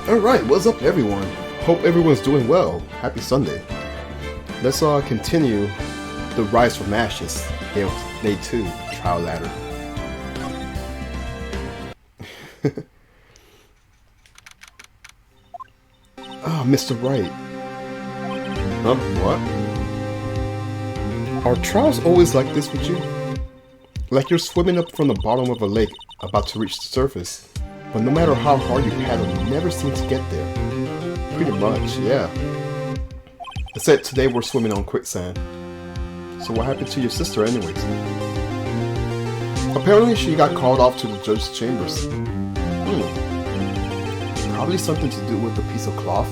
Alright, what's up everyone? Hope everyone's doing well. Happy Sunday. Let's continue the Rise from Ashes. Day 2, Trial Ladder. Mr. Wright. Huh? What? Are trials always like this with you? Like you're swimming up from the bottom of a lake, about to reach the surface. But no matter how hard you paddle, you never seem to get there. Pretty much, yeah. Except today we're swimming on quicksand. So what happened to your sister anyways? Apparently she got called off to the judge's chambers. Probably something to do with a piece of cloth.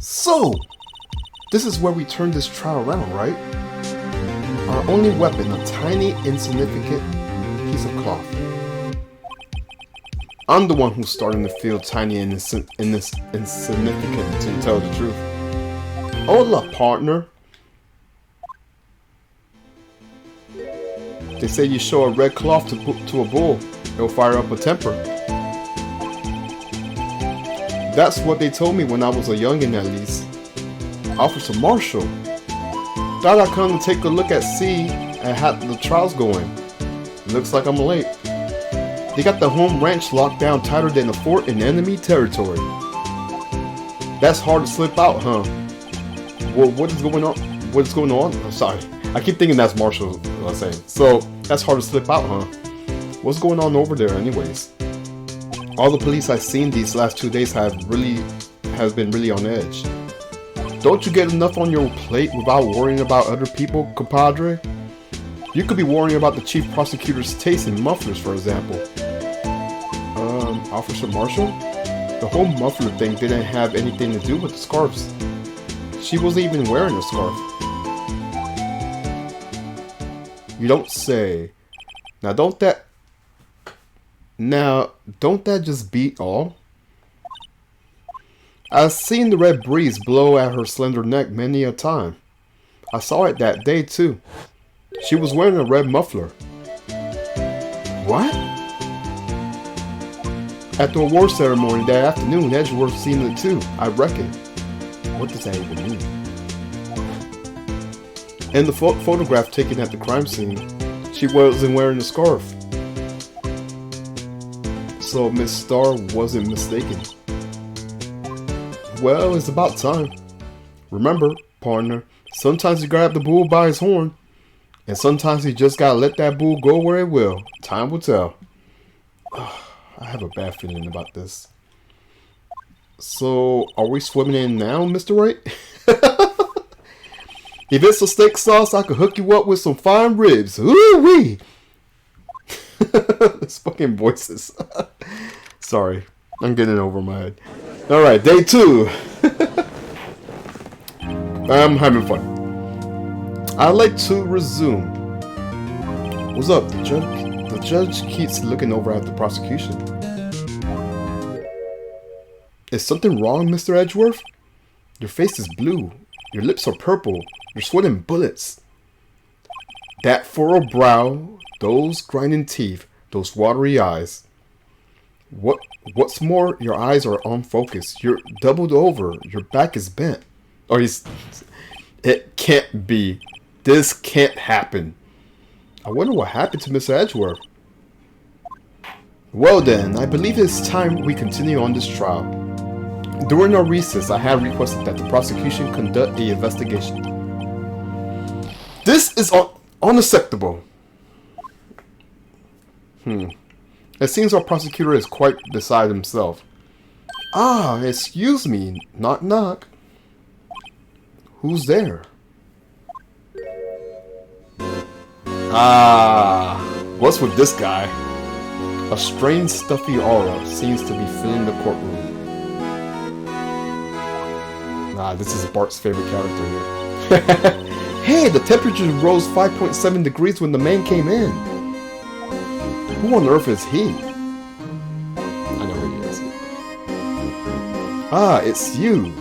So, this is where we turn this trial around, right? Our only weapon, a tiny, insignificant piece of cloth. I'm the one who's starting to feel tiny and insignificant, to tell the truth. Hola, partner. They say you show a red cloth to a bull, it'll fire up a temper. That's what they told me when I was a youngin' at least. Officer Marshall. Thought I'd come to take a look at see and how the trial's going. Looks like I'm late. They got the home ranch locked down tighter than a fort in enemy territory. That's hard to slip out, huh? Well, what is going on? What is going on? Oh, sorry. I keep thinking that's Marshall saying. So, that's hard to slip out, huh? What's going on over there anyways? All the police I've seen these last 2 days has been really on edge. Don't you get enough on your plate without worrying about other people, compadre? You could be worrying about the chief prosecutor's taste in mufflers, for example. Officer Marshall? The whole muffler thing didn't have anything to do with the scarves. She wasn't even wearing a scarf. You don't say. Now don't that just beat all? I've seen the red breeze blow at her slender neck many a time. I saw it that day too. She was wearing a red muffler. What? At the award ceremony that afternoon, Edgeworth seen it too, I reckon. What does that even mean? In the photograph taken at the crime scene, she wasn't wearing a scarf. So Miss Starr wasn't mistaken. Well, it's about time. Remember, partner, sometimes you grab the bull by his horn, and sometimes you just gotta let that bull go where it will. Time will tell. I have a bad feeling about this. So, are we swimming in now, Mr. Wright? If it's a steak sauce, I could hook you up with some fine ribs. Ooh-wee! These fucking voices. Sorry, I'm getting over my head. Alright, day 2. I'm having fun. I'd like to resume. What's up? The judge keeps looking over at the prosecution. Is something wrong, Mr. Edgeworth? Your face is blue. Your lips are purple. You're sweating bullets. That furrowed brow, those grinding teeth, those watery eyes. What's more, your eyes are unfocused. You're doubled over. Your back is bent. It can't be. This can't happen. I wonder what happened to Mr. Edgeworth. Well then, I believe it's time we continue on this trial. During our recess, I had requested that the prosecution conduct the investigation. This is unacceptable. It seems our prosecutor is quite beside himself. Excuse me. Knock knock. Who's there? What's with this guy? A strange stuffy aura seems to be filling the courtroom. This is Bart's favorite character here. Hey, the temperature rose 5.7 degrees when the man came in. Who on earth is he? I know who he is. It's you.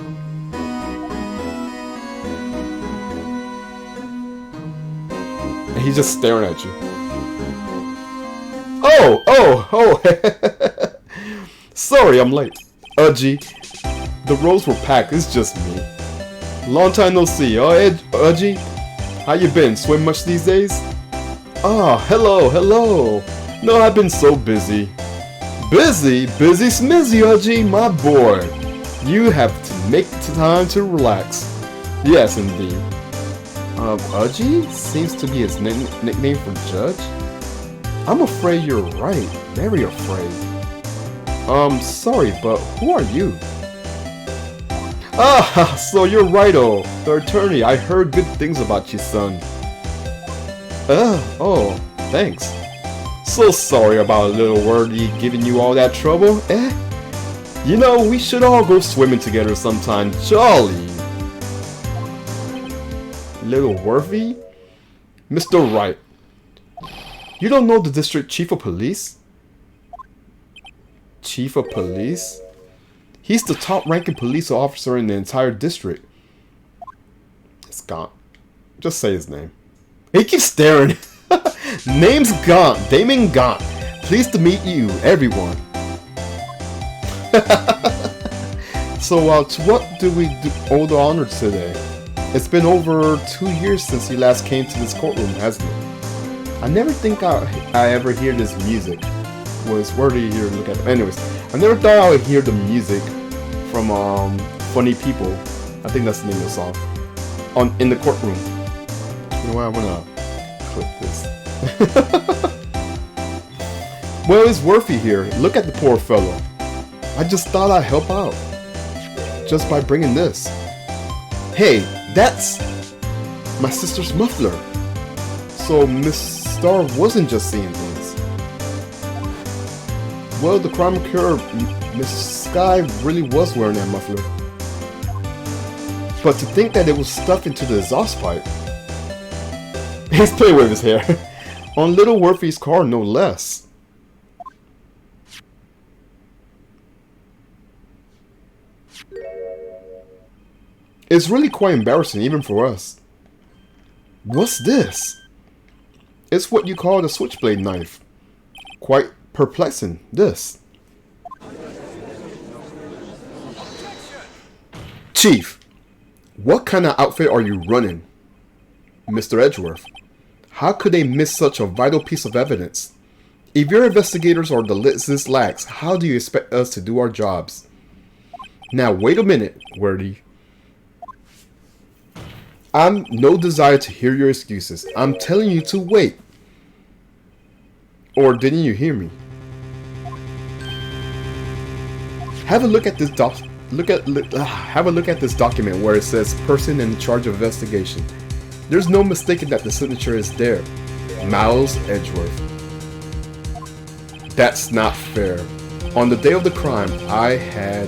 And he's just staring at you. Oh! Sorry, I'm late. Udgy. The rows were packed, it's just me. Long time no see, oh Udgy? How you been, swim much these days? Ah, hello, hello. No, I've been so busy. Busy? Busy smizzy, Udgy, my boy. You have to make time to relax. Yes, indeed. Udgy? Seems to be his nickname for judge? I'm afraid you're right. Very afraid. Sorry, but who are you? Ah, so you're Righto, the attorney. I heard good things about you, son. Oh, thanks. So sorry about a little wordy giving you all that trouble, eh? You know, we should all go swimming together sometime. Jolly. Little Worthy? Mr. Wright. You don't know the district chief of police? Chief of police? He's the top-ranking police officer in the entire district. It's Gaunt. Just say his name. He keeps staring. Name's Gaunt. Damon Gaunt. Pleased to meet you, everyone. So, what do we owe the honor today? It's been over 2 years since you last came to this courtroom, hasn't it? I never think I ever hear this music. Was worthy here to look at. Anyways, I never thought I would hear the music from Funny People. I think that's the name of the song. In the courtroom. You know what? I'm gonna clip this. Well, it's Worthy here. Look at the poor fellow. I just thought I'd help out. Just by bringing this. Hey, that's my sister's muffler. So Miss Star wasn't just seeing things. Well, the crime occurred. Miss Sky really was wearing that muffler. But to think that it was stuffed into the exhaust pipe. He's playing with his hair. On little Worthy's car, no less. It's really quite embarrassing, even for us. What's this? It's what you call the switchblade knife. Quite perplexing, this. Chief, what kind of outfit are you running? Mr. Edgeworth, how could they miss such a vital piece of evidence? If your investigators are the this lax, how do you expect us to do our jobs? Now wait a minute, Wordy. I'm no desire to hear your excuses. I'm telling you to wait. Or didn't you hear me? Have a look at this have a look at this document where it says person in charge of investigation. There's no mistaking that the signature is there. Miles Edgeworth. That's not fair. On the day of the crime, I had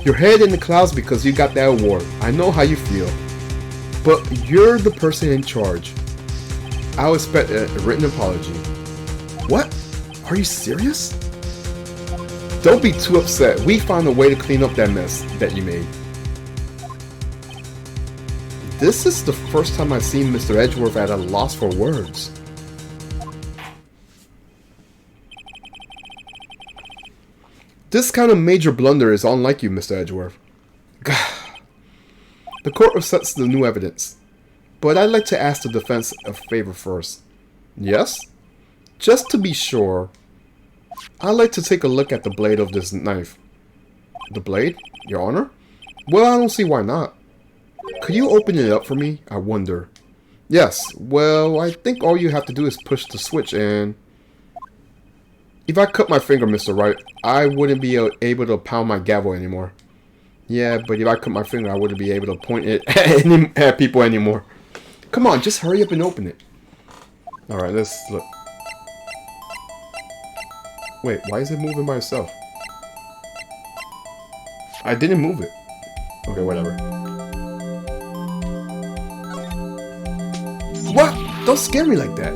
your head in the clouds because you got that award. I know how you feel. But you're the person in charge. I'll expect a written apology. What? Are you serious? Don't be too upset. We found a way to clean up that mess that you made. This is the first time I've seen Mr. Edgeworth at a loss for words. This kind of major blunder is unlike you, Mr. Edgeworth. The court accepts the new evidence, but I'd like to ask the defense a favor first. Yes? Just to be sure, I'd like to take a look at the blade of this knife. The blade, Your Honor? Well, I don't see why not. Could you open it up for me? I wonder. Yes, well, I think all you have to do is push the switch and... If I cut my finger, Mr. Wright, I wouldn't be able to pound my gavel anymore. Yeah, but if I cut my finger, I wouldn't be able to point it at people anymore. Come on, just hurry up and open it. Alright, let's look. Wait, why is it moving by itself? I didn't move it. Okay, whatever. What? Don't scare me like that.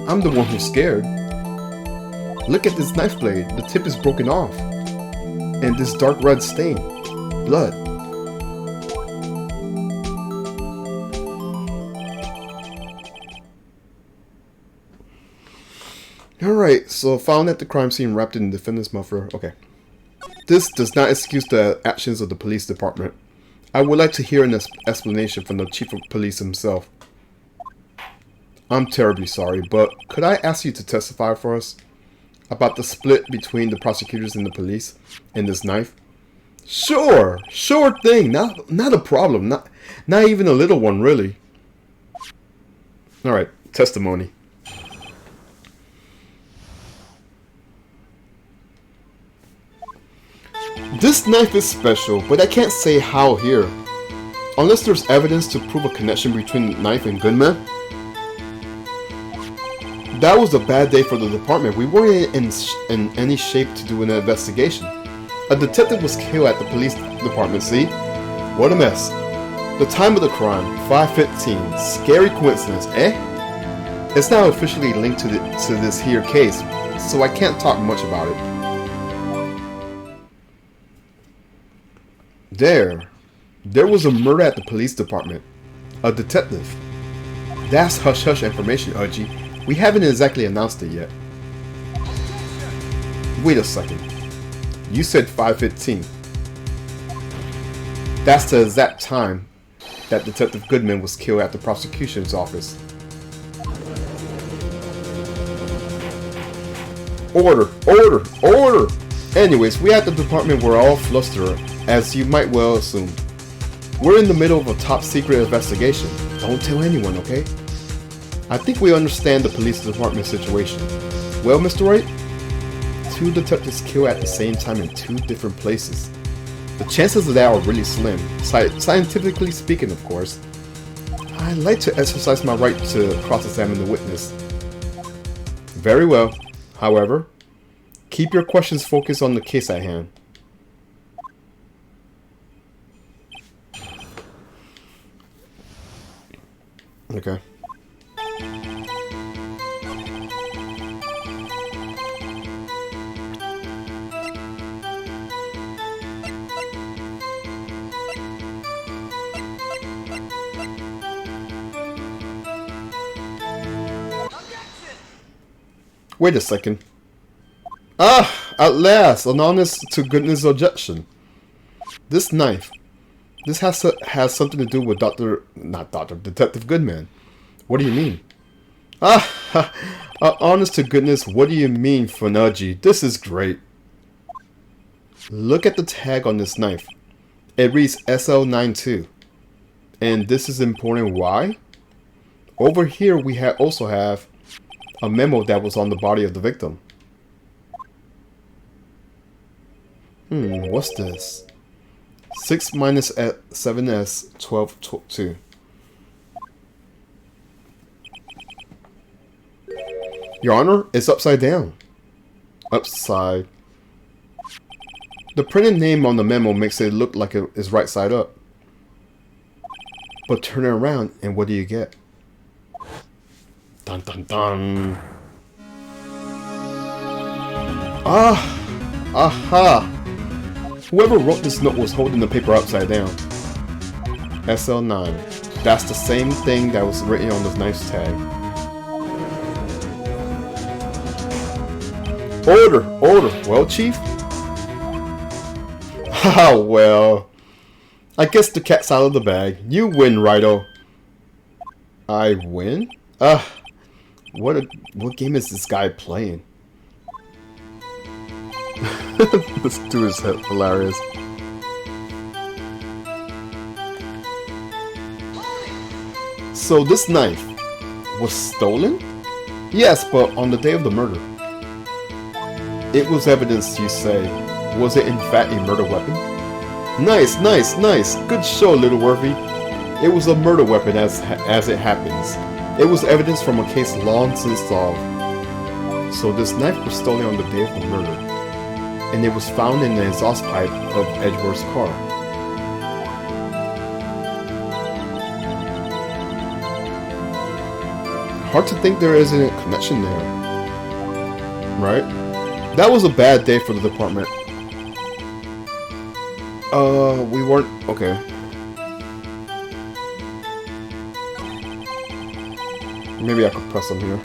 I'm the one who's scared. Look at this knife blade. The tip is broken off. And this dark red stain. Blood. Alright, so found at the crime scene wrapped in the defendant's muffler. Okay. This does not excuse the actions of the police department. I would like to hear an explanation from the chief of police himself. I'm terribly sorry, but could I ask you to testify for us about the split between the prosecutors and the police in this knife? Sure thing. Not a problem. Not even a little one, really. All right, testimony. This knife is special, but I can't say how here. Unless there's evidence to prove a connection between the knife and Goodman. That was a bad day for the department. We weren't in any shape to do an investigation. A detective was killed at the police department, see? What a mess. The time of the crime, 5:15. Scary coincidence, eh? It's now officially linked to this here case, so I can't talk much about it. There was a murder at the police department. A detective. That's hush-hush information, Uji. We haven't exactly announced it yet. Wait a second. You said 5:15. That's the exact time that Detective Goodman was killed at the prosecution's office. Order! Anyways, we at the department were all flustered, as you might well assume. We're in the middle of a top secret investigation. Don't tell anyone, okay? I think we understand the police department situation. Well, Mr. Wright? 2 detectives killed at the same time in 2 different places. The chances of that are really slim, scientifically speaking, of course. I'd like to exercise my right to cross-examine the witness. Very well. However, keep your questions focused on the case at hand. Okay. Wait a second. At last, an honest to goodness objection. This knife. This has something to do with Detective Goodman. What do you mean? Honest to goodness, what do you mean, Funaji? This is great. Look at the tag on this knife. It reads SL92. And this is important. Why? Over here we also have a memo that was on the body of the victim. What's this? 6 minus 7s 12 2. Your Honor, it's upside down. Upside. The printed name on the memo makes it look like it's right side up. But turn it around and what do you get? Dun dun dun. Aha! Whoever wrote this note was holding the paper upside down. SL9. That's the same thing that was written on the knife's tag. Order! Well, Chief? Ah, well. I guess the cat's out of the bag. You win, Righto. I win? What game is this guy playing? This dude is hilarious. So this knife was stolen? Yes, but on the day of the murder. It was evidence, you say. Was it in fact a murder weapon? Nice. Good show, Little Worthy. It was a murder weapon as it happens. It was evidence from a case long since solved. So this knife was stolen on the day of the murder. And it was found in the exhaust pipe of Edgeworth's car. Hard to think there isn't a connection there. Right? That was a bad day for the department. We weren't... Okay. Maybe I could press them here.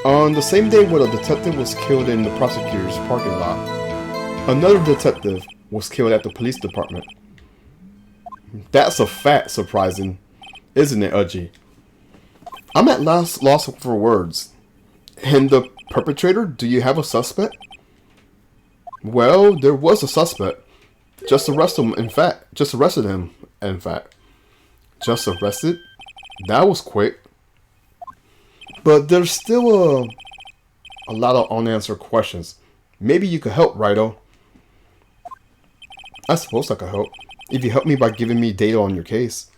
On the same day when a detective was killed in the prosecutor's parking lot, another detective was killed at the police department. That's a fact surprising, isn't it, Udgy? I'm at loss for words. And the perpetrator, do you have a suspect? Well, there was a suspect. Just arrested him, in fact. Just arrested? That was quick. But there's still a lot of unanswered questions. Maybe you could help, Wright. I suppose I could help. If you help me by giving me data on your case.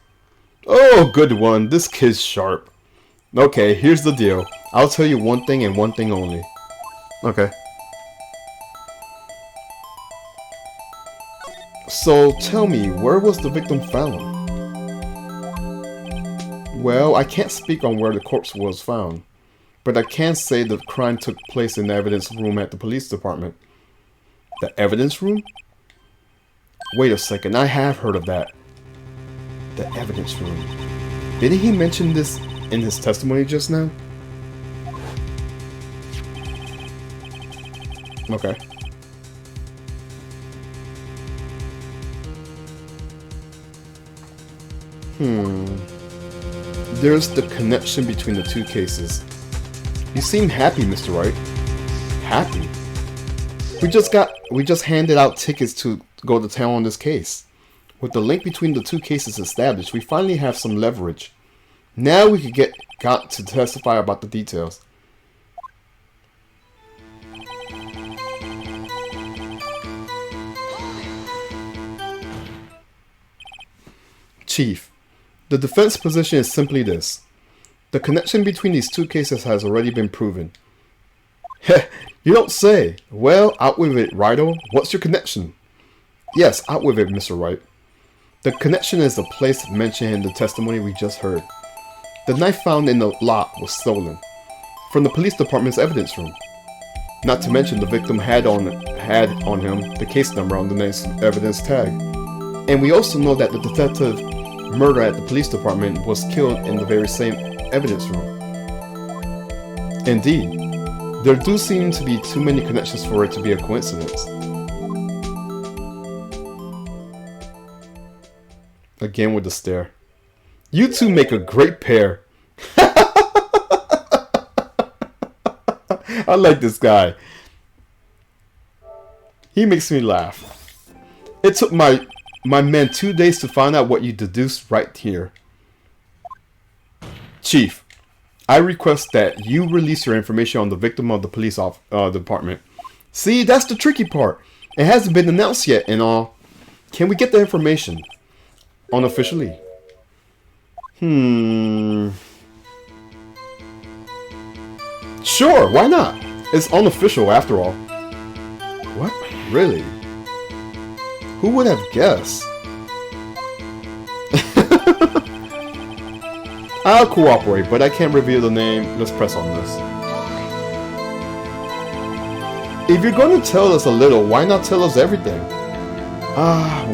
Oh, good one. This kid's sharp. Okay, here's the deal. I'll tell you one thing and one thing only. Okay. So, tell me, where was the victim found? Well, I can't speak on where the corpse was found. But I can say the crime took place in the evidence room at the police department. The evidence room? Wait a second, I have heard of that. The evidence room. Didn't he mention this in his testimony just now? Okay. There's the connection between the two cases. You seem happy, Mr. Wright. Happy? We just handed out tickets to go to town on this case. With the link between the two cases established, we finally have some leverage. Now we could got to testify about the details. Chief, the defense position is simply this. The connection between these two cases has already been proven. Heh, you don't say. Well, out with it, Wright. What's your connection? Yes, out with it, Mr. Wright. The connection is the place mentioned in the testimony we just heard. The knife found in the lot was stolen from the police department's evidence room. Not to mention the victim had on him the case number on the next evidence tag. And we also know that the detective murder at the police department was killed in the very same evidence room. Indeed, there do seem to be too many connections for it to be a coincidence. Again with the stare. You two make a great pair. I like this guy. He makes me laugh. It took my men 2 days to find out what you deduced right here. Chief, I request that you release your information on the victim of the police department. See, that's the tricky part. It hasn't been announced yet and all. Can we get the information? Unofficially. Sure, why not? It's unofficial after all. What? Really? Who would have guessed? I'll cooperate, but I can't reveal the name. Let's press on this. If you're going to tell us a little, why not tell us everything?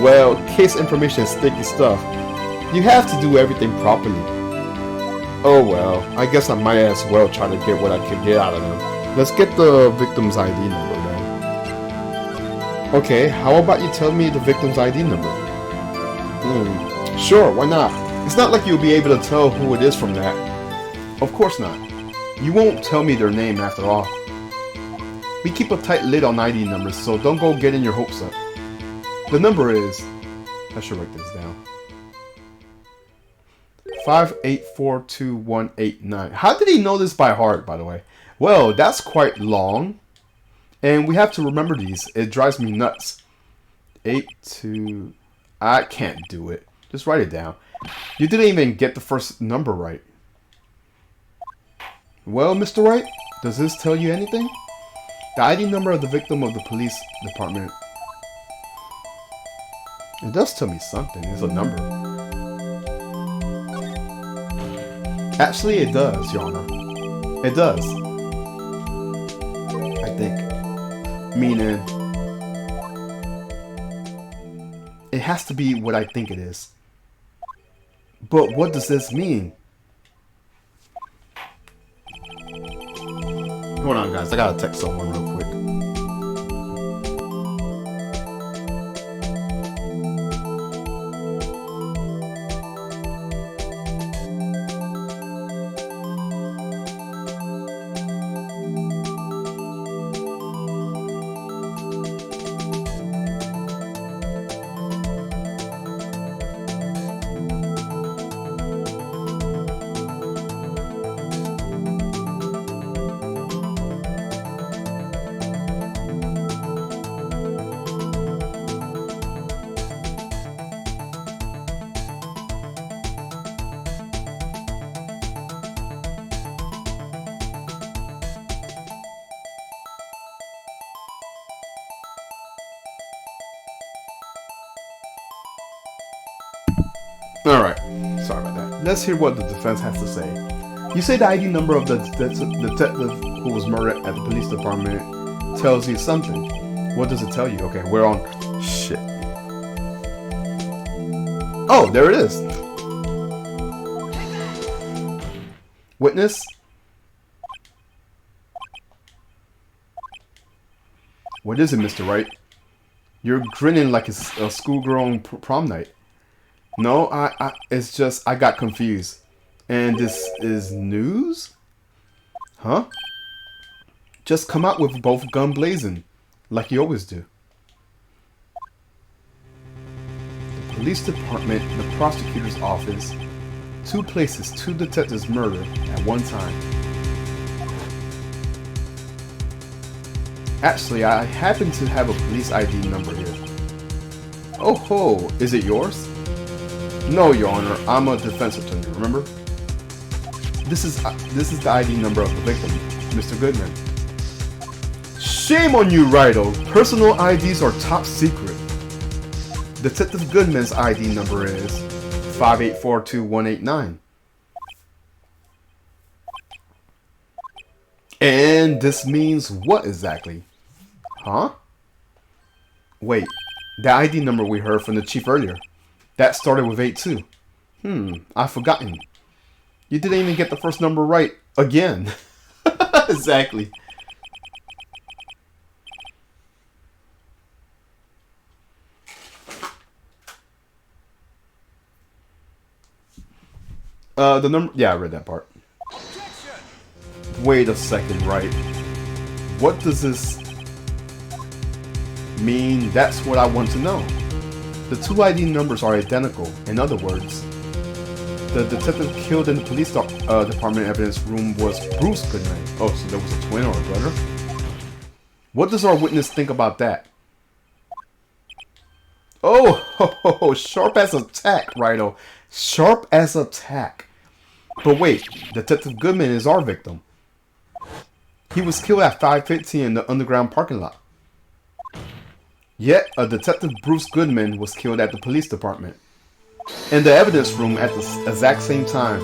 Well, case information is sticky stuff. You have to do everything properly. Oh well, I guess I might as well try to get what I can get out of them. Let's get the victim's ID number then. Okay, how about you tell me the victim's ID number? Sure, why not? It's not like you'll be able to tell who it is from that. Of course not. You won't tell me their name after all. We keep a tight lid on ID numbers, so don't go getting your hopes up. The number is... I should write this down. 5842189. How did he know this by heart, by the way? Well, that's quite long. And we have to remember these. It drives me nuts. 82... I can't do it. Just write it down. You didn't even get the first number right. Well, Mr. Wright, does this tell you anything? The ID number of the victim of the police department. It does tell me something. It's a number. Actually, it does, Your Honor. It does. I think. Meaning, it has to be what I think it is. But what does this mean? Hold on, guys. I gotta text someone real quick. Alright, sorry about that. Let's hear what the defense has to say. You say the ID number of the detective who was murdered at the police department tells you something. What does it tell you? Okay, we're on... Shit. Oh, there it is. Witness? What is it, Mr. Wright? You're grinning like it's a schoolgirl on prom night. No, it's just, I got confused. And this is news? Huh? Just come out with both gun blazing, like you always do. The police department, the prosecutor's office, two places, two detectives murdered at one time. Actually, I happen to have a police ID number here. Oh ho, is it yours? No, Your Honor, I'm a defense attorney, remember? This is the ID number of the victim, Mr. Goodman. Shame on you, Wright-o. Personal IDs are top secret. Detective Goodman's ID number is 5842189. And this means what exactly? Huh? Wait, the ID number we heard from the chief earlier. That started with 82. I've forgotten. You didn't even get the first number right again. Exactly. The number... Yeah, I read that part. Wait a second, Wright. What does this mean? That's what I want to know. The two ID numbers are identical. In other words, the detective killed in the police department evidence room was Bruce Goodman. Oh, so there was a twin or a brother? What does our witness think about that? Oh, ho, ho, ho, sharp as a tack, Righto. Sharp as a tack. But wait, Detective Goodman is our victim. He was killed at 5:15 in the underground parking lot. Yet, a Detective Bruce Goodman was killed at the police department. In the evidence room at the exact same time.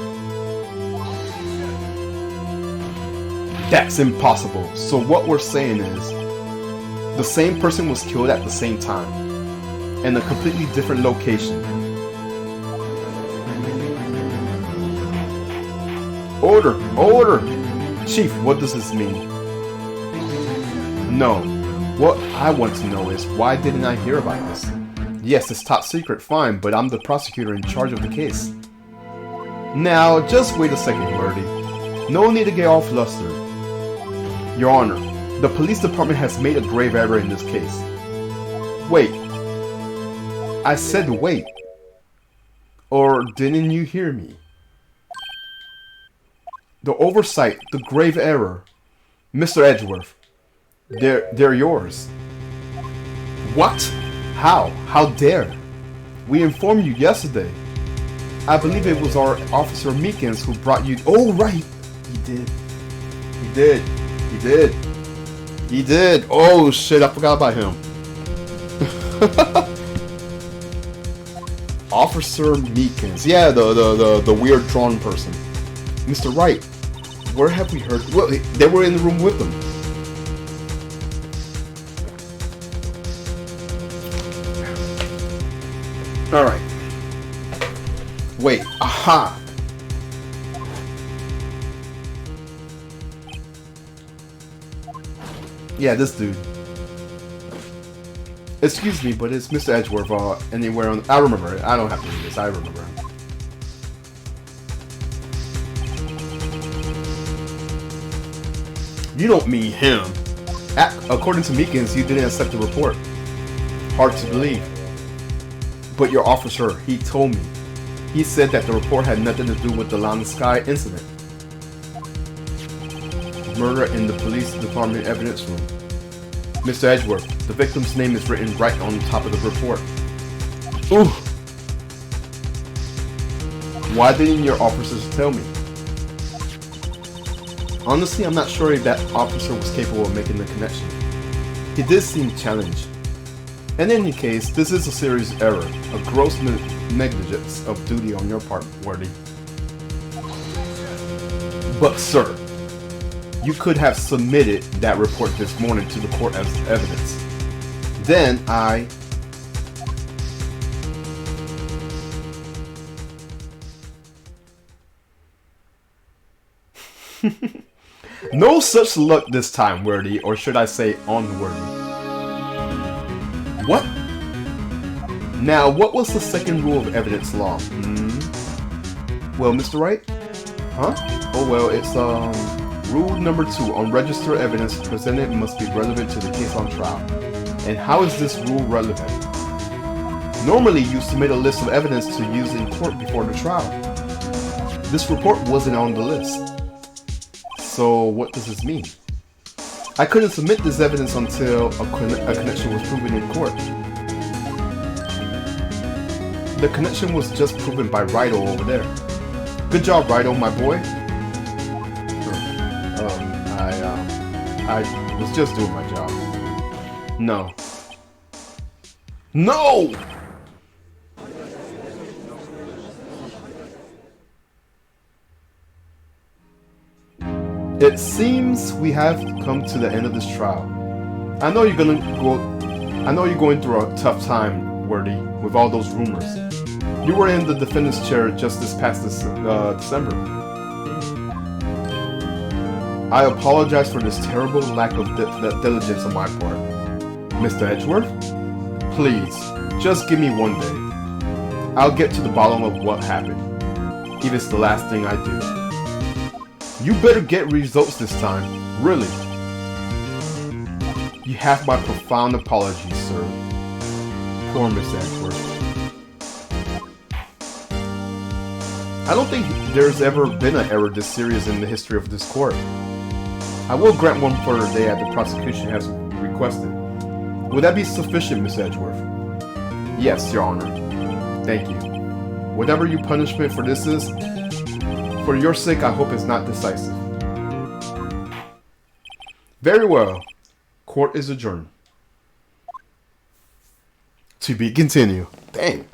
That's impossible. So what we're saying is, the same person was killed at the same time. In a completely different location. Order! Order! Chief, what does this mean? No. What I want to know is, why didn't I hear about this? Yes, it's top secret, fine, but I'm the prosecutor in charge of the case. Now, just wait a second, Birdie. No need to get all flustered. Your Honor, the police department has made a grave error in this case. Wait. I said wait. Or didn't you hear me? The oversight, the grave error. Mr. Edgeworth. They're yours. What? How? How dare? We informed you yesterday. I believe it was our officer Meekins who brought you... Oh, right! He did. He did. He did. He did. Oh, shit, I forgot about him. Officer Meekins. Yeah, the weird drawn person. Mr. Wright, where have we heard... Well, they were in the room with them. Alright. Wait. Aha! Yeah, this dude. Excuse me, but it's Mr. Edgeworth anywhere on... I remember it. I don't have to read this. I remember him. You don't mean him. According to Meekins, you didn't accept the report. Hard to believe. But your officer, he told me. He said that the report had nothing to do with the Lion Sky incident. Murder in the police department evidence room. Mr. Edgeworth, the victim's name is written right on the top of the report. Ooh. Why didn't your officers tell me? Honestly, I'm not sure if that officer was capable of making the connection. He did seem challenged. In any case, this is a serious error, a gross negligence of duty on your part, Worthy. But sir, you could have submitted that report this morning to the court as evidence. Then I... No such luck this time, Worthy, or should I say unworthy. What? Now, what was the second rule of evidence law? Well, Mr. Wright? Huh? Oh well, it's rule number 2. Unregistered evidence presented must be relevant to the case on trial. And how is this rule relevant? Normally, you submit a list of evidence to use in court before the trial. This report wasn't on the list. So what does this mean? I couldn't submit this evidence until a connection was proven in court. The connection was just proven by Wright over there. Good job, Wright, my boy. I was just doing my job. No. No! It seems we have come to the end of this trial. I know you're going through a tough time, Worthy, with all those rumors. You were in the defendant's chair just this past December. I apologize for this terrible lack of diligence on my part. Mr. Edgeworth, please, just give me one day. I'll get to the bottom of what happened, if it's the last thing I do. You better get results this time, really. You have my profound apologies, sir. Poor Miss Edgeworth. I don't think there's ever been an error this serious in the history of this court. I will grant one further day as the prosecution has requested. Would that be sufficient, Miss Edgeworth? Yes, Your Honor. Thank you. Whatever your punishment for this is, for your sake, I hope it's not decisive. Very well. Court is adjourned. To be continued. Dang.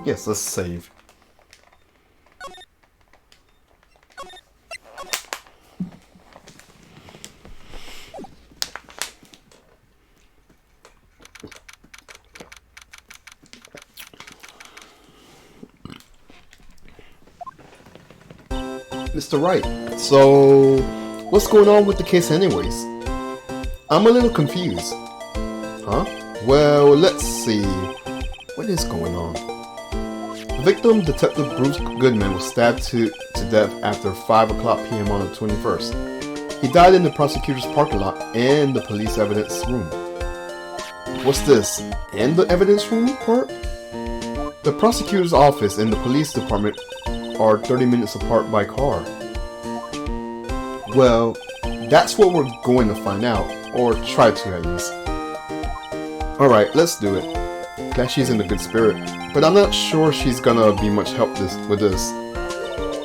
Yes, let's save. Mr. Wright, so what's going on with the case anyways? I'm a little confused. Huh? Well, let's see. What is going on? The victim, Detective Bruce Goodman, was stabbed to death after 5 o'clock p.m. on the 21st. He died in the prosecutor's parking lot and the police evidence room. What's this? In the evidence room part? The prosecutor's office and the police department are 30 minutes apart by car. Well, that's what we're going to find out, or try to at least. Alright, let's do it. Glad she's in a good spirit, but I'm not sure she's gonna be much help with this.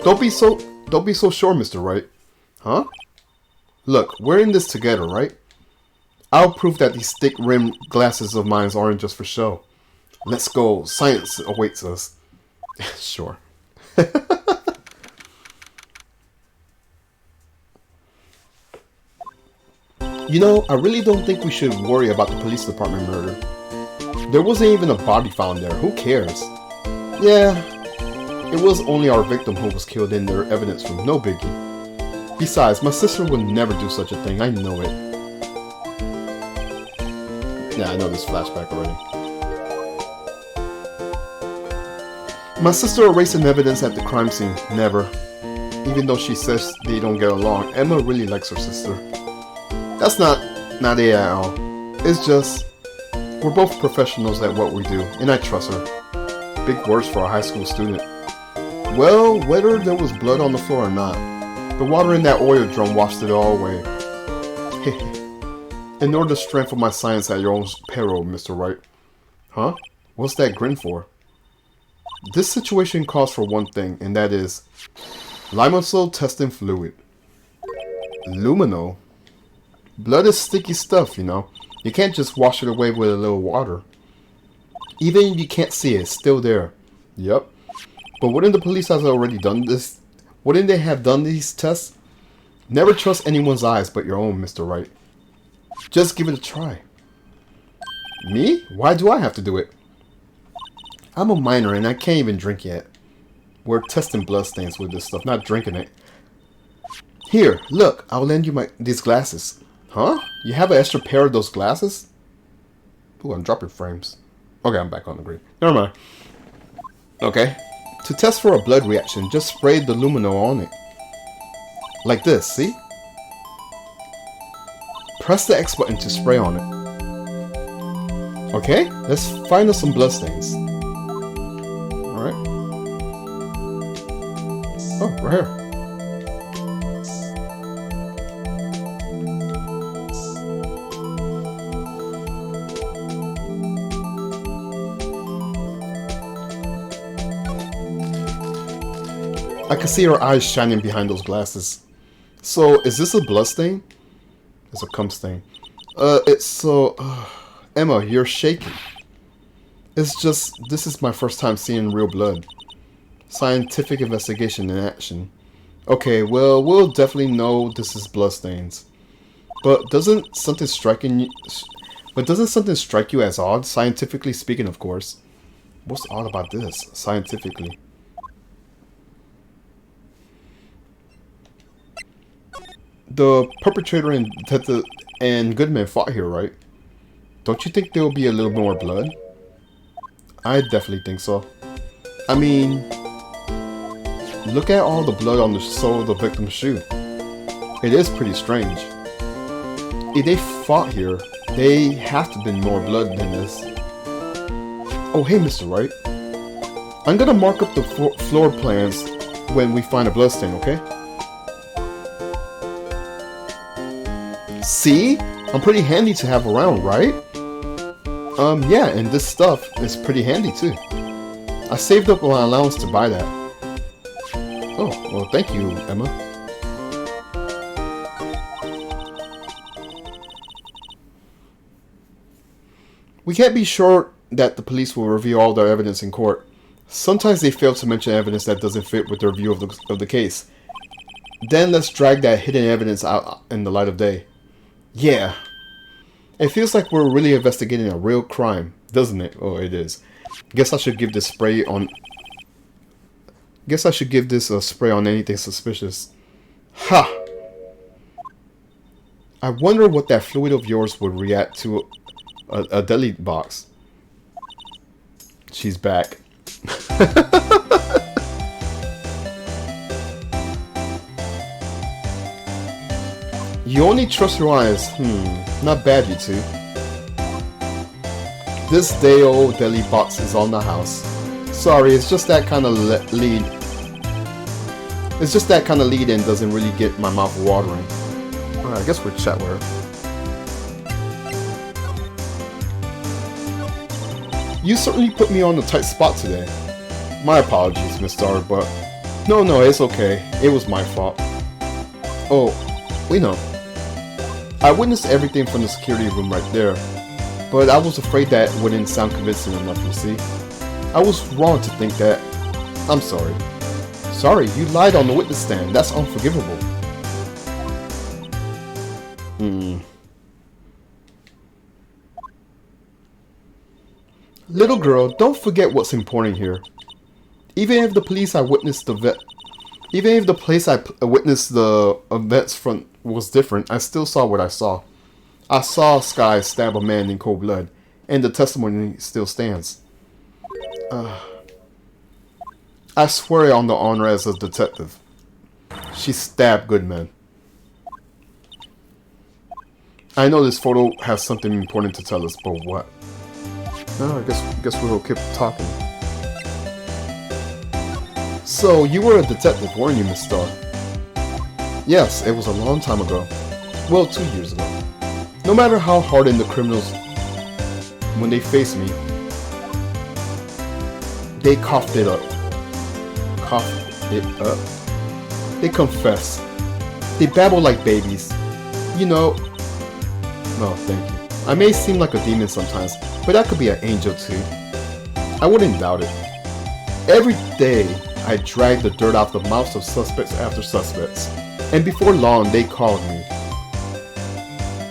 Don't be so sure, Mr. Wright. Huh? Look, we're in this together, right? I'll prove that these thick-rimmed glasses of mine aren't just for show. Let's go. Science awaits us. Sure. You know, I really don't think we should worry about the police department murder. There wasn't even a body found there. Who cares? Yeah, It was only our victim who was killed in their evidence room, no biggie. Besides, my sister would never do such a thing, I know it. Yeah, I know this flashback already. My sister erasing evidence at the crime scene, never. Even though she says they don't get along, Emma really likes her sister. That's not it at all. It's just, we're both professionals at what we do, and I trust her. Big words for a high school student. Well, whether there was blood on the floor or not, the water in that oil drum washed it all away. Ignore the strength of my science at your own peril, Mr. Wright. Huh? What's that grin for? This situation calls for one thing, and that is Limoncells testing fluid. Lumino? Blood is sticky stuff, you know. You can't just wash it away with a little water. Even if you can't see it, it's still there. Yep. But wouldn't the police have already done this? Wouldn't they have done these tests? Never trust anyone's eyes but your own, Mr. Wright. Just give it a try. Me? Why do I have to do it? I'm a minor and I can't even drink yet. We're testing bloodstains with this stuff, not drinking it. Here, look, I'll lend you these glasses. Huh? You have an extra pair of those glasses? Ooh, I'm dropping frames. Okay, I'm back on the grid. Never mind. Okay. To test for a blood reaction, just spray the lumino on it. Like this, see? Press the X button to spray on it. Okay, let's find us some bloodstains. Alright. Oh, right here. I can see her eyes shining behind those glasses. So, is this a blood stain? It's a cum stain. Emma, you're shaking. It's just, this is my first time seeing real blood. Scientific investigation in action. Okay, well, we'll definitely know this is blood stains. But doesn't something strike you as odd? Scientifically speaking, of course. What's odd about this, scientifically? The perpetrator and Goodman fought here, right? Don't you think there will be a little more blood? I definitely think so. I mean, look at all the blood on the sole of the victim's shoe. It is pretty strange. If they fought here, they have to have been more blood than this. Oh, hey, Mr. Wright. I'm gonna mark up the floor plans when we find a bloodstain, okay? See? I'm pretty handy to have around, right? Yeah, and this stuff is pretty handy too. I saved up my allowance to buy that. Oh, well, thank you, Emma. We can't be sure that the police will review all their evidence in court. Sometimes they fail to mention evidence that doesn't fit with their view of the case. Then let's drag that hidden evidence out in the light of day. Yeah. It feels like we're really investigating a real crime, doesn't it? Oh, it is. Guess I should give this spray on... Guess I should give this a spray on anything suspicious. Ha! I wonder what that fluid of yours would react to a deli box. She's back. You only trust your eyes. Not bad, you two. This day-old deli box is on the house. Sorry, it's just that kind of lead. It's just that kind of lead and doesn't really get my mouth watering. Alright, I guess we'll chat with her. You certainly put me on a tight spot today. My apologies, Miss Starr, but... No, it's okay. It was my fault. Oh, we know. I witnessed everything from the security room right there, but I was afraid that wouldn't sound convincing enough, you see. I was wrong to think that. I'm sorry. Sorry, you lied on the witness stand. That's unforgivable. Little girl, don't forget what's important here. Even if the police I witnessed the vet, even if the place I witnessed the events from was different, I still saw what I saw. I saw Sky stab a man in cold blood, and the testimony still stands. I swear on the honor as a detective. She stabbed Goodman. I know this photo has something important to tell us, but what? No, I guess we'll keep talking. So, you were a detective, weren't you, Miss Starr? Yes, it was a long time ago. Well, 2 years ago. No matter how hardened the criminals, when they face me, they coughed it up. Coughed it up? They confess. They babble like babies. You know... No, thank you. I may seem like a demon sometimes, but that could be an angel too. I wouldn't doubt it. Every day, I dragged the dirt out the mouths of suspects after suspects, and before long, they called me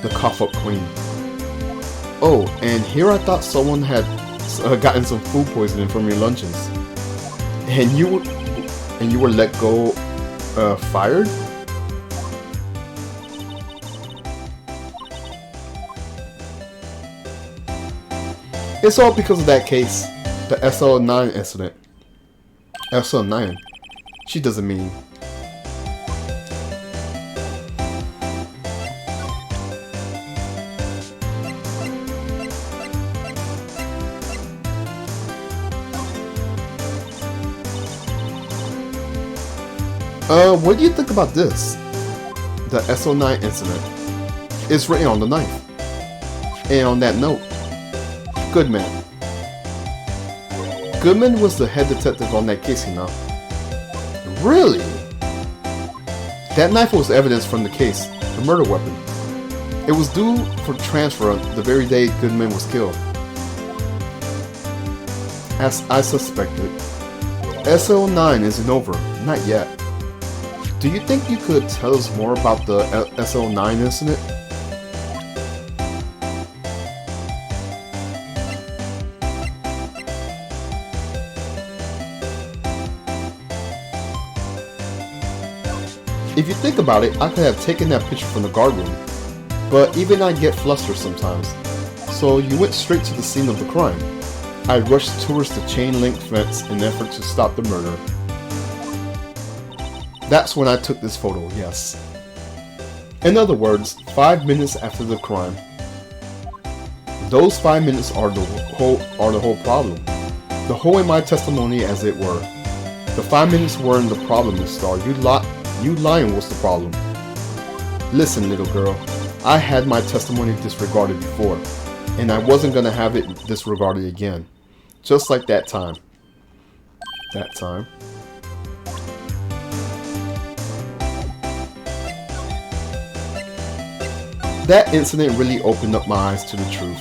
the cough-up queen. Oh, and here I thought someone had gotten some food poisoning from your luncheons, and you were let go, fired? It's all because of that case, the SL9 incident. SL9? She doesn't mean. What do you think about this? The SL9 incident. It's written on the knife. And on that note, Goodman. Goodman was the head detective on that case, you know. Really? That knife was evidence from the case, the murder weapon. It was due for transfer the very day Goodman was killed. As I suspected, SL9 isn't over, not yet. Do you think you could tell us more about the SL9 incident? If you think about it, I could have taken that picture from the guard room, but even I get flustered sometimes. So you went straight to the scene of the crime. I rushed towards the chain link fence in an effort to stop the murder. That's when I took this photo, yes. In other words, 5 minutes after the crime. Those 5 minutes are the whole problem. The whole in my testimony, as it were. The 5 minutes weren't the problem, Miss Starr. You lying was the problem. Listen, little girl, I had my testimony disregarded before, and I wasn't gonna have it disregarded again. Just like that time. That time. That incident really opened up my eyes to the truth.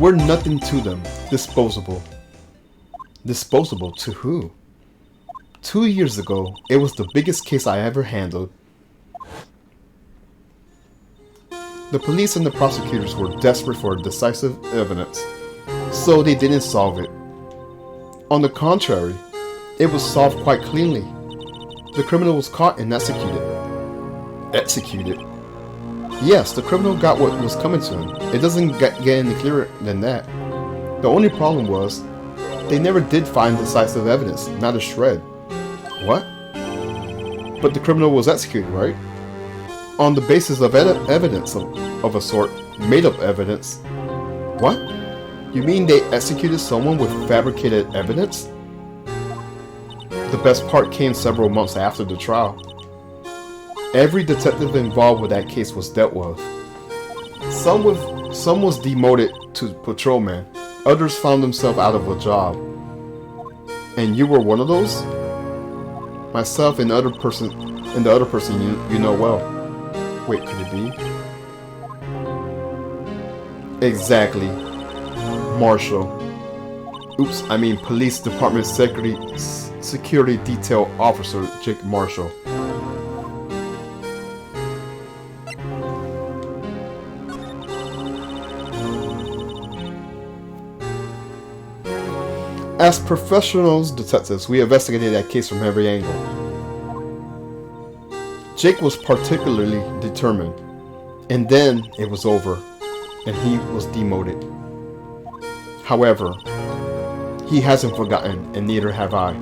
We're nothing to them. Disposable. Disposable to who? 2 years ago, it was the biggest case I ever handled. The police and the prosecutors were desperate for decisive evidence, so they didn't solve it. On the contrary, it was solved quite cleanly. The criminal was caught and executed. Executed? Yes, the criminal got what was coming to him. It doesn't get any clearer than that. The only problem was, they never did find decisive evidence, not a shred. What? But the criminal was executed, right? On the basis of evidence of a sort, made-up evidence. What? You mean they executed someone with fabricated evidence? The best part came several months after the trial. Every detective involved with that case was dealt with. Some was demoted to patrolman. Others found themselves out of a job. And you were one of those? Myself and the other person you know well. Wait, could it be? Exactly. Marshall. Oops, I mean Police Department Security Detail Officer Jake Marshall. As professionals detectives, we investigated that case from every angle. Jake was particularly determined, and then it was over, and he was demoted. However, he hasn't forgotten, and neither have I.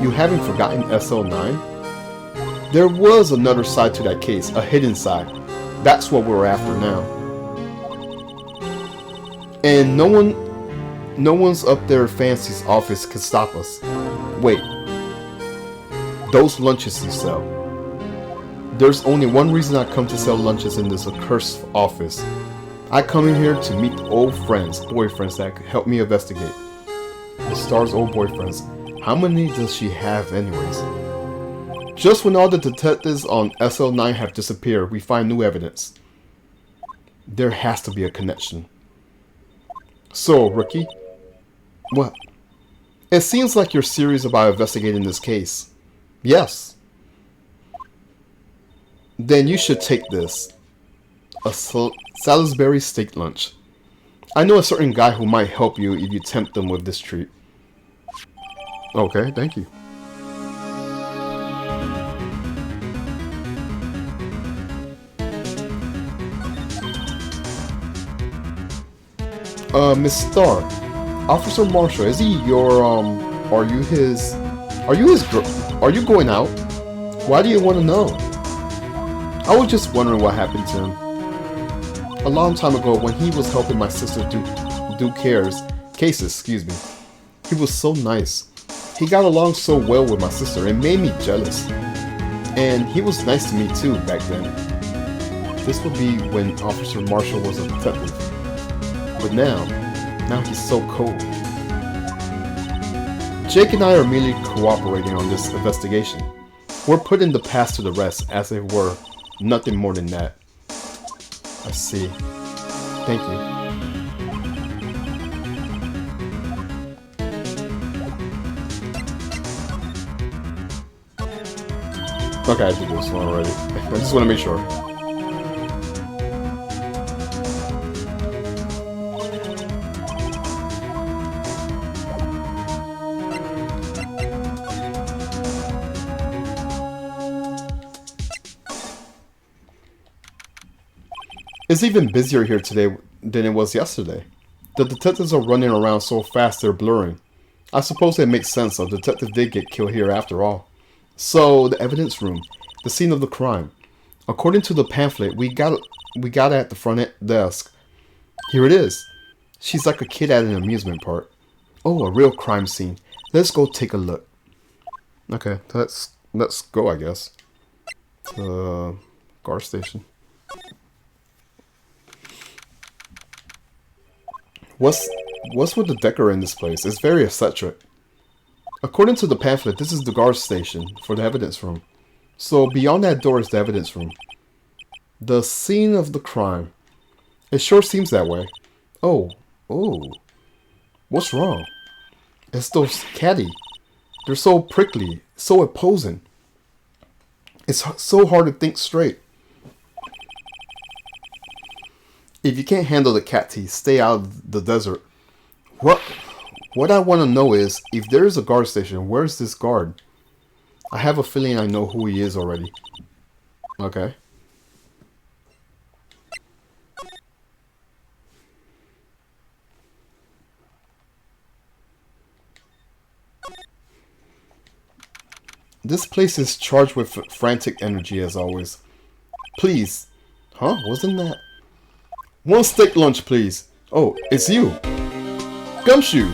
You haven't forgotten SL9? There was another side to that case, a hidden side. That's what we're after now. And no one's up there fancy's office can stop us. Wait. Those lunches you sell. There's only one reason I come to sell lunches in this accursed office. I come in here to meet old friends, boyfriends that help me investigate. The Star's old boyfriends. How many does she have anyways? Just when all the detectives on SL9 have disappeared, we find new evidence. There has to be a connection. So, Rookie? What? It seems like you're serious about investigating this case. Yes. Then you should take this. A Salisbury steak lunch. I know a certain guy who might help you if you tempt them with this treat. Okay, thank you. Miss Starr, Officer Marshall, is he your, are you his girl? Are you going out? Why do you want to know? I was just wondering what happened to him. A long time ago, when he was helping my sister do cases, he was so nice. He got along so well with my sister, it made me jealous. And he was nice to me too back then. This would be when Officer Marshall was a detective. But now he's so cold. Jake and I are merely cooperating on this investigation. We're putting the past to the rest, as it were, nothing more than that. I see. Thank you. Okay, I did this one already. I just want to make sure. It's even busier here today than it was yesterday. The detectives are running around so fast they're blurring. I suppose it makes sense, a detective did get killed here after all. So, the evidence room, the scene of the crime. According to the pamphlet we got at the front desk. Here it is. She's like a kid at an amusement park. Oh, a real crime scene. Let's go take a look. Okay, let's go, I guess. To guard station. What's with the decor in this place? It's very eccentric. According to the pamphlet, this is the guard station for the evidence room. So beyond that door is the evidence room. The scene of the crime. It sure seems that way. Oh. What's wrong? It's those catty. They're so prickly, so opposing. It's so hard to think straight. If you can't handle the cat teeth, stay out of the desert. What I want to know is, if there is a guard station, where's this guard? I have a feeling I know who he is already. Okay. This place is charged with frantic energy as always. Please. Huh? Wasn't that? One steak lunch, please. Oh, it's you. Gumshoe.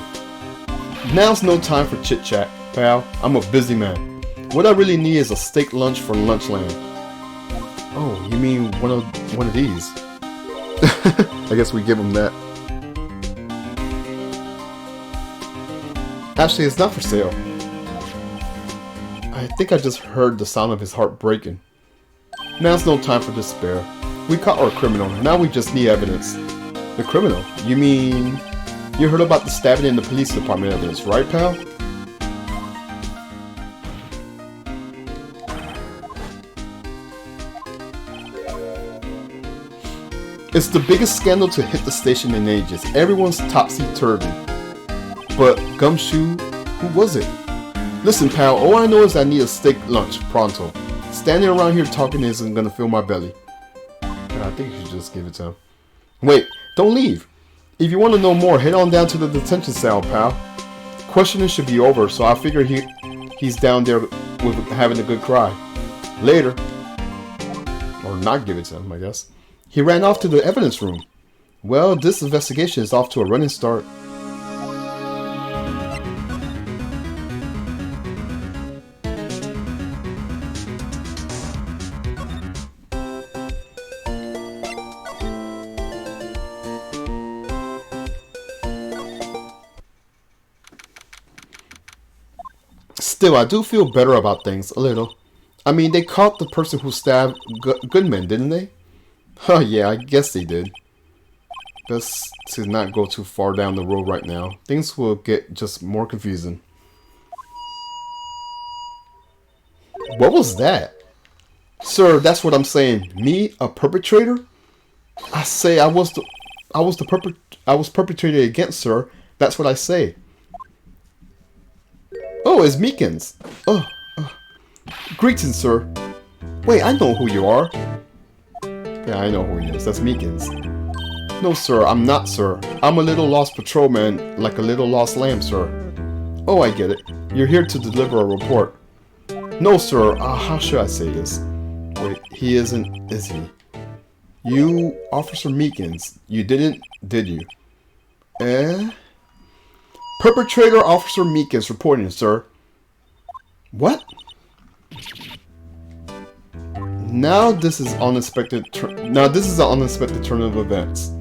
Now's no time for chit-chat, pal. I'm a busy man. What I really need is a steak lunch for Lunchland. Oh, you mean one of these? I guess we give him that. Actually, it's not for sale. I think I just heard the sound of his heart breaking. Now's no time for despair. We caught our criminal, now we just need evidence. The criminal? You mean... You heard about the stabbing in the police department evidence, right, pal? It's the biggest scandal to hit the station in ages. Everyone's topsy-turvy. But Gumshoe, who was it? Listen, pal, all I know is I need a steak lunch pronto. Standing around here talking isn't gonna fill my belly. I think you should just give it to him. Wait, don't leave. If you want to know more, head on down to the detention cell, pal. Questioning should be over, so I figure he's down there with having a good cry. Later. Or not give it to him, I guess. He ran off to the evidence room. Well, this investigation is off to a running start. Still, I do feel better about things, a little. I mean, they caught the person who stabbed Goodman, didn't they? Oh yeah, I guess they did. Best to not go too far down the road right now. Things will get just more confusing. What was that? Sir, that's what I'm saying. Me, a perpetrator? I say I was perpetrated against, sir. That's what I say. Oh, it's Meekins. Greetings, sir. Wait, I know who you are. Yeah, I know who he is. That's Meekins. No, sir, I'm not, sir. I'm a little lost patrolman, like a little lost lamb, sir. Oh, I get it. You're here to deliver a report. No, sir. How should I say this? Wait, he isn't, is he? You, Officer Meekins, you didn't, did you? Perpetrator Officer Meekins reporting, sir. What? Now this is unexpected. Now this is an unexpected turn of events.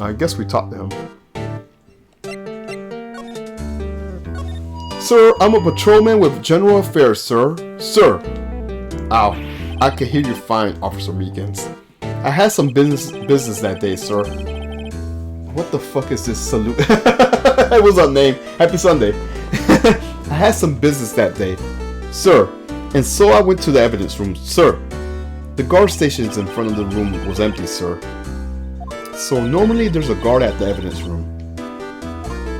I guess we talked to him. Sir, I'm a patrolman with general affairs, sir. Sir. Ow. I can hear you fine, Officer Meekins. I had some business that day, sir. What the fuck is this salute? It was our name. Happy Sunday. I had some business that day, sir. And so I went to the evidence room, sir. The guard stations in front of the room was empty, sir. So normally there's a guard at the evidence room.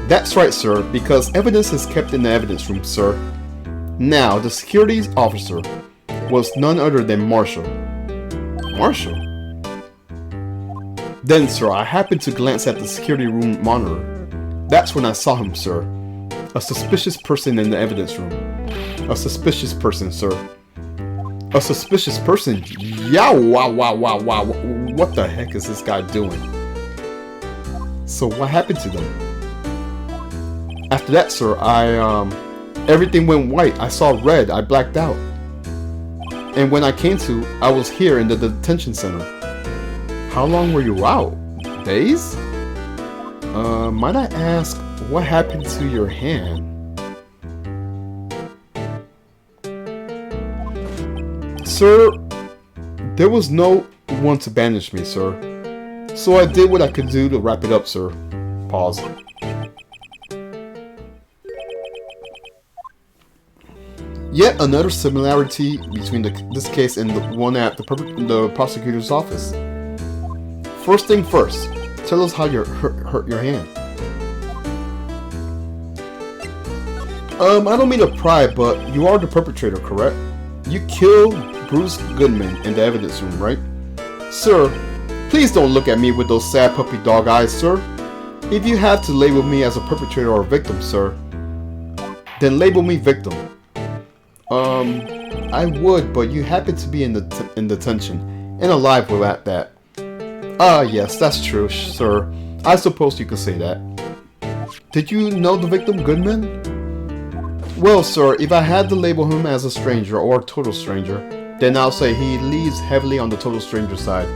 That's right, sir, because evidence is kept in the evidence room, sir. Now, the security officer was none other than Marshall. Marshall? Then, sir, I happened to glance at the security room monitor. That's when I saw him, sir. A suspicious person in the evidence room. A suspicious person, sir. A suspicious person? Yeah, wow. What the heck is this guy doing? So what happened to them? After that, sir, everything went white. I saw red. I blacked out. And when I came to, I was here in the detention center. How long were you out? Days? Might I ask, what happened to your hand? Sir, there was no one to bandage me, sir. So I did what I could do to wrap it up, sir. Pause. Yet another similarity between this case and the one at the prosecutor's office. First thing first, tell us how you hurt your hand. I don't mean to pry, but you are the perpetrator, correct? You killed Bruce Goodman in the evidence room, right? Sir, please don't look at me with those sad puppy dog eyes, sir. If you have to label me as a perpetrator or a victim, sir, then label me victim. I would, but you happen to be in detention and alive without that. Yes, that's true, sir. I suppose you could say that. Did you know the victim, Goodman? Well, sir, if I had to label him as a stranger or a total stranger, then I'll say he leans heavily on the total stranger side.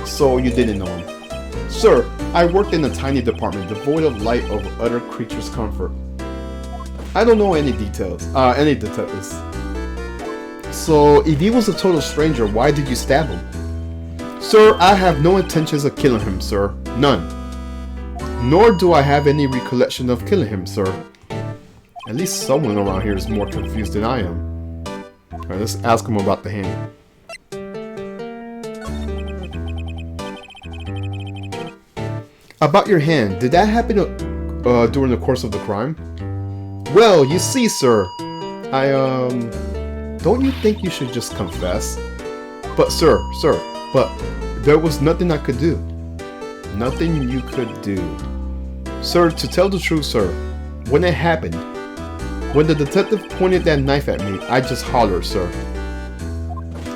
So you didn't know him. Sir, I worked in a tiny department devoid of light of other creatures' comfort. I don't know any details, any detectives. So, if he was a total stranger, why did you stab him? Sir, I have no intentions of killing him, sir. None. Nor do I have any recollection of killing him, sir. At least someone around here is more confused than I am. Alright, let's ask him about the hand. About your hand, did that happen to during the course of the crime? Well, you see, sir, don't you think you should just confess? But sir, but there was nothing I could do. Nothing you could do. Sir, to tell the truth, sir, when it happened, when the detective pointed that knife at me, I just hollered, sir.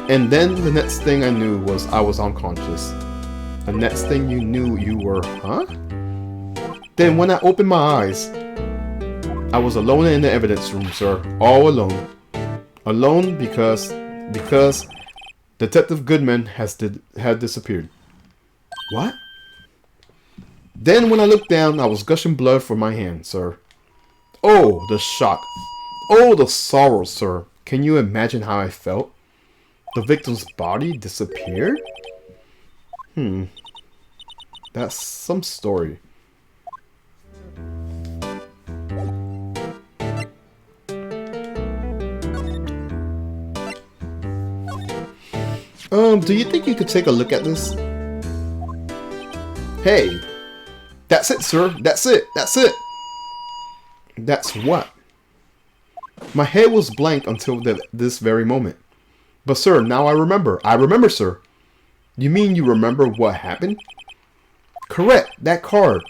And then the next thing I knew was I was unconscious. The next thing you knew, you were, huh? Then when I opened my eyes, I was alone in the evidence room, sir. All alone. Alone because Detective Goodman had disappeared. What? Then when I looked down, I was gushing blood from my hand, sir. Oh, the shock. Oh, the sorrow, sir. Can you imagine how I felt? The victim's body disappeared? That's some story. Do you think you could take a look at this? Hey! That's it, sir! That's it! That's it! That's what? My head was blank until this very moment. But sir, now I remember. I remember, sir. You mean you remember what happened? Correct! That card.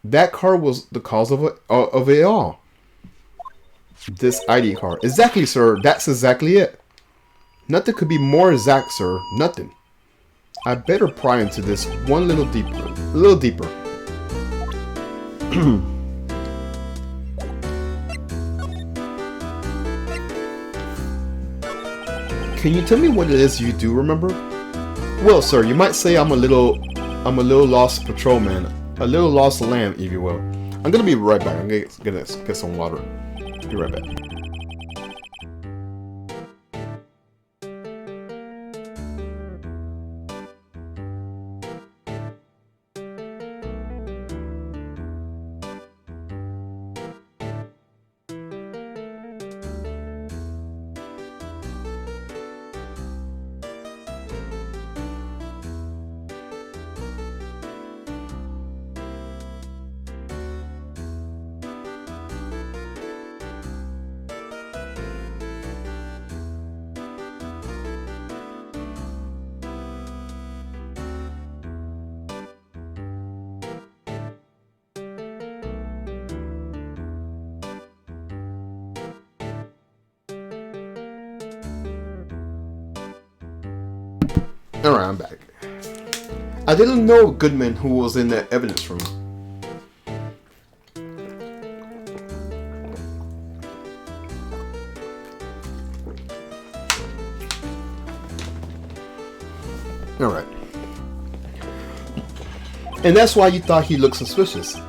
That card was the cause of it all. This ID card. Exactly, sir. That's exactly it. Nothing could be more exact, sir. Nothing. I better pry into this one little deeper. A little deeper. Can you tell me what it is you do remember? Well, sir, you might say I'm a little lost patrolman, a little lost lamb, if you will. I'm gonna be right back. I'm gonna get some water. Be right back. Alright, I'm back. I didn't know Goodman who was in the evidence room. Alright. And that's why you thought he looked suspicious.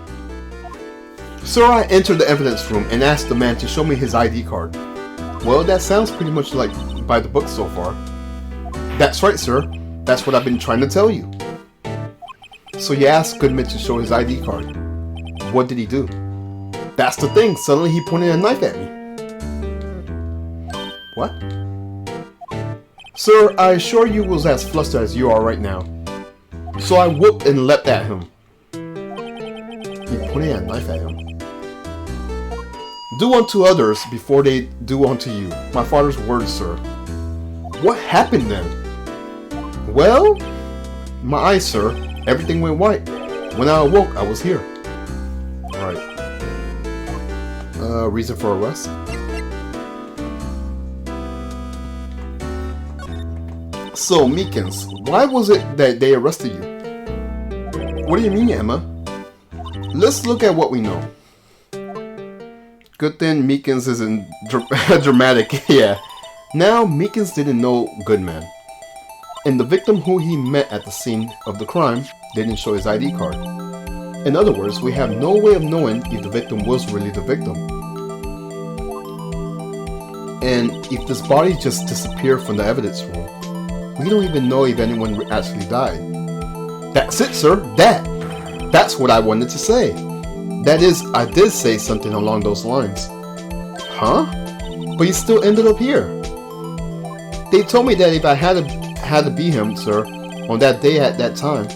So I entered the evidence room and asked the man to show me his ID card. Well, that sounds pretty much like by the book so far. That's right, sir. That's what I've been trying to tell you. So you asked Goodman to show his ID card. What did he do? That's the thing. Suddenly he pointed a knife at me. What? Sir, I assure you was as flustered as you are right now. So I whooped and leapt at him. He pointed a knife at him. Do unto others before they do unto you. My father's words, sir. What happened then? Well, my eyes, sir. Everything went white. When I awoke, I was here. Right. Reason for arrest? So, Meekins, why was it that they arrested you? What do you mean, Emma? Let's look at what we know. Good thing Meekins isn't dramatic, yeah. Now, Meekins didn't know Goodman. And the victim who he met at the scene of the crime didn't show his ID card. In other words, we have no way of knowing if the victim was really the victim. And if this body just disappeared from the evidence room, we don't even know if anyone actually died. That's it, sir. That's what I wanted to say. That is, I did say something along those lines. Huh? But you still ended up here. They told me that if I had to be him, sir, on that day at that time,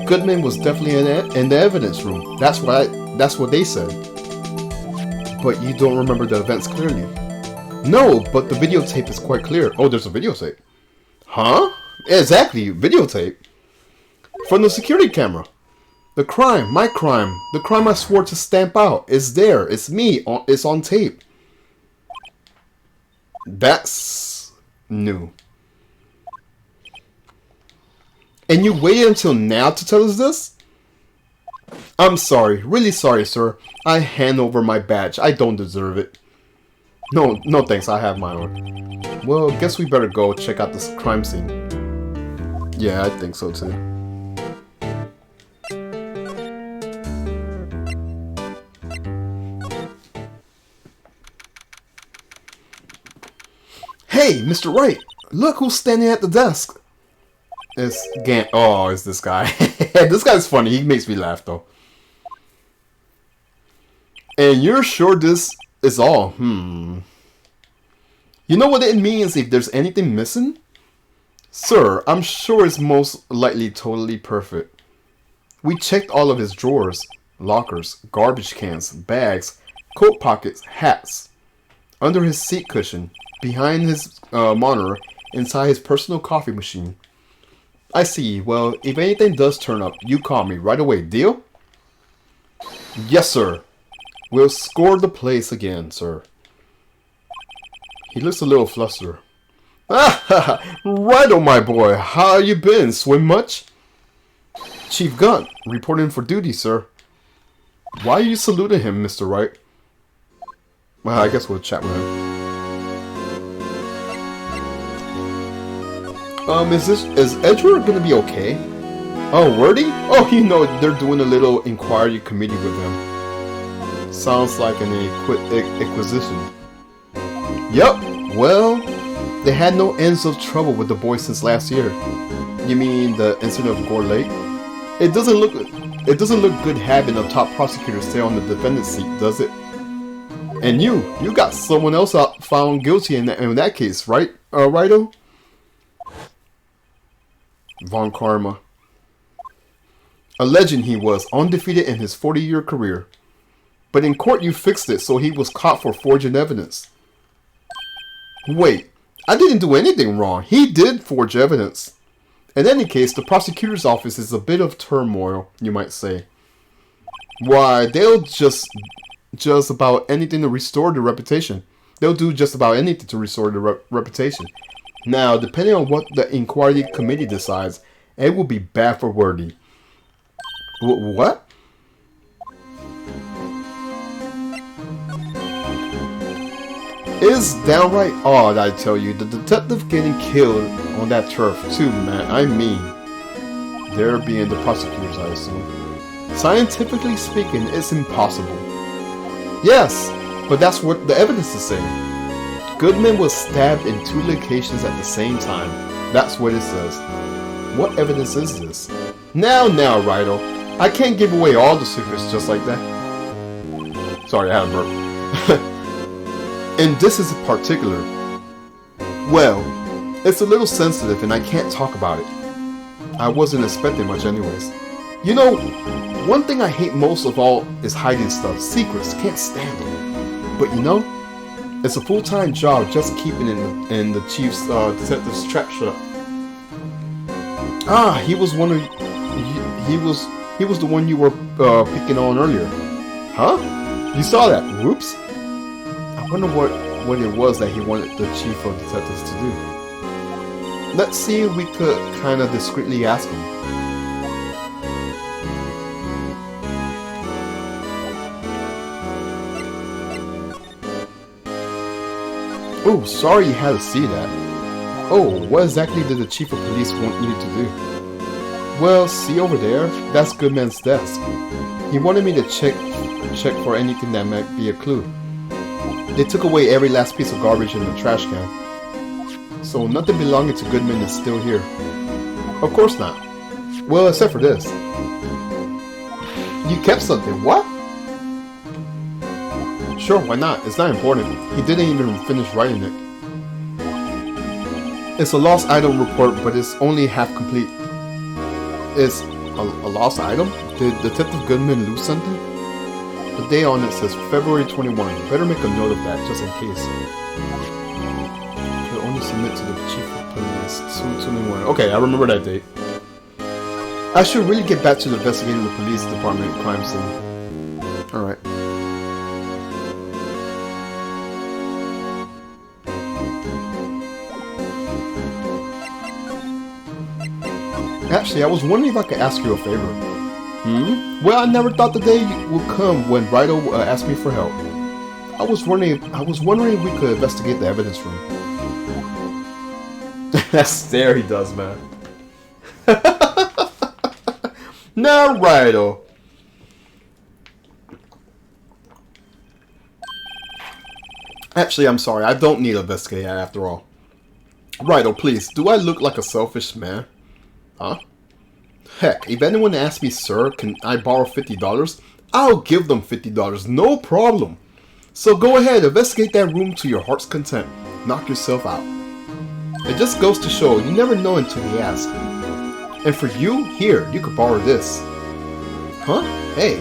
Goodman was definitely in the evidence room. That's That's what they said. But you don't remember the events clearly. No, but the videotape is quite clear. Oh, there's a videotape. Huh? Exactly, videotape. From the security camera. The crime, my crime. The crime I swore to stamp out. It's there. It's me. It's on tape. That's new. And you waited until now to tell us this? I'm sorry. Really sorry, sir. I hand over my badge. I don't deserve it. No thanks. I have my own. Well, guess we better go check out this crime scene. Yeah, I think so too. Hey, Mr. Wright! Look who's standing at the desk! It's Oh, it's this guy. This guy's funny. He makes me laugh, though. And you're sure this is all? You know what it means if there's anything missing? Sir, I'm sure it's most likely totally perfect. We checked all of his drawers, lockers, garbage cans, bags, coat pockets, hats, under his seat cushion, behind his monitor, inside his personal coffee machine. I see. Well, if anything does turn up, you call me right away. Deal? Yes, sir. We'll score the place again, sir. He looks a little flustered. Right, oh my boy. How you been? Swim much? Chief Gunn, reporting for duty, sir. Why are you saluting him, Mr. Wright? Well, I guess we'll chat with him. Is Edward gonna be okay? Oh, Wordy? Oh, you know, they're doing a little inquiry committee with him. Sounds like an acquisition. Yup, well, they had no ends of trouble with the boy since last year. You mean the incident of Gore Lake? It doesn't look good having a top prosecutor stay on the defendant's seat, does it? And you got someone else found guilty in that case, right, Righto? Von Karma. A legend he was, undefeated in his 40-year career. But in court you fixed it so he was caught for forging evidence. Wait, I didn't do anything wrong. He did forge evidence. In any case, the prosecutor's office is a bit of turmoil, you might say. Why, they'll just about anything to restore the reputation. They'll do just about anything to restore the reputation. Now, depending on what the inquiry committee decides, it will be bad for Wordy. What? It's downright odd, I tell you. The detective getting killed on that turf, too, man. I mean, they're being the prosecutors, I assume. Scientifically speaking, it's impossible. Yes, but that's what the evidence is saying. Goodman was stabbed in 2 locations at the same time. That's what it says. What evidence is this? Now, Righto. I can't give away all the secrets just like that. Sorry, I had a burp. And this is in particular. Well, it's a little sensitive and I can't talk about it. I wasn't expecting much anyways. You know, one thing I hate most of all is hiding stuff. Secrets, can't stand them. But you know, it's a full-time job just keeping it in the chief's detective's trap shop. Ah, he was one of he was the one you were picking on earlier. Huh? You saw that? Whoops. I wonder what it was that he wanted the chief of detectives to do. Let's see if we could kind of discreetly ask him. Oh, sorry you had to see that. Oh, what exactly did the chief of police want you to do? Well, see over there? That's Goodman's desk. He wanted me to check for anything that might be a clue. They took away every last piece of garbage in the trash can. So nothing belonging to Goodman is still here. Of course not. Well, except for this. You kept something, what? Sure, why not? It's not important. He didn't even finish writing it. It's a lost item report, but it's only half complete. It's a lost item? Did Detective Goodman lose something? The day on it says February 21. Better make a note of that, just in case. Could only submit to the chief of police. 221. Okay, I remember that date. I should really get back to investigating the police department crime scene. Alright. Actually, I was wondering if I could ask you a favor. Well, I never thought the day would come when Wright asked me for help. I was wondering if we could investigate the evidence room. That stare he does, man. Nah, Righto. Actually, I'm sorry. I don't need to investigate after all. Righto, please. Do I look like a selfish man? Huh? Heck, if anyone asks me, sir, can I borrow $50? I'll give them $50, no problem. So go ahead, investigate that room to your heart's content. Knock yourself out. It just goes to show, you never know until he asks. And for you, here, you could borrow this. Huh? Hey,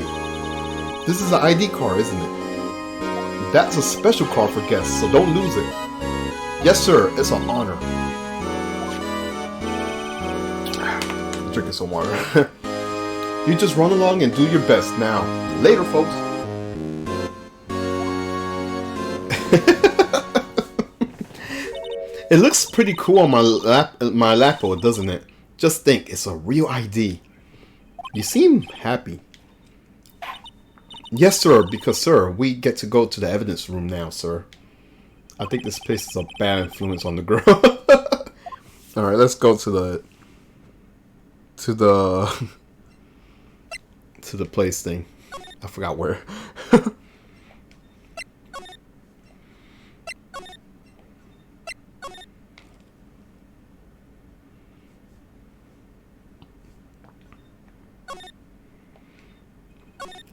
this is an ID card, isn't it? That's a special card for guests, so don't lose it. Yes, sir, it's an honor. Drinking some water. You just run along and do your best now. Later, folks. It looks pretty cool on my laptop, doesn't it? Just think, it's a real ID. You seem happy. Yes, sir, because, sir, we get to go to the evidence room now, sir. I think this place is a bad influence on the girl. Alright, let's go to the place thing. I forgot where.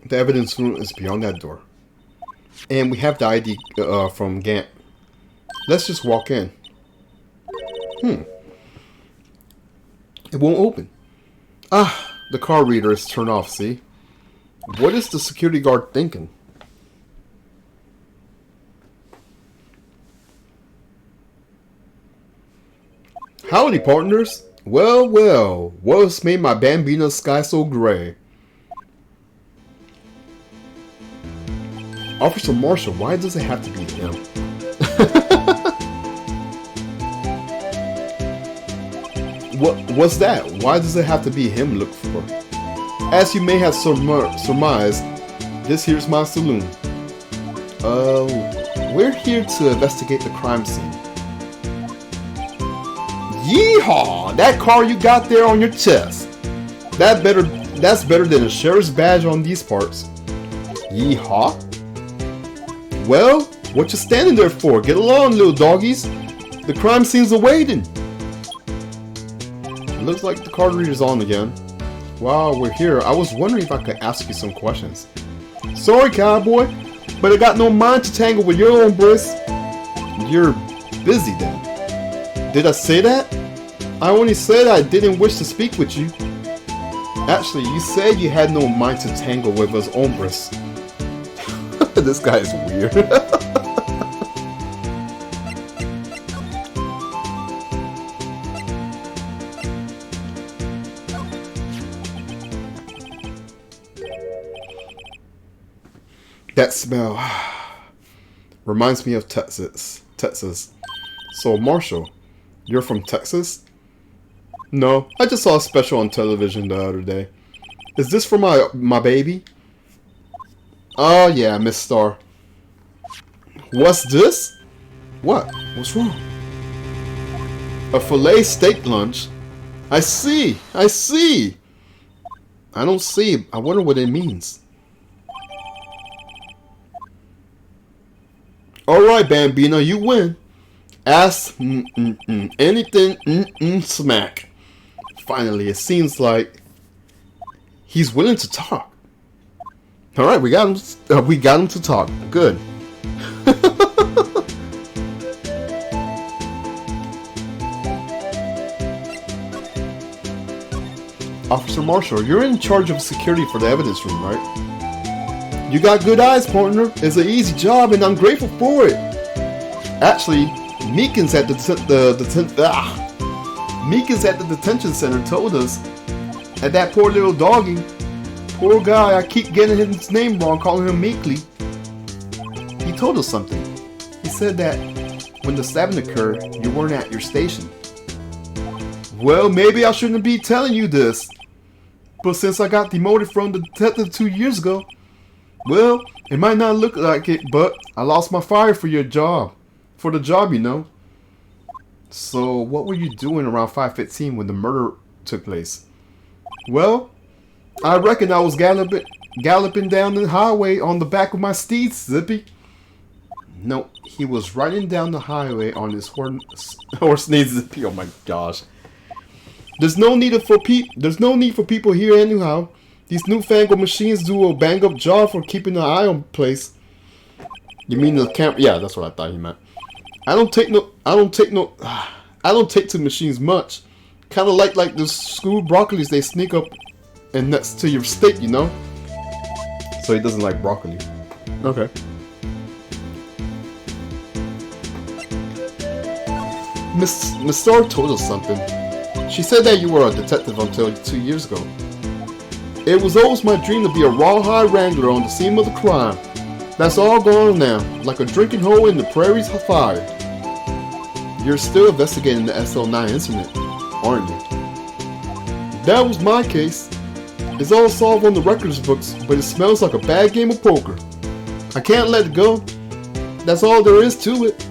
The evidence room is beyond that door. And we have the ID from Gant. Let's just walk in. It won't open. Ah, the card reader is turned off, see? What is the security guard thinking? Howdy, partners. Well, well, what's made my Bambino sky so gray? Officer Marshall, why does it have to be him? What's that? Why does it have to be him look for? As you may have surmised, this here's my saloon. We're here to investigate the crime scene. Yeehaw! That car you got there on your chest. That's better than a sheriff's badge on these parts. Yeehaw! Well, what you standing there for? Get along, little doggies. The crime scene's awaiting. Looks like the card reader's on again. While we're here, I was wondering if I could ask you some questions. Sorry, cowboy, but I got no mind to tangle with your own bris. You're busy then. Did I say that? I only said I didn't wish to speak with you. Actually, you said you had no mind to tangle with us hombres. This guy is weird. That smell reminds me of Texas. So, Marshall, you're from Texas? No, I just saw a special on television the other day. Is this for my baby? Oh yeah, Miss Star. What's this? What? What's wrong? A filet steak lunch? I see. I don't see. I wonder what it means. Alright, Bambino, you win. Ask anything smack. Finally, it seems like he's willing to talk. Alright, we got him to talk. Good. Officer Marshall, you're in charge of security for the evidence room, right? You got good eyes, partner. It's an easy job and I'm grateful for it. Actually, Meekins at Meekins at the detention center told us that that poor little doggy, poor guy, I keep getting his name wrong, calling him Meekly. He told us something. He said that when the stabbing occurred, you weren't at your station. Well, maybe I shouldn't be telling you this, but since I got demoted from the detective 2 years ago, well, it might not look like it, but I lost my fire for your job. For the job, you know. So, what were you doing around 5:15 when the murder took place? Well, I reckon I was galloping down the highway on the back of my steed, Zippy. No, he was riding down the highway on his horse named Zippy. Oh my gosh. There's no need for people here anyhow. These newfangled machines do a bang-up job for keeping an eye on the place. You mean the camera? Yeah, that's what I thought he meant. I don't take to machines much. Kind of like the school broccolis they sneak up and next to your steak, you know. So he doesn't like broccoli. Okay. Miss Starr told us something. She said that you were a detective until 2 years ago. It was always my dream to be a rawhide wrangler on the scene of the crime. That's all gone now, like a drinking hole in the prairie's fire. You're still investigating the SL9 incident, aren't you? That was my case. It's all solved on the records books, but it smells like a bad game of poker. I can't let it go. That's all there is to it.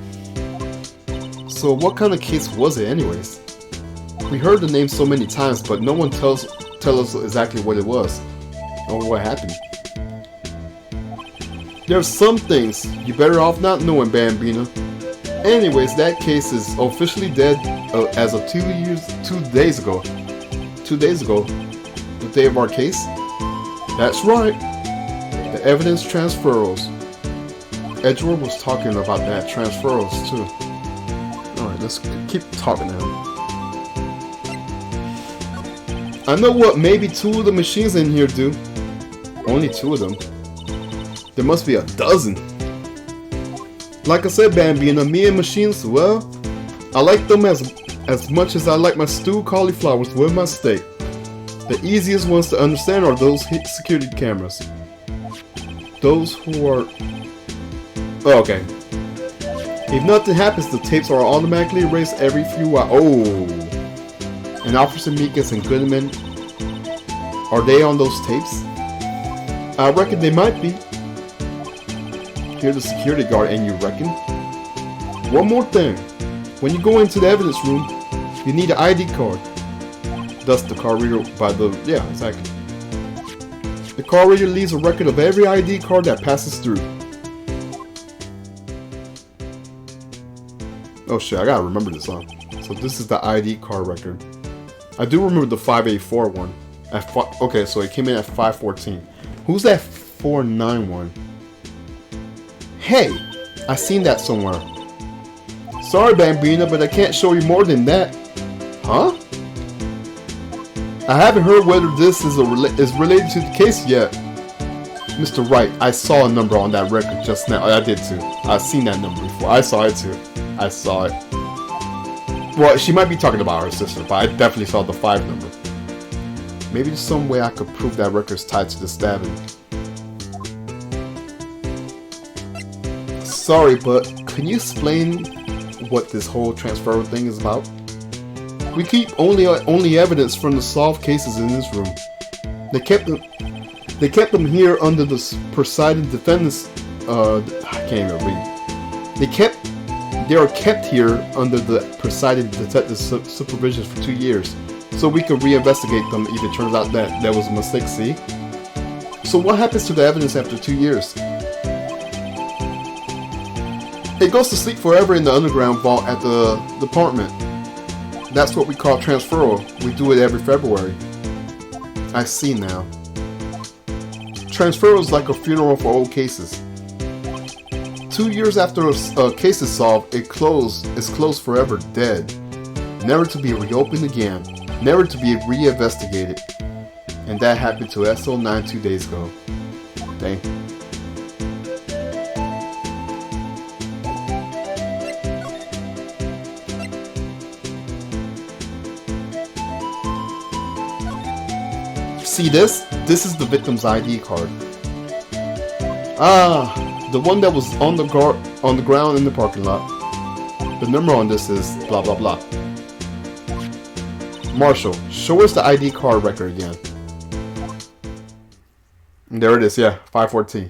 So what kind of case was it anyways? We heard the name so many times, but no one tell us exactly what it was or what happened. There's some things you better off not knowing, Bambina. Anyways, that case is officially dead as of 2 days ago. 2 days ago, the day of our case. That's right. The evidence transferals. Edgeworth was talking about that transferals too. Alright, let's keep talking now. I know what maybe 2 of the machines in here do. Only 2 of them. There must be a dozen. Like I said, Bambina, me and machines, well, I like them as much as I like my stewed cauliflowers with my steak. The easiest ones to understand are those security cameras. Those who are... Oh, okay. If nothing happens, the tapes are automatically erased every few hours. Oh! And Officer Meekins and Goodman, are they on those tapes? I reckon they might be. You're the security guard and you reckon? One more thing. When you go into the evidence room, you need an ID card. Thus the card reader by the... Yeah, exactly. The card reader leaves a record of every ID card that passes through. Oh shit, I gotta remember this song. So this is the ID card record. I do remember the 584 one. Okay, so it came in at 514. Who's that 491? Hey, I seen that somewhere. Sorry, Bambina, but I can't show you more than that. Huh? I haven't heard whether this is related to the case yet. Mr. Wright, I saw a number on that record just now. I did too. I've seen that number before. I saw it too. I saw it. Well, she might be talking about her sister, but I definitely saw the 5 number. Maybe there's some way I could prove that record's tied to the stabbing. Sorry, but can you explain what this whole transfer thing is about? We keep only evidence from the solved cases in this room. They kept them here under the presiding defendants. I can't even read. They are kept here under the presiding detective supervision for 2 years, so we can reinvestigate them if it turns out that there was a mistake. See? So what happens to the evidence after 2 years? It goes to sleep forever in the underground vault at the department. That's what we call transferal. We do it every February. I see now. Transferal is like a funeral for old cases. 2 years after a case is solved, it's closed forever, dead. Never to be reopened again. Never to be reinvestigated. And that happened to SL9 2 days ago. Dang. See this? This is the victim's ID card. Ah, the one that was on the ground in the parking lot. The number on this is blah blah blah. Marshall, show us the ID card record again. And there it is, yeah, 514.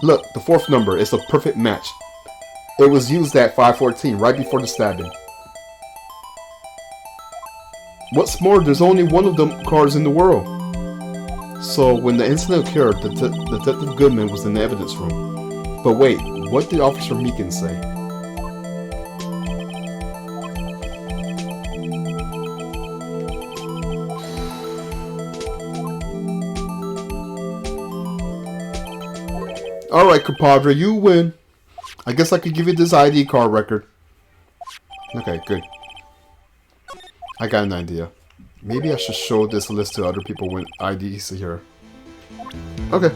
Look, the fourth number is a perfect match. It was used at 514, right before the stabbing. What's more, there's only one of them cards in the world. So when the incident occurred, Detective Goodman was in the evidence room. But wait, what did Officer Meekin say? Alright, compadre, you win. I guess I could give you this ID card record. Okay, good. I got an idea. Maybe I should show this list to other people with IDs here. Okay.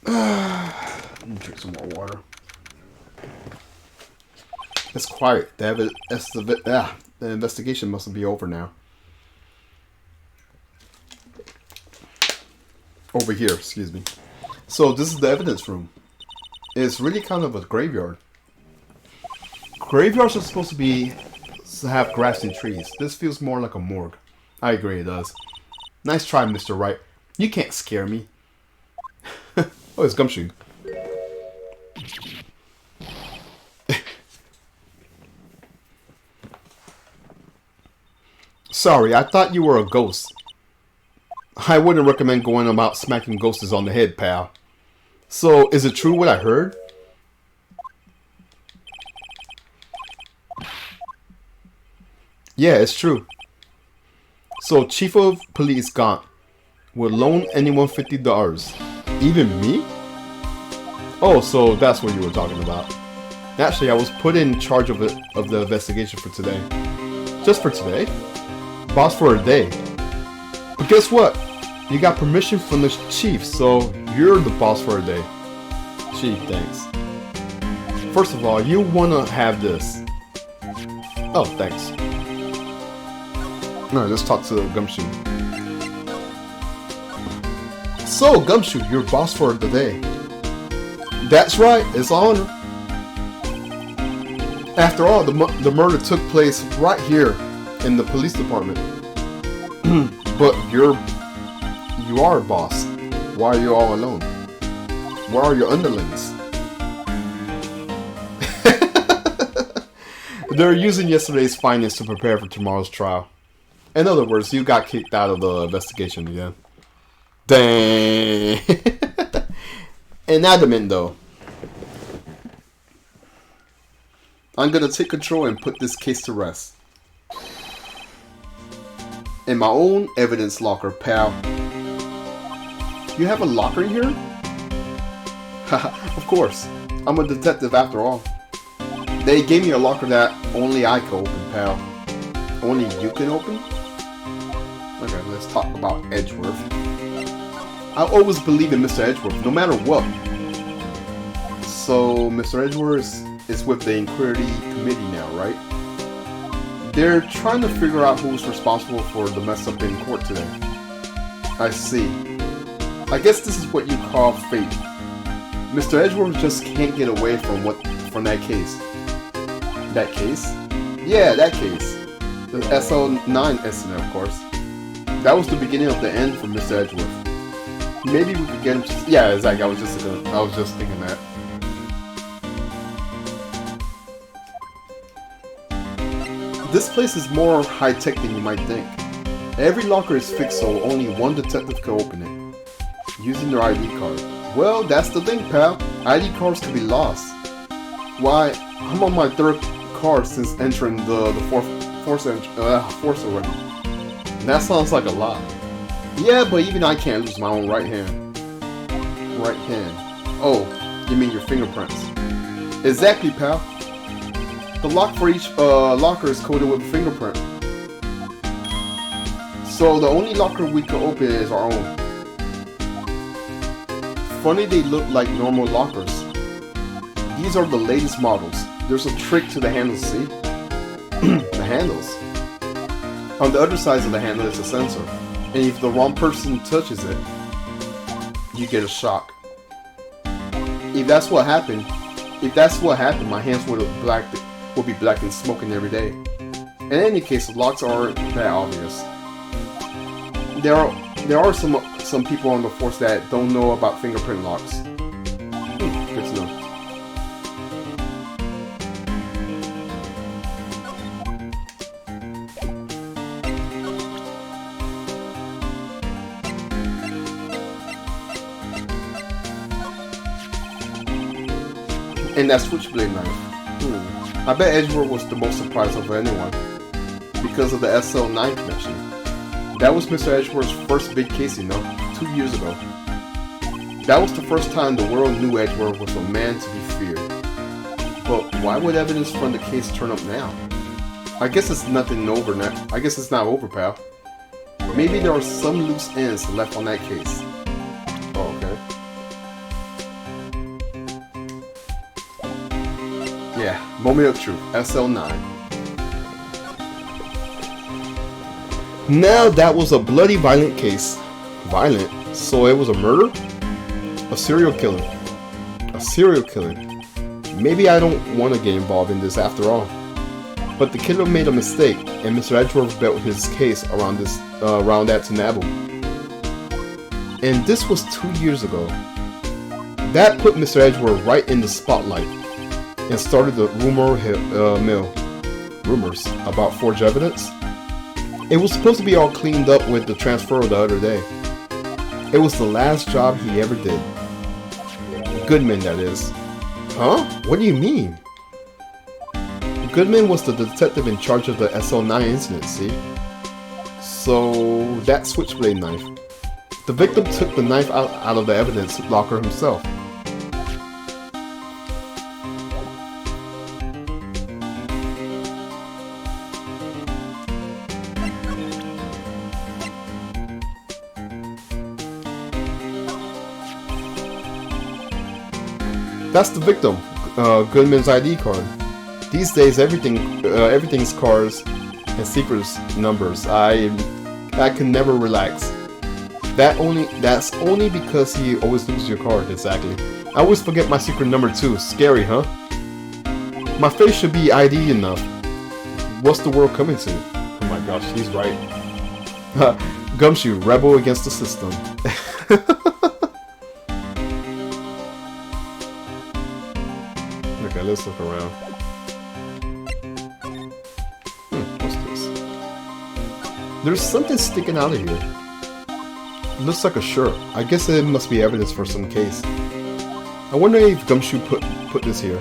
Let me drink some more water. It's quiet. The investigation must be over now. Over here, excuse me. So this is the evidence room. It's really kind of a graveyard. Graveyards are supposed to have grass and trees. This feels more like a morgue. I agree, it does. Nice try, Mr. Wright. You can't scare me. Oh, it's Gumshoe. Sorry, I thought you were a ghost. I wouldn't recommend going about smacking ghosts on the head, pal. So, is it true what I heard? Yeah, it's true. So, Chief of Police Gaunt will loan anyone $50. Even me? Oh, so that's what you were talking about. Actually, I was put in charge of the investigation for today. Just for today? Boss for a day. But guess what? You got permission from the chief, so you're the boss for a day. Chief, thanks. First of all, you wanna have this. Oh, thanks. Alright, let's talk to Gumshoe. So, Gumshoe, you're boss for the day. That's right, it's an honor. After all, the murder took place right here in the police department. But you are a boss. Why are you all alone? Where are your underlings? They're using yesterday's findings to prepare for tomorrow's trial. In other words, you got kicked out of the investigation again. Dang. Inadimate though. I'm gonna take control and put this case to rest. In my own evidence locker, pal. You have a locker in here? Of course. I'm a detective after all. They gave me a locker that only I can open, pal. Only you can open? Okay, let's talk about Edgeworth. I always believe in Mr. Edgeworth, no matter what. So, Mr. Edgeworth is with the Inquiry Committee now, right? They're trying to figure out who's responsible for the mess up in court today. I see. I guess this is what you call fate. Mr. Edgeworth just can't get away from that case. That case? Yeah, that case. The SL9 incident, of course. That was the beginning of the end for Mr. Edgeworth. Maybe we could get him to... Yeah, exactly. I was just thinking that. This place is more high-tech than you might think. Every locker is fixed so only one detective can open it, using their ID card. Well, that's the thing, pal. ID cards can be lost. Why, I'm on my third card since entering the fourth already. That sounds like a lot. Yeah, but even I can't lose my own right hand. Right hand. Oh, you mean your fingerprints. Exactly, pal. The lock for each locker is coded with a fingerprint. So the only locker we can open is our own. funny they look like normal lockers. These are the latest models. There's a trick to the handles, see? The handles. On the other side of the handle is a sensor. And if the wrong person touches it, you get a shock. If that's what happened, my hands would be black and smoking every day. In any case, the locks aren't that obvious. There are some people on the force that don't know about fingerprint locks. Good to know. And that switchblade knife. I bet Edgeworth was the most surprised of anyone because of the SL9 connection. That was Mr. Edgeworth's first big case, 2 years ago. That was the first time the world knew Edgeworth was a man to be feared. But why would evidence from the case turn up now? I guess it's nothing over now. I guess it's not over, pal. Maybe there are some loose ends left on that case. Oh, okay. Yeah, moment of truth, SL9. Now that was a bloody violent case. Violent? So it was a murder? A serial killing. A serial killing. Maybe I don't want to get involved in this after all. But the killer made a mistake, and Mr. Edgeworth built his case around that to nab him. And this was 2 years ago. That put Mr. Edgeworth right in the spotlight and started the rumors about forged evidence. It was supposed to be all cleaned up with the transfer the other day. It was the last job he ever did. Goodman, that is. Huh? What do you mean? Goodman was the detective in charge of the SL9 incident, see? So, that switchblade knife. The victim took the knife out of the evidence locker himself. That's the victim, Goodman's ID card. These days, everything's cars and secrets numbers. I can never relax. That's only because he always loses your card. Exactly. I always forget my secret number too. Scary, huh? My face should be ID enough. What's the world coming to? Oh my gosh, he's right. Gumshoe, rebel against the system. Okay, let's look around. What's this? There's something sticking out of here. It looks like a shirt. I guess it must be evidence for some case. I wonder if Gumshoe put this here.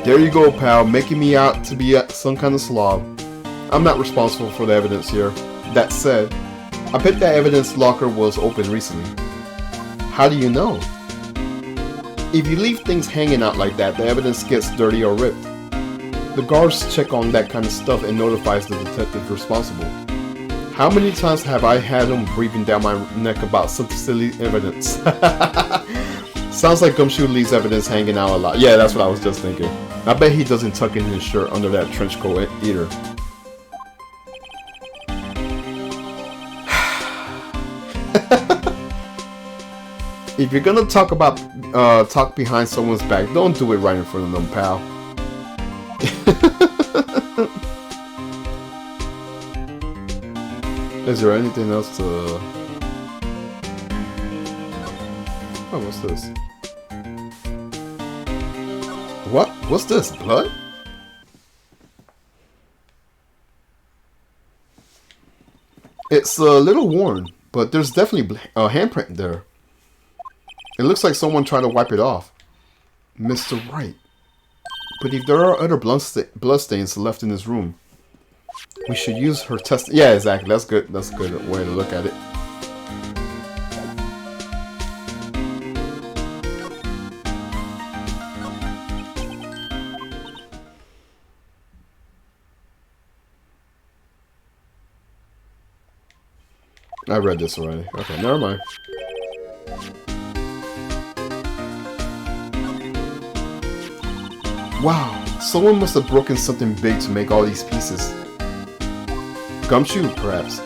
There you go, pal, making me out to be some kind of slob. I'm not responsible for the evidence here. That said, I bet that evidence locker was open recently. How do you know? If you leave things hanging out like that, the evidence gets dirty or ripped. The guards check on that kind of stuff and notifies the detective responsible. How many times have I had him breathing down my neck about some silly evidence? Sounds like Gumshoe leaves evidence hanging out a lot. Yeah, that's what I was just thinking. I bet he doesn't tuck in his shirt under that trench coat either. If you're gonna talk behind someone's back, don't do it right in front of them, pal. Is there anything else to... Oh, what's this? What? What's this? Blood? It's a little worn, but there's definitely a handprint there. It looks like someone tried to wipe it off. Mr. Wright. But if there are other bloodstains left in this room, we should use her test. Yeah, exactly. That's good. That's a good way to look at it. I read this already. Okay, never mind. Wow, someone must have broken something big to make all these pieces. Gumshoe, perhaps.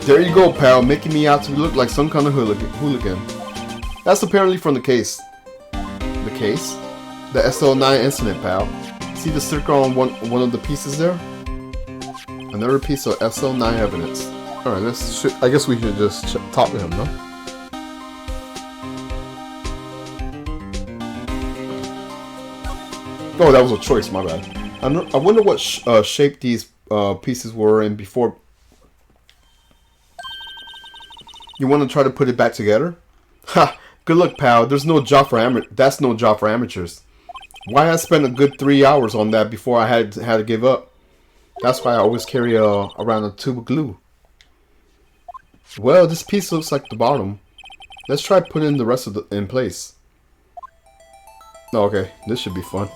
There you go, pal, making me out to look like some kind of hooligan. That's apparently from the case. The case? The SL9 incident, pal. See the circle on one of the pieces there? Another piece of SL9 evidence. Alright, I guess we should just talk to him, no? Oh, that was a choice, my bad. I wonder what shape these pieces were in before. You want to try to put it back together? Ha! Good luck, pal. That's no job for amateurs. Why I spent a good 3 hours on that before I had to give up. That's why I always carry around a tube of glue. Well, this piece looks like the bottom. Let's try putting the rest of it in place. Oh, okay, this should be fun.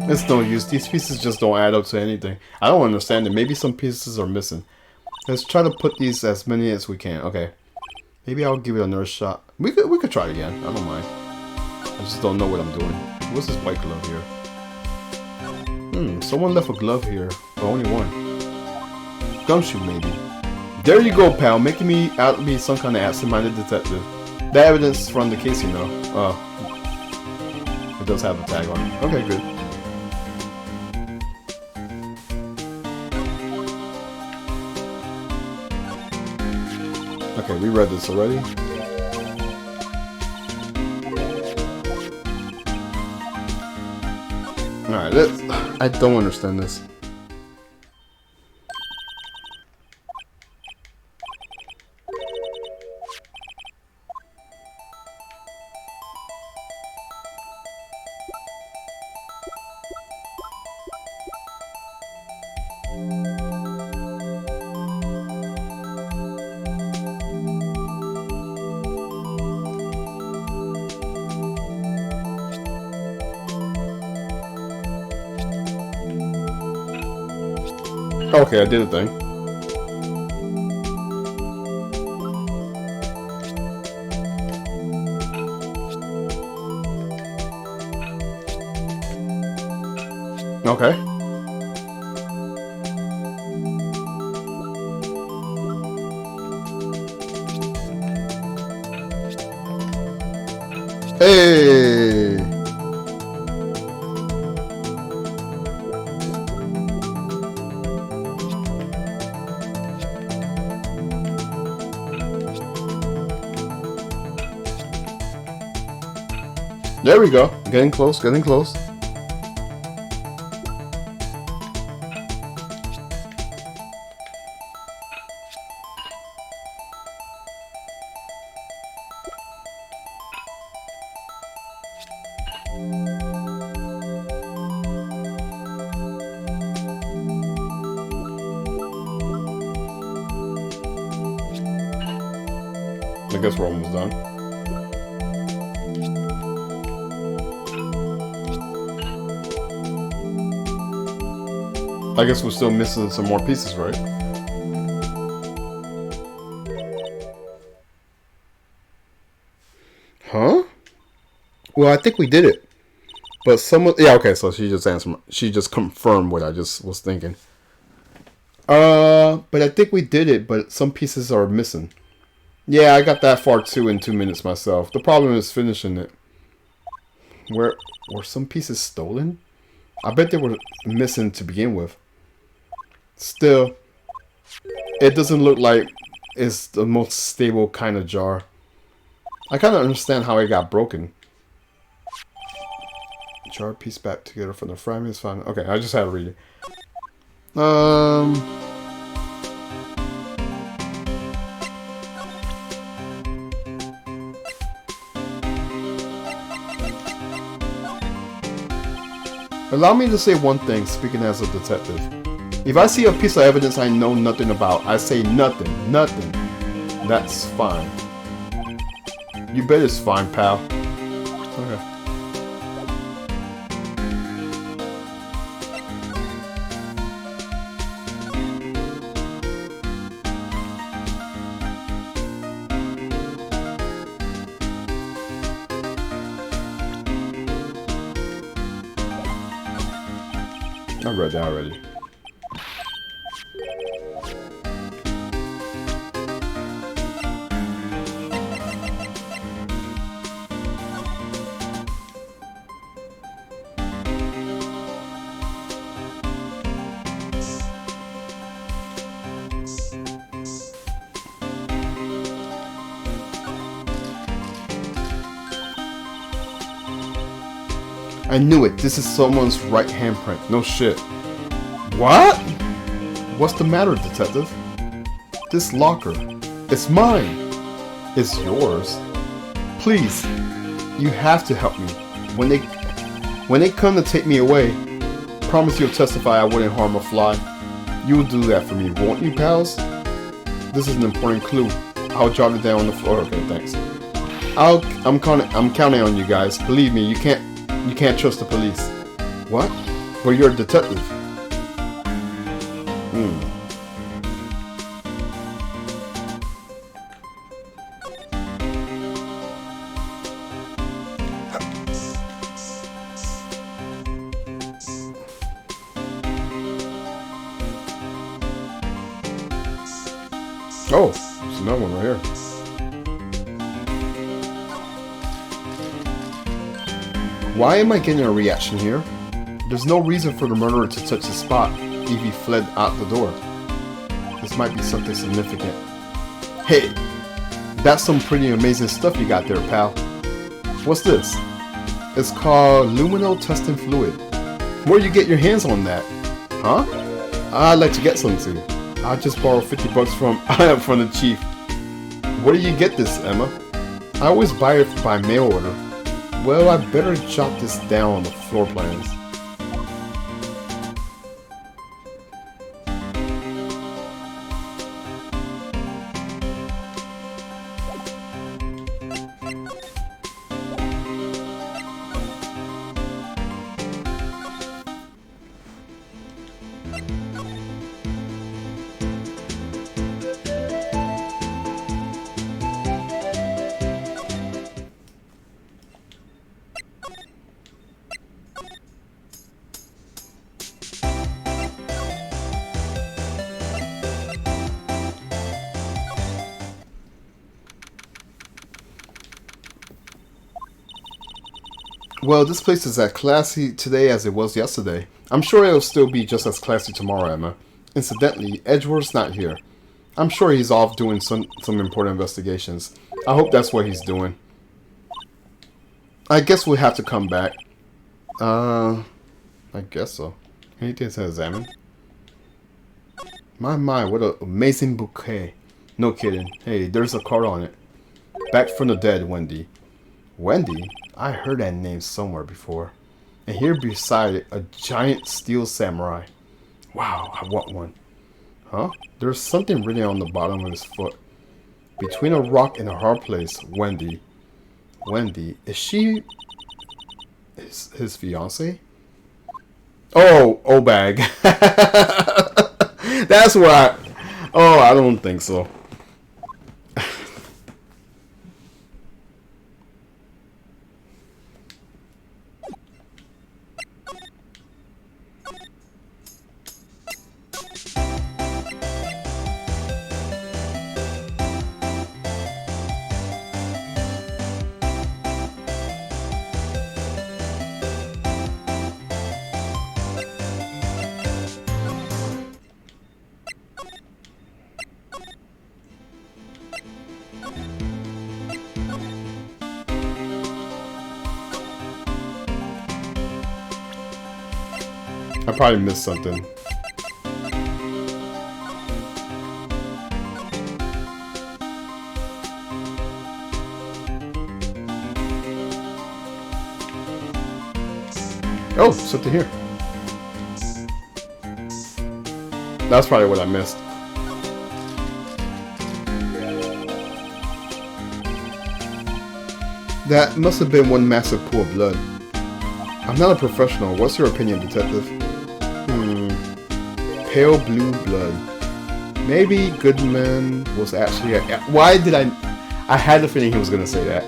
It's no use. These pieces just don't add up to anything. I don't understand it. Maybe some pieces are missing. Let's try to put these as many as we can. Okay. Maybe I'll give it another shot. We could try it again. I don't mind. I just don't know what I'm doing. What's this white glove here? Someone left a glove here, but only one. Gumshoe, maybe. There you go, pal. Making me out to be some kind of absent-minded detective. The evidence from the case, you know. Oh. It does have a tag on it. Okay, good. Okay, we read this already. Alright, I don't understand this. Okay, I did a thing. Okay. Hey! There we go. Getting close, getting close. I guess we're almost done. I guess we're still missing some more pieces, right? Huh? Well, I think we did it. But someone... Yeah, okay, so she just answered... She just confirmed what I just was thinking. But I think we did it, but some pieces are missing. Yeah, I got that far too in 2 minutes myself. The problem is finishing it. Were some pieces stolen? I bet they were missing to begin with. Still, it doesn't look like it's the most stable kind of jar. I kind of understand how it got broken. Jar piece back together from the fragments found. Okay, I just had to read it. Um. Allow me to say one thing, speaking as a detective. If I see a piece of evidence I know nothing about, I say nothing. That's fine. You bet it's fine, pal. Okay. I read that already. I knew it. This is someone's right handprint. No shit. What? What's the matter, detective? This locker. It's mine. It's yours. Please. You have to help me. When they come to take me away, promise you'll testify I wouldn't harm a fly. You'll do that for me, won't you, pals? This is an important clue. I'll jot it down on the floor. Okay, thanks. I'm counting on you guys. Believe me, you can't trust the police. What? Well, you're a detective. Oh, there's another one right here. Why am I getting a reaction here? There's no reason for the murderer to touch the spot if he fled out the door. This might be something significant. Hey, that's some pretty amazing stuff you got there, pal. What's this? It's called luminotesting fluid. Where'd you get your hands on that? Huh? I'd like to get some too. I just borrowed $50 from the chief. Where did you get this, Emma? I always buy it by mail order. Well, I better jot this down on the floor plans. Well, this place is as classy today as it was yesterday. I'm sure it'll still be just as classy tomorrow, Emma. Incidentally, Edgeworth's not here. I'm sure he's off doing some important investigations. I hope that's what he's doing. I guess we'll have to come back. I guess so. Anything to examine? My, what an amazing bouquet. No kidding. Hey, there's a card on it. Back from the dead, Wendy. Wendy? I heard that name somewhere before. And here beside it, a giant steel samurai. Wow, I want one. Huh? There's something written on the bottom of his foot. Between a rock and a hard place, Wendy. Wendy, is she his fiance? Oh, Obag. That's what oh, I don't think so. I probably missed something. Oh, something here. That's probably what I missed. That must have been one massive pool of blood. I'm not a professional. What's your opinion, detective? Pale blue blood. Maybe Goodman was actually a... Why did I had a feeling he was going to say that.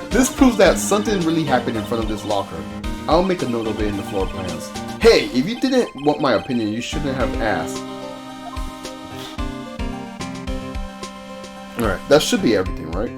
This proves that something really happened in front of this locker. I'll make a note of it in the floor plans. Hey, if you didn't want my opinion, you shouldn't have asked. Alright, that should be everything, right?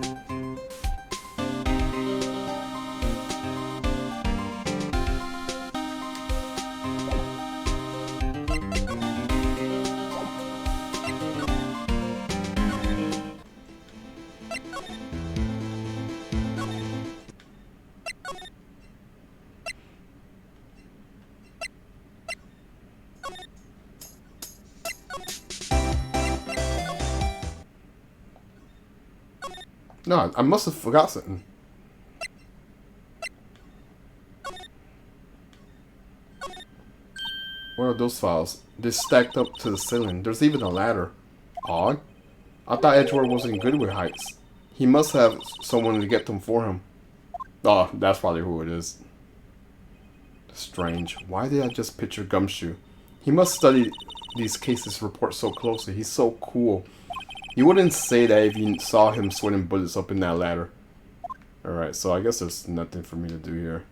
No, I must have forgot something. What are those files? They're stacked up to the ceiling. There's even a ladder. Odd. I thought Edgeworth wasn't good with heights. He must have someone to get them for him. Oh, that's probably who it is. Strange. Why did I just picture Gumshoe? He must study these cases reports so closely. He's so cool. You wouldn't say that if you saw him sweating bullets up in that ladder. Alright, so I guess there's nothing for me to do here.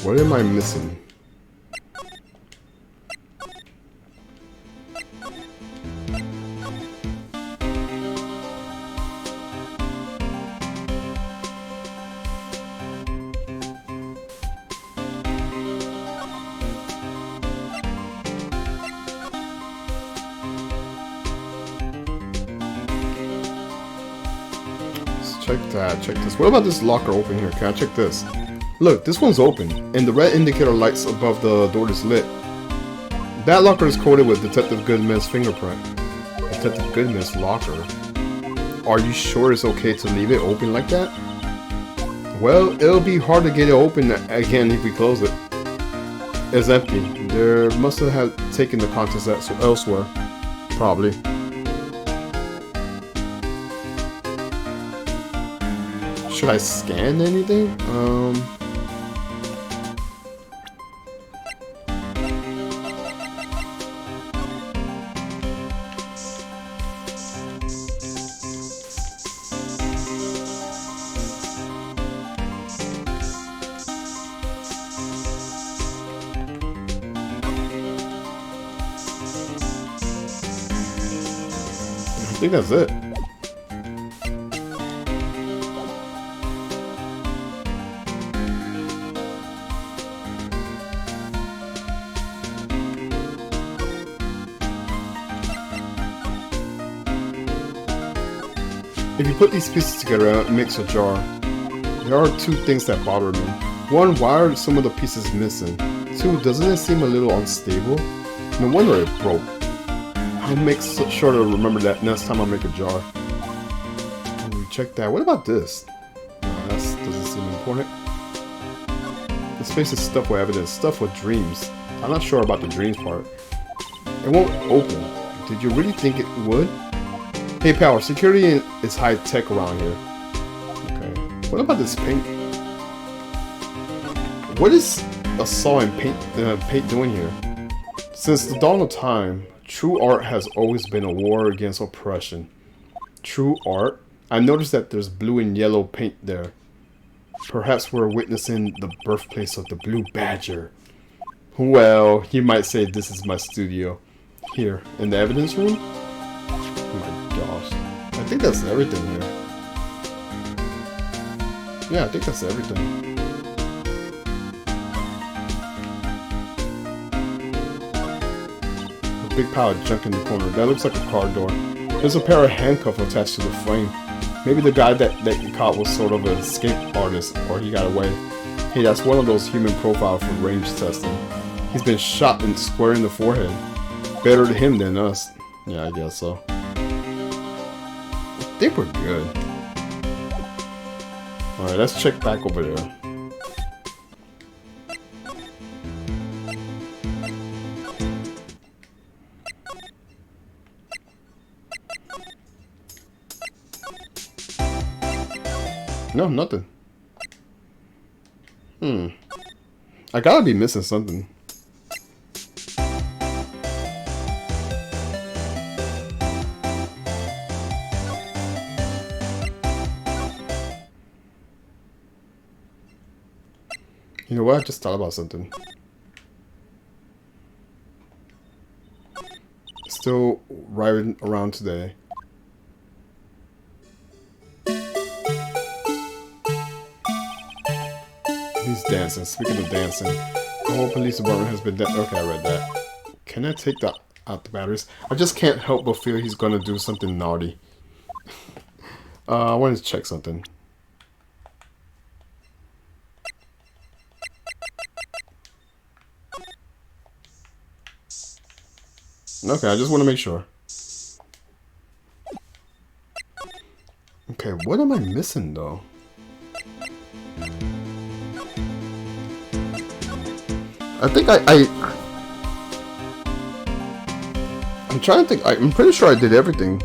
What am I missing? Check that, check this. What about this locker open here? Can I check this? Look, this one's open, and the red indicator lights above the door is lit. That locker is coated with Detective Goodman's fingerprint. Detective Goodman's locker? Are you sure it's okay to leave it open like that? Well, it'll be hard to get it open again if we close it. It's empty. They must have taken the contents elsewhere. Probably. Should I scan anything? I think that's it. If you put these pieces together, it makes a jar. There are two things that bother me. One, why are some of the pieces missing? Two, doesn't it seem a little unstable? No wonder it broke. I'll make sure to remember that next time I make a jar. Check that. What about this? No, that doesn't seem important. The space is stuffed with evidence, stuffed with dreams. I'm not sure about the dreams part. It won't open. Did you really think it would? Hey pal, security is high tech around here. Okay. What about this paint? What is a saw and paint doing here? Since the dawn of time, true art has always been a war against oppression. True art? I noticed that there's blue and yellow paint there. Perhaps we're witnessing the birthplace of the Blue Badger. Well, you might say this is my studio. Here, in the evidence room? Oh my gosh. I think that's everything here. Yeah, I think that's everything. A big pile of junk in the corner. That looks like a car door. There's a pair of handcuffs attached to the frame. Maybe the guy that you caught was sort of an escape artist, or he got away. Hey, that's one of those human profiles for range testing. He's been shot and square in the forehead. Better to him than us. Yeah, I guess so. I think we're good. Alright, let's check back over there. No, nothing. I gotta be missing something. You know what? I just thought about something. Still riding around today. He's dancing. Speaking of dancing, the whole police department has been okay, I read that. Can I take out the batteries? I just can't help but feel he's gonna do something naughty. I wanted to check something. Okay, I just want to make sure. Okay, what am I missing though? I think I'm trying to think. I'm pretty sure I did everything.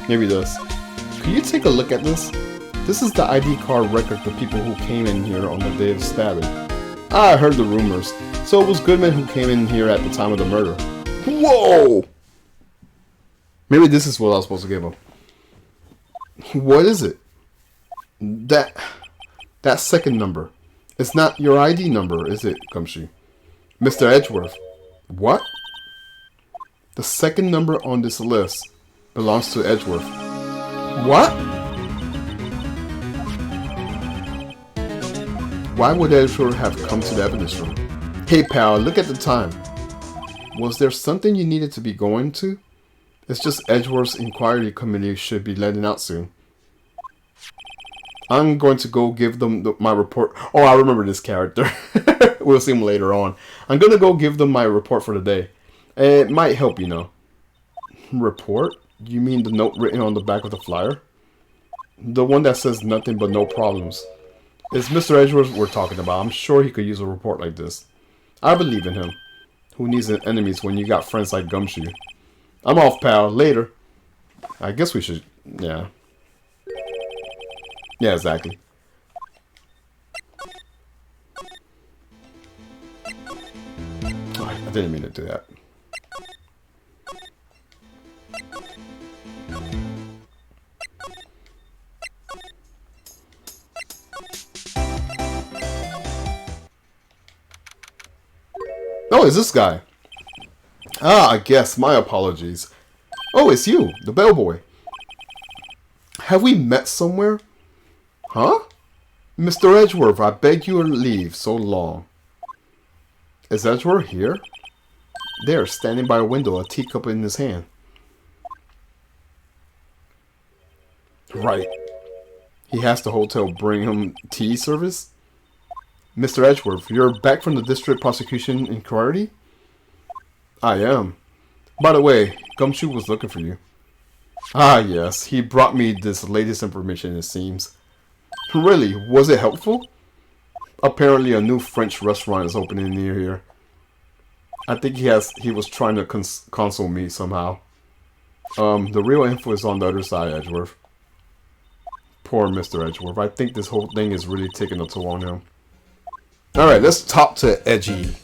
Maybe this. Can you take a look at this? This is the ID card record for people who came in here on the day of the stabbing. I heard the rumors. So it was Goodman who came in here at the time of the murder. Whoa! Maybe this is what I was supposed to give him. What is it? That second number. It's not your ID number, is it, Gumshoe? Mr. Edgeworth. What? The second number on this list belongs to Edgeworth. What? Why would Edgeworth have come to the evidence room? Hey pal, look at the time. Was there something you needed to be going to? It's just Edgeworth's inquiry committee should be letting out soon. I'm going to go give them my report. Oh, I remember this character. We'll see him later on. I'm going to go give them my report for the day. It might help, you know. Report? You mean the note written on the back of the flyer? The one that says nothing but no problems. It's Mr. Edgeworth we're talking about. I'm sure he could use a report like this. I believe in him. Who needs enemies when you got friends like Gumshoe? I'm off, pal. Later. I guess we should... Yeah. Yeah, exactly. Oh, I didn't mean to do that. Oh, it's this guy. Ah, I guess. My apologies. Oh, it's you, the bellboy. Have we met somewhere? Huh? Mr. Edgeworth, I beg your leave so long. Is Edgeworth here? There, standing by a window, a teacup in his hand. Right. He has the hotel bring him tea service? Mr. Edgeworth, you're back from the district prosecution inquiry? I am. By the way, Gumshoe was looking for you. Ah, yes. He brought me this latest information, it seems. Really? Was it helpful? Apparently a new French restaurant is opening near here. I think he was trying to console me somehow. The real info is on the other side, Edgeworth. Poor Mr. Edgeworth. I think this whole thing is really taking a toll on him. Alright, let's talk to Edgy.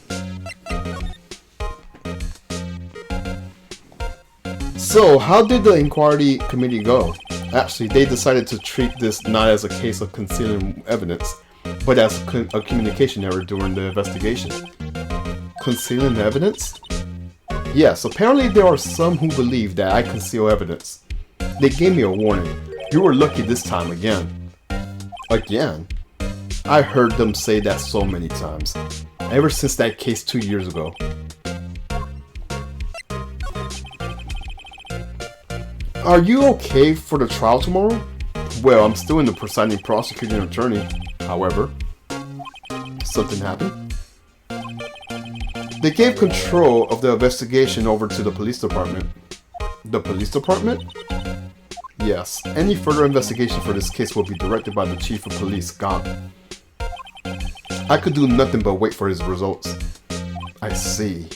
So, how did the inquiry committee go? Actually, they decided to treat this not as a case of concealing evidence, but as a communication error during the investigation. concealing evidence? Yes, apparently there are some who believe that I conceal evidence. They gave me a warning. You were lucky this time again. Again? I heard them say that so many times. Ever since that case 2 years ago. Are you okay for the trial tomorrow? Well, I'm still in the presiding prosecuting attorney, however. Something happened? They gave control of the investigation over to the police department. The police department? Yes, any further investigation for this case will be directed by the chief of police, Gant. I could do nothing but wait for his results. I see.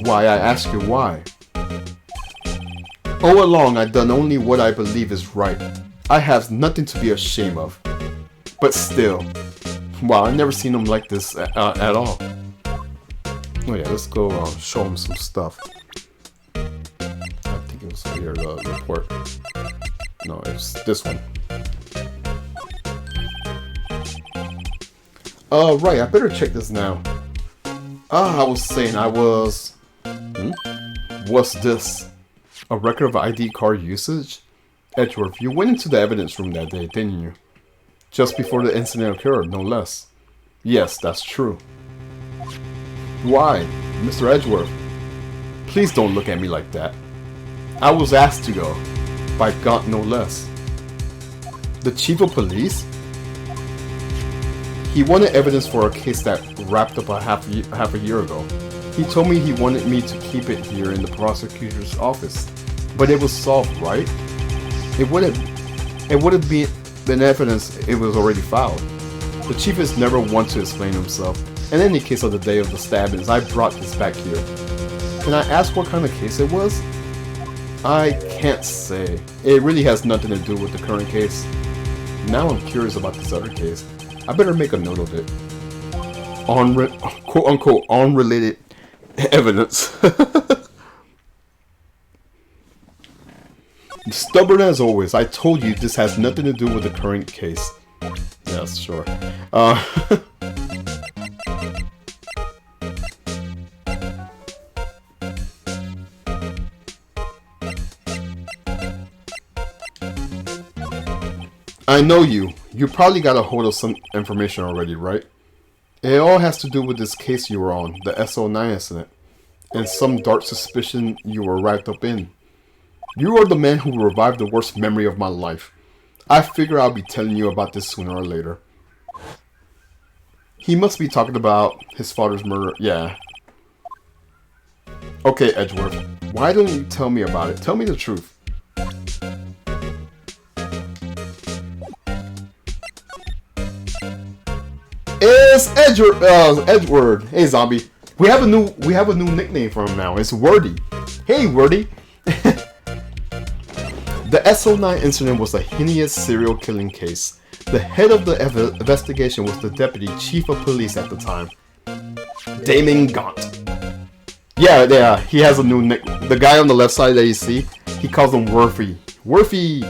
Why, I ask you why. All along, I've done only what I believe is right. I have nothing to be ashamed of. But still, wow, I've never seen him like this at all. Oh yeah, let's go show him some stuff. I think it was here, the report. No, it's this one. Right, I better check this now. I was saying was this a record of ID card usage? Edgeworth, you went into the evidence room that day, didn't you? Just before the incident occurred, no less. Yes, that's true. Why, Mr. Edgeworth? Please don't look at me like that. I was asked to go, by Gaunt no less. The chief of police? He wanted evidence for a case that wrapped up half a year ago. He told me he wanted me to keep it here in the prosecutor's office. But it was solved, right? It would have been evidence it was already filed. The chief is never one to explain himself. In any case of the day of the stabbings, I brought this back here. Can I ask what kind of case it was? I can't say. It really has nothing to do with the current case. Now I'm curious about this other case. I better make a note of it. Quote-unquote unrelated evidence. Stubborn as always, I told you this has nothing to do with the current case. Yes, sure. I know you. You probably got a hold of some information already, right? It all has to do with this case you were on, the SO9 incident, and some dark suspicion you were wrapped up in. You are the man who revived the worst memory of my life. I figure I'll be telling you about this sooner or later. He must be talking about his father's murder. Yeah. Okay, Edgeworth. Why don't you tell me about it? Tell me the truth. It's Edgeworth. Hey, zombie. We have a new nickname for him now. It's Wordy. Hey, Wordy. The SO9 incident was a heinous serial killing case. The head of the investigation was the deputy chief of police at the time, Damon Gaunt. Yeah, he has a new nick. The guy on the left side that you see, he calls him Worthy. Worthy!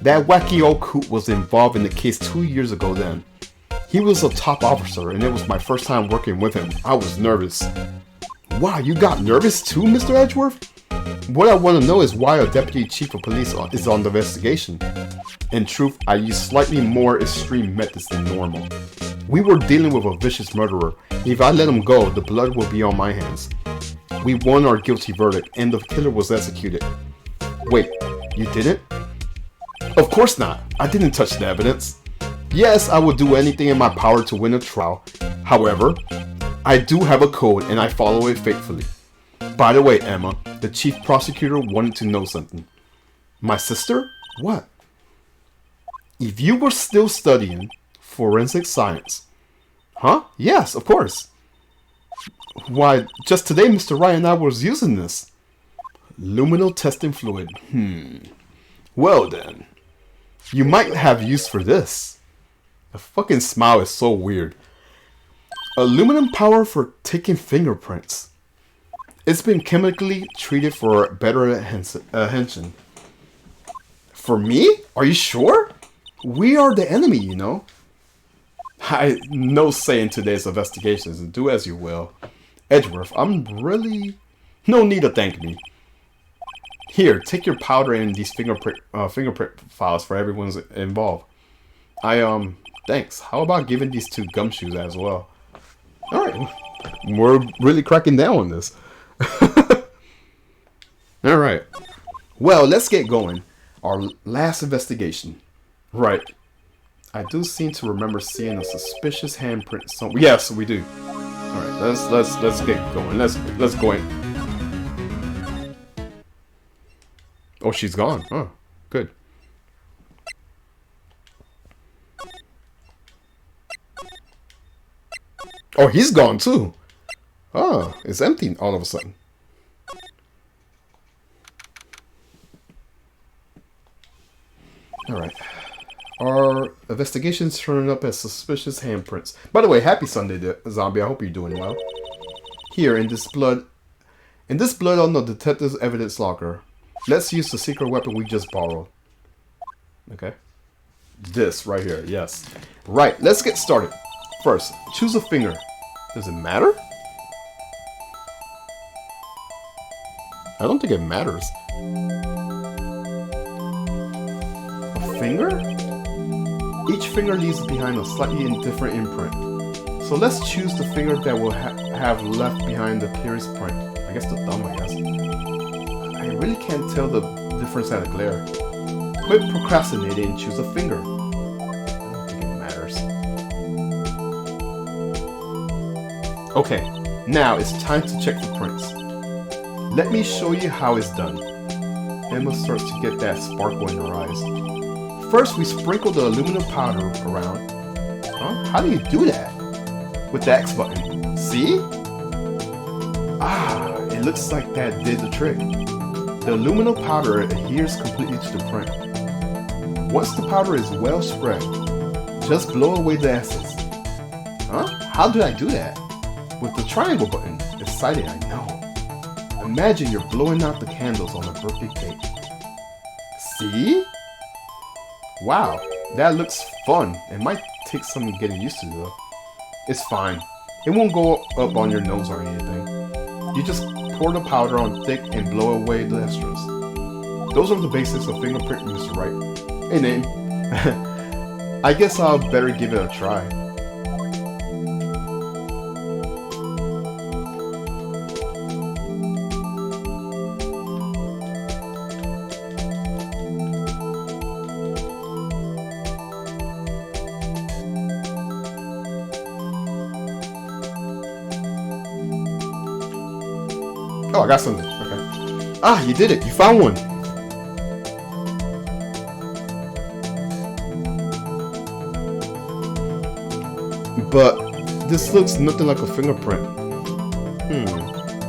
That wacky old coot was involved in the case 2 years ago then. He was a top officer, and it was my first time working with him. I was nervous. Wow, you got nervous too, Mr. Edgeworth? What I want to know is why a deputy chief of police is on the investigation. In truth, I used slightly more extreme methods than normal. We were dealing with a vicious murderer. If I let him go, the blood will be on my hands. We won our guilty verdict, and the killer was executed. Wait, you didn't? Of course not. I didn't touch the evidence. Yes, I will do anything in my power to win a trial. However, I do have a code and I follow it faithfully. By the way, Emma, the chief prosecutor wanted to know something. My sister? What? If you were still studying forensic science. Huh? Yes, of course. Why, just today Mr. Wright and I was using this. Luminal testing fluid. Well then. You might have use for this. The fucking smile is so weird. Aluminum power for taking fingerprints. It's been chemically treated for better adhesion. For me? Are you sure? We are the enemy, you know. I no say in today's investigations, and do as you will. Edgeworth, I'm really... No need to thank me. Here, take your powder and these fingerprint files for everyone's involved. Thanks. How about giving these two gumshoes as well? Alright, we're really cracking down on this. Alright. Well, let's get going. Our last investigation. Right. I do seem to remember seeing a suspicious handprint somewhere. Yes, we do. Alright, let's get going. Let's go in. Oh, she's gone. Oh, good. Oh, he's gone too. Oh, it's empty all of a sudden. Alright. Our investigations turned up as suspicious handprints. By the way, happy Sunday, Zombie. I hope you're doing well. Here, in this blood on the detective's evidence locker. Let's use the secret weapon we just borrowed. Okay. This right here, yes. Right, let's get started. First, choose a finger. Does it matter? I don't think it matters. A finger? Each finger leaves behind a slightly different imprint. So let's choose the finger that will have left behind the clearest print. I guess the thumb, I guess. I really can't tell the difference at a glare. Quit procrastinating and choose a finger. I don't think it matters. Okay, now it's time to check for prints. Let me show you how it's done. Emma starts to get that sparkle in her eyes. First, we sprinkle the aluminum powder around. Huh? How do you do that? With the X button. See? Ah, it looks like that did the trick. The aluminum powder adheres completely to the print. Once the powder is well spread, just blow away the excess. Huh? How did I do that? With the triangle button. Exciting, I know. Imagine you're blowing out the candles on a birthday cake. See? Wow, that looks fun. It might take some getting used to though. It's fine. It won't go up on your nose or anything. You just pour the powder on thick and blow away the extras. Those are the basics of fingerprint, Mr. Wright. Hey, name. I guess I'll better give it a try. Oh, I got something. Okay. Ah, you did it. You found one. But this looks nothing like a fingerprint.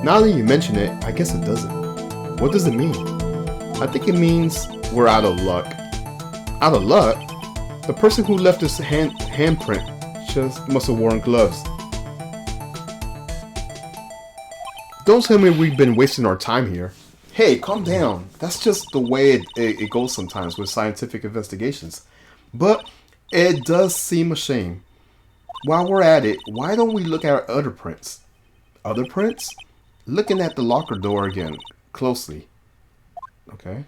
Now that you mention it, I guess it doesn't. What does it mean? I think it means we're out of luck. Out of luck? The person who left this handprint just must have worn gloves. Don't tell me we've been wasting our time here. Hey, calm down. That's just the way it goes sometimes with scientific investigations. But it does seem a shame. While we're at it, why don't we look at other prints? Other prints? Looking at the locker door again, closely. Okay.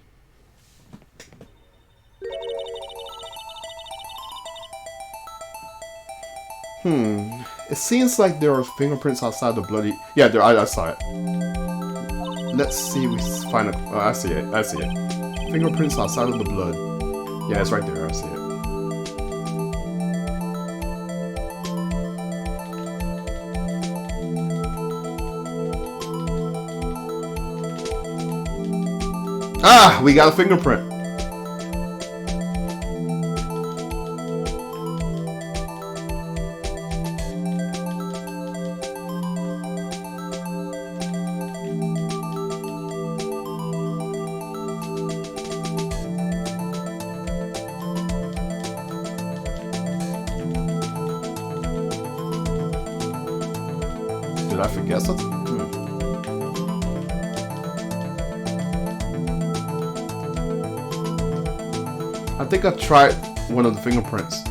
It seems like there are fingerprints outside the bloody... Yeah, there. I saw it. Let's see. We find it. Oh, I see it. I see it. Fingerprints outside of the blood. Yeah, it's right there. I see it. Ah, we got a fingerprint. Did I forget something? I think I tried one of the fingerprints.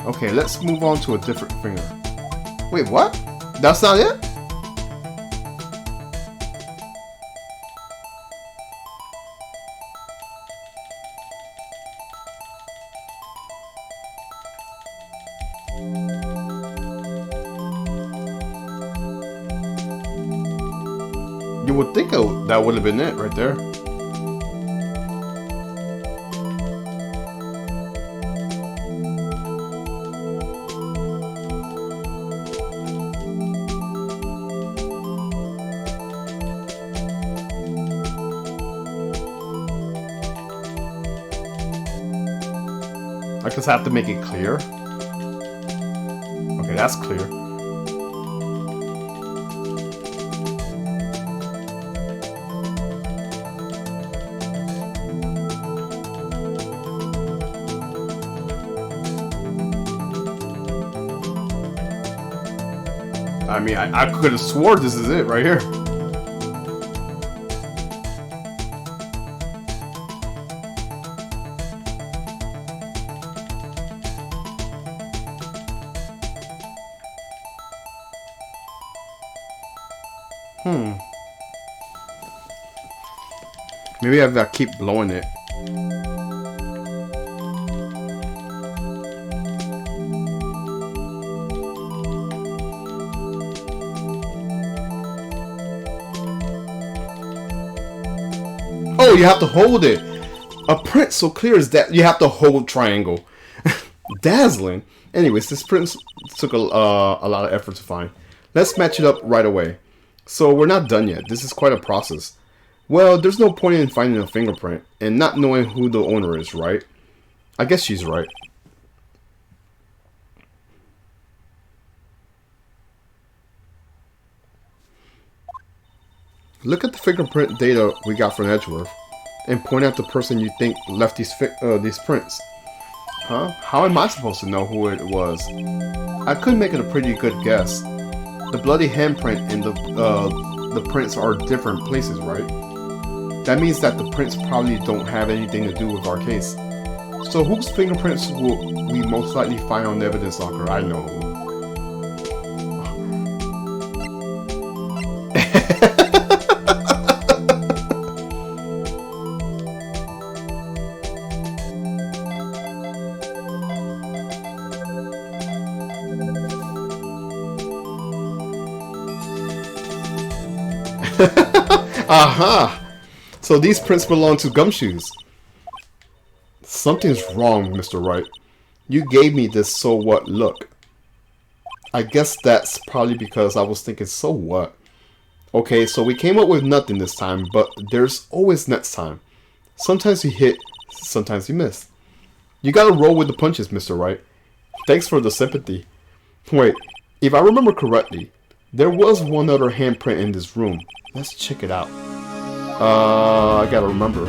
Okay, let's move on to a different finger. Wait, what? That's not it? You would think that would have been it right there. I just have to make it clear. Okay, that's clear. I mean, I could have swore this is it right here. Maybe I gotta keep blowing it. Oh, you have to hold it. A print so clear as that you have to hold triangle. Dazzling. Anyways, this print took a lot of effort to find. Let's match it up right away. So we're not done yet. This is quite a process. Well, there's no point in finding a fingerprint and not knowing who the owner is, right? I guess she's right. Look at the fingerprint data we got from Edgeworth and point out the person you think left these prints. Huh? How am I supposed to know who it was? I could make it a pretty good guess. The bloody handprint and the prints are different places, right? That means that the prints probably don't have anything to do with our case. So whose fingerprints will we most likely find on the evidence locker? I know who. Aha! So these prints belong to Gumshoes. Something's wrong, Mr. Wright. You gave me this so what look. I guess that's probably because I was thinking so what. Okay, so we came up with nothing this time, but there's always next time. Sometimes you hit, sometimes you miss. You gotta roll with the punches, Mr. Wright. Thanks for the sympathy. Wait, if I remember correctly, there was one other handprint in this room. Let's check it out. I gotta remember.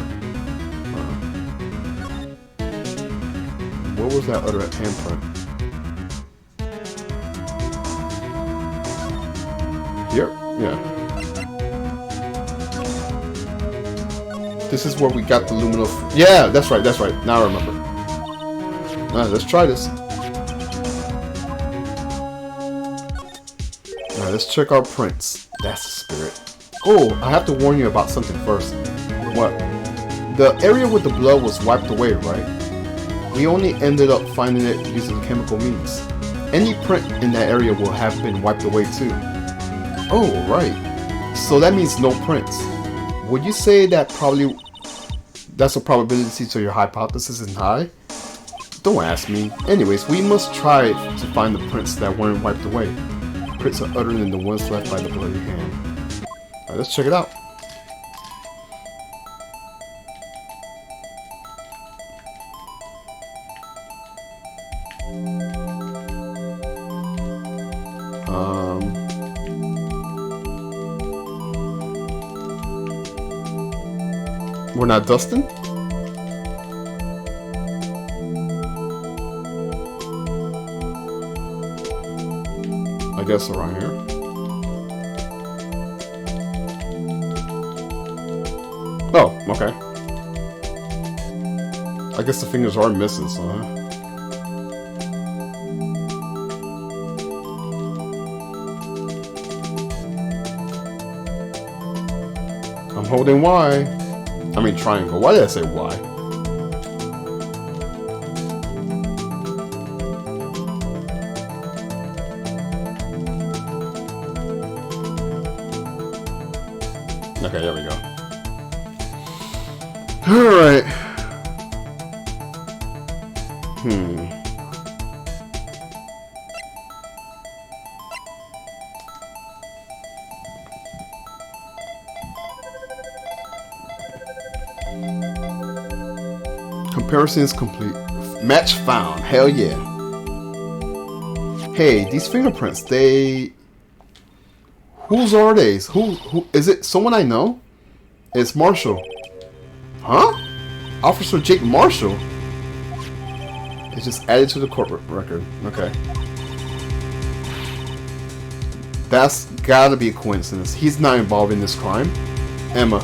What was that other handprint? Here? Yeah. This is where we got the luminous... Yeah, that's right, that's right. Now I remember. Alright, let's try this. Alright, let's check our prints. That's the spirit. Oh, I have to warn you about something first. What? The area with the blood was wiped away, right? We only ended up finding it using chemical means. Any print in that area will have been wiped away too. Oh, right. So that means no prints. Would you say that that's a probability to your hypothesis is high? Don't ask me. Anyways, we must try to find the prints that weren't wiped away. Prints are other than the ones left by the bloody hand. Alright, let's check it out. We're not dusting? I guess around here. Oh, okay. I guess the fingers are missing, so huh? I'm holding Y. I mean triangle. Why did I say Y? Okay, there we go. Alright. Comparison is complete. Match found. Hell yeah. Hey, these fingerprints, they... Whose are they? Who is it? Someone I know? It's Marshall. Huh? Officer Jake Marshall? It's just added to the corporate record. Okay. That's gotta be a coincidence. He's not involved in this crime. Emma.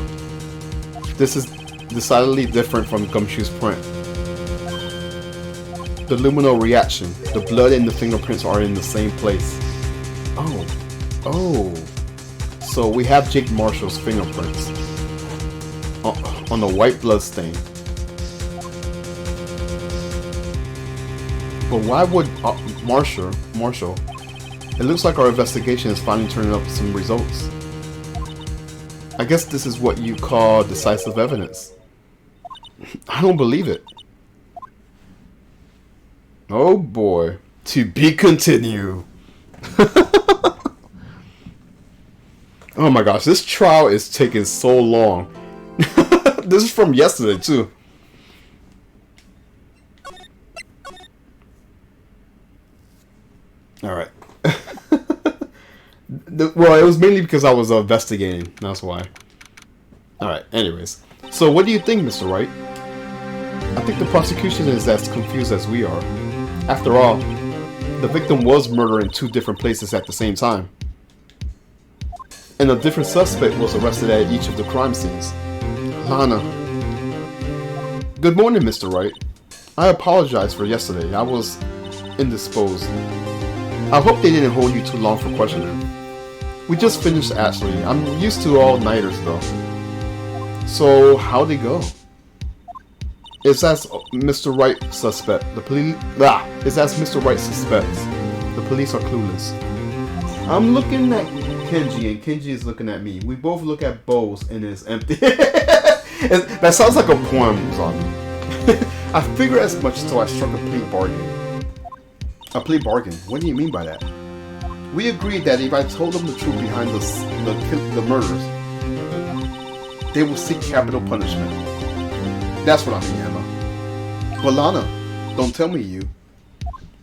This is decidedly different from Gumshoe's print. The luminal reaction. The blood and the fingerprints are in the same place. Oh. Oh. So we have Jake Marshall's fingerprints on the white blood stain. But why would Marshall? It looks like our investigation is finally turning up some results. I guess this is what you call decisive evidence. I don't believe it. Oh boy. To be continued. Oh my gosh, this trial is taking so long. This is from yesterday too. Alright. Well, it was mainly because I was investigating. That's why. Alright, anyways. So what do you think, Mr. Wright? I think the prosecution is as confused as we are. After all, the victim was murdered in 2 different places at the same time. And a different suspect was arrested at each of the crime scenes. Lana. Good morning, Mr. Wright. I apologize for yesterday. I was indisposed. I hope they didn't hold you too long for questioning. We just finished, actually. I'm used to all-nighters, though. So, how'd it go? It's as Mr. Wright suspect. The police... It's as Mr. Wright suspects. The police are clueless. I'm looking at Kenji, and Kenji is looking at me. We both look at bowls, and it's empty. That sounds like a poem, zombie. I figured as much, so I struck a plea bargain. A plea bargain? What do you mean by that? We agreed that if I told them the truth behind the murders, they will seek capital punishment. That's what I mean, Emma. But Lana, don't tell me you.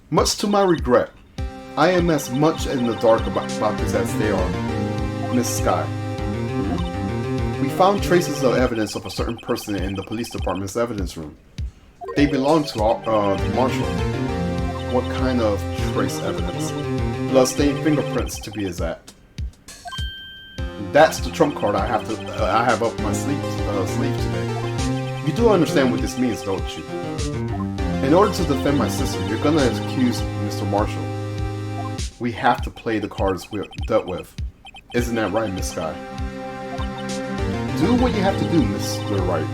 Much to my regret, I am as much in the dark about this as they are. Miss Sky. We found traces of evidence of a certain person in the police department's evidence room. They belong to Marshall. What kind of trace evidence? Bloodstained fingerprints, to be exact. That's the trump card I have up my sleeve today. You do understand what this means, don't you? In order to defend my sister, you're gonna accuse Mr. Marshall. We have to play the cards we're dealt with. Isn't that right, Miss Sky? Do what you have to do, Mr. Wright.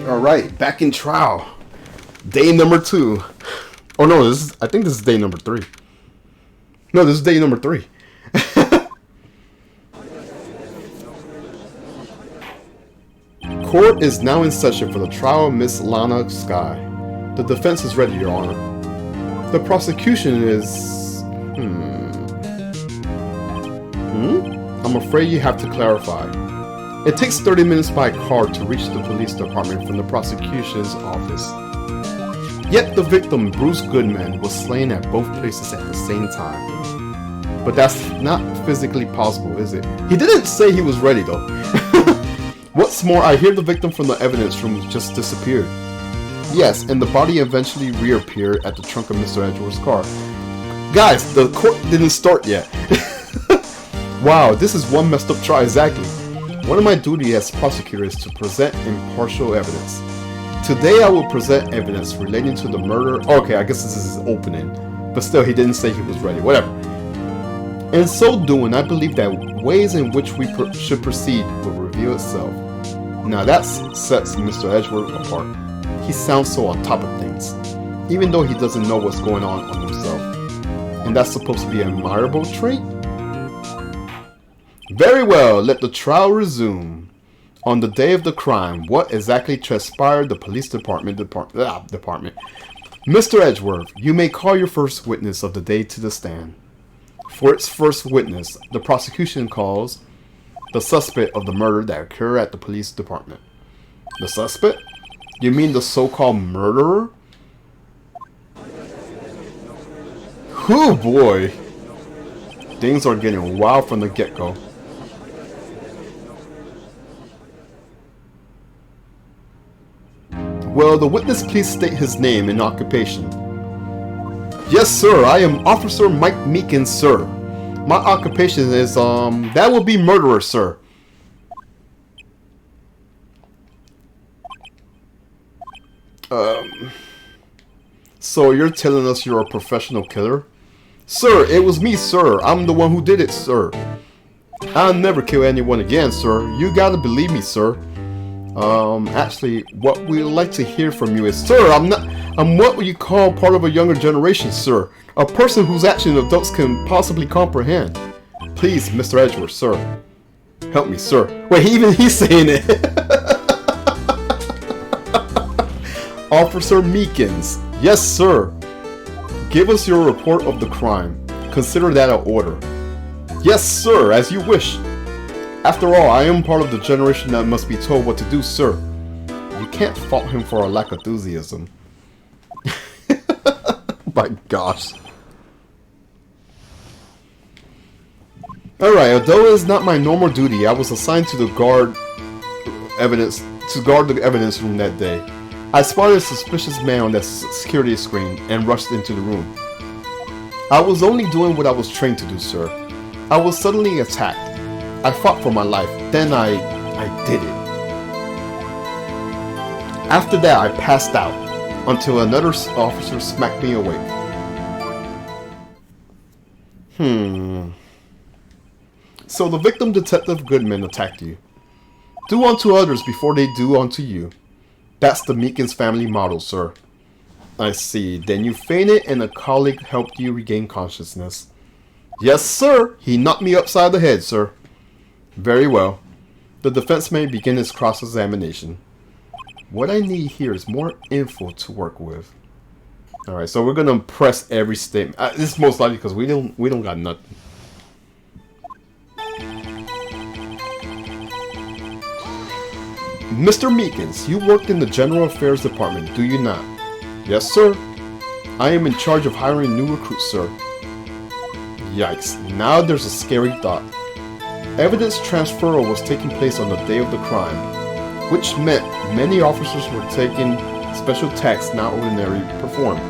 Alright, back in trial. Day number 2. Oh no, I think this is day number 3. No, this is day number 3. Court is now in session for the trial of Miss Lana Sky. The defense is ready, Your Honor. The prosecution is... I'm afraid you have to clarify. It takes 30 minutes by car to reach the police department from the prosecution's office. Yet the victim, Bruce Goodman, was slain at both places at the same time. But that's not physically possible, is it? He didn't say he was ready, though. What's more, I hear the victim from the evidence room just disappeared. Yes, and the body eventually reappeared at the trunk of Mr. Edgeworth's car. Guys, the court didn't start yet. Wow, this is one messed up trial, exactly. One of my duties as prosecutor is to present impartial evidence. Today I will present evidence relating to the murder. Okay, I guess this is his opening. But still, he didn't say he was ready. Whatever. In so doing, I believe that ways in which we should proceed will reveal itself. Now that sets Mr. Edgeworth apart. He sounds so on top of things, even though he doesn't know what's going on himself. And that's supposed to be an admirable trait? Very well, let the trial resume. On the day of the crime, what exactly transpired? The police department. Mr. Edgeworth, you may call your first witness of the day to the stand. For its first witness, the prosecution calls the suspect of the murder that occurred at the police department. The suspect? You mean the so-called murderer? Oh boy. Things are getting wild from the get-go. Will the witness please state his name and occupation? Yes, sir. I am Officer Mike Meekins, sir. My occupation is, that will be murderer, sir. So you're telling us you're a professional killer? Sir, it was me, sir. I'm the one who did it, sir. I'll never kill anyone again, sir. You gotta believe me, sir. Actually, what we'd like to hear from you is, sir, I'm what you call part of a younger generation, sir. A person whose actions adults can possibly comprehend. Please, Mr. Edgeworth, sir. Help me, sir. Wait, even he's saying it. Officer Meekins. Yes, sir. Give us your report of the crime. Consider that an order. Yes, sir, as you wish. After all, I am part of the generation that must be told what to do, sir. You can't fault him for a lack of enthusiasm. My gosh. Alright, although it is not my normal duty, I was assigned to guard the evidence room that day. I spotted a suspicious man on that security screen and rushed into the room. I was only doing what I was trained to do, sir. I was suddenly attacked. I fought for my life. Then I did it. After that, I passed out until another officer smacked me awake. So the victim, Detective Goodman, attacked you. Do unto others before they do unto you. That's the Meekins family motto, sir. I see. Then you fainted and a colleague helped you regain consciousness. Yes, sir. He knocked me upside the head, sir. Very well. The defense may begin its cross-examination. What I need here is more info to work with. Alright, so we're gonna press every statement. This is most likely because we don't got nothing. Mr. Meekins, you worked in the General Affairs Department, do you not? Yes, sir. I am in charge of hiring new recruits, sir. Yikes, now there's a scary thought. Evidence transfer was taking place on the day of the crime, which meant many officers were taking special tasks not ordinarily performed.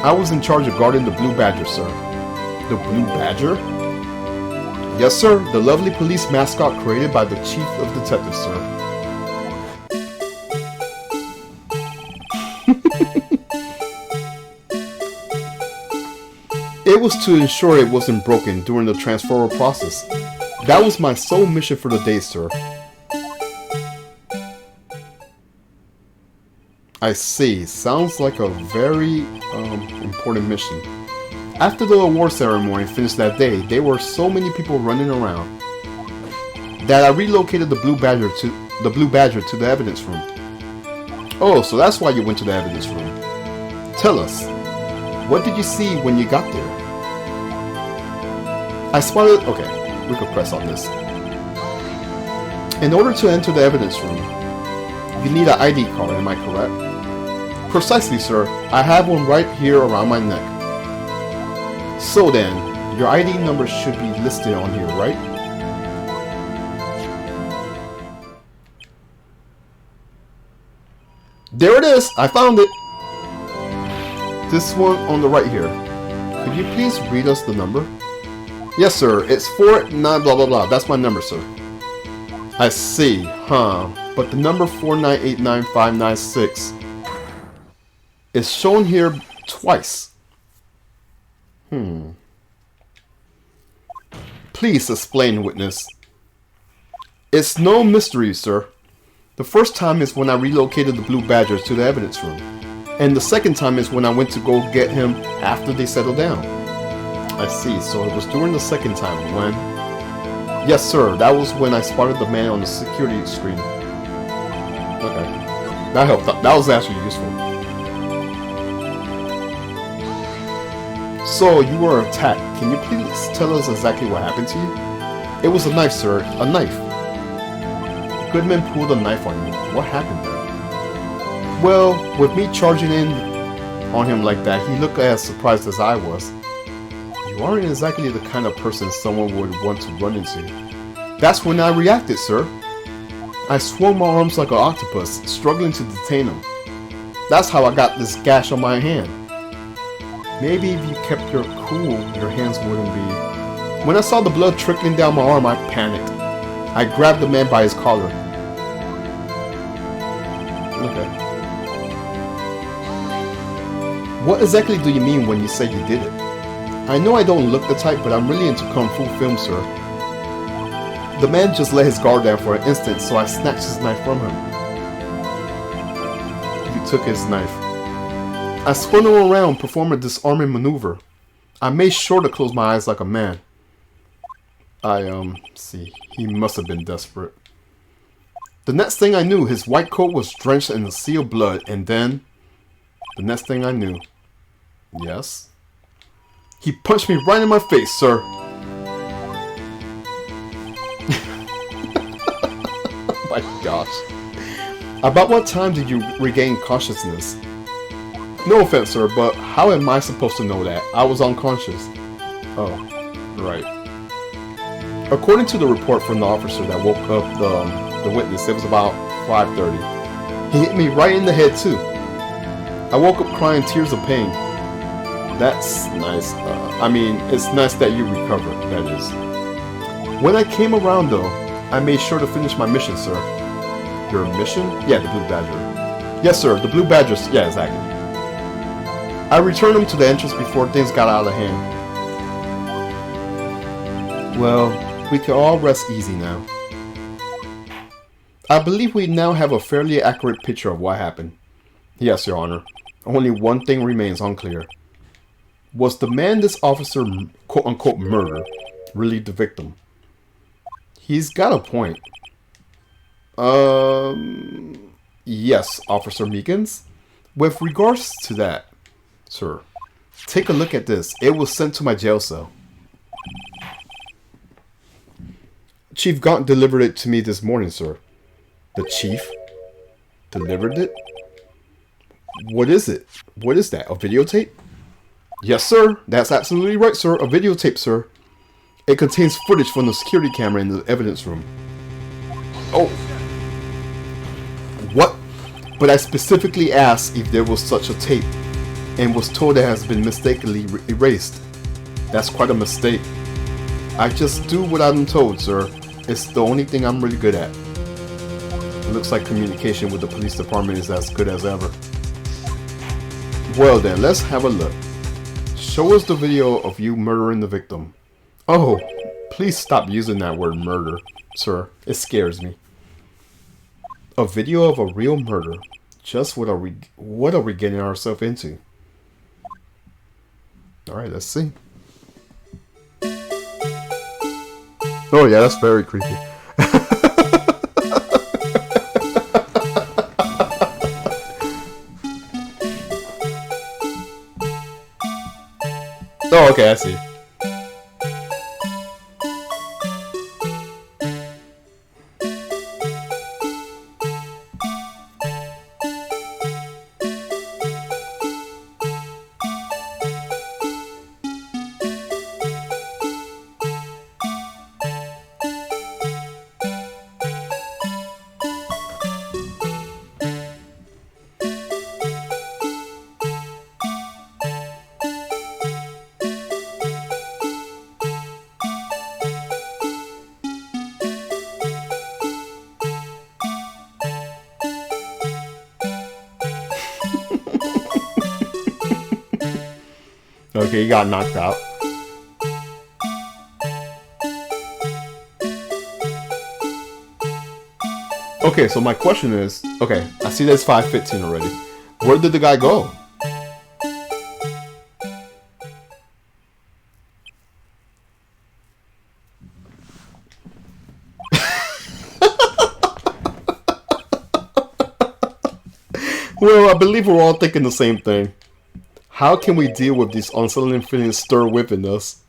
I was in charge of guarding the Blue Badger, sir. The Blue Badger? Yes, sir, the lovely police mascot created by the Chief of Detectives, sir. It was to ensure it wasn't broken during the transferal process. That was my sole mission for the day, sir. I see. Sounds like a very important mission. After the award ceremony finished that day, there were so many people running around that I relocated the Blue Badger to the evidence room. Oh, so that's why you went to the evidence room. Tell us, what did you see when you got there? I spotted... Okay, we could press on this. In order to enter the evidence room, you need an ID card, am I correct? Precisely, sir. I have one right here around my neck. So then, your ID number should be listed on here, right? There it is! I found it! This one on the right here. Could you please read us the number? Yes, sir. It's 49 blah blah blah. That's my number, sir. I see. Huh. But the number 4989596 is shown here twice. Please explain, witness. It's no mystery, sir. The first time is when I relocated the Blue Badger to the evidence room. And the second time is when I went to go get him after they settled down. I see, so it was during the second time when... Yes, sir. That was when I spotted the man on the security screen. Okay. That helped. That was actually useful. So, you were attacked. Can you please tell us exactly what happened to you? It was a knife, sir. A knife. Goodman pulled a knife on you. What happened then? Well, with me charging in on him like that, he looked as surprised as I was. You aren't exactly the kind of person someone would want to run into. That's when I reacted, sir. I swung my arms like an octopus, struggling to detain him. That's how I got this gash on my hand. Maybe if you kept your cool, your hands wouldn't be... When I saw the blood trickling down my arm, I panicked. I grabbed the man by his collar. Okay. What exactly do you mean when you say you did it? I know I don't look the type, but I'm really into Kung Fu films, sir. The man just let his guard down for an instant, so I snatched his knife from him. You took his knife. I spun him around, performed a disarming maneuver. I made sure to close my eyes like a man. See, he must have been desperate. The next thing I knew, his white coat was drenched in a sea of blood, and then... The next thing I knew... Yes? He punched me right in my face, sir. Oh my gosh. About what time did you regain consciousness? No offense, sir, but how am I supposed to know that? I was unconscious. Oh, right. According to the report from the officer that woke up the witness, it was about 5:30. He hit me right in the head, too. I woke up crying tears of pain. That's nice. I mean, it's nice that you recovered, that is. When I came around, though, I made sure to finish my mission, sir. Your mission? Yeah, the Blue Badger. Yes, sir, the Blue Badgers. Yeah, exactly. I returned him to the entrance before things got out of hand. Well, we can all rest easy now. I believe we now have a fairly accurate picture of what happened. Yes, Your Honor. Only one thing remains unclear. Was the man this officer quote-unquote murdered really the victim? He's got a point. Yes, Officer Meekins. With regards to that, sir, take a look at this. It was sent to my jail cell. Chief Gaunt delivered it to me this morning, sir. The chief delivered it? What is it? What is that? A videotape? Yes, sir. That's absolutely right, sir. A videotape, sir. It contains footage from the security camera in the evidence room. Oh. What? But I specifically asked if there was such a tape and was told it has been mistakenly erased. That's quite a mistake. I just do what I'm told, sir. It's the only thing I'm really good at. It looks like communication with the police department is as good as ever. Well then, let's have a look. Show us the video of you murdering the victim. Oh, please stop using that word murder, sir. It scares me. A video of a real murder. Just what are we getting ourselves into? Alright, let's see. Oh yeah, that's very creepy. Oh, okay, I see. Okay, he got knocked out. Okay, so my question is, okay, I see there's 5:15 already. Where did the guy go? Well, I believe we're all thinking the same thing. How can we deal with these unsettling feelings stir within us?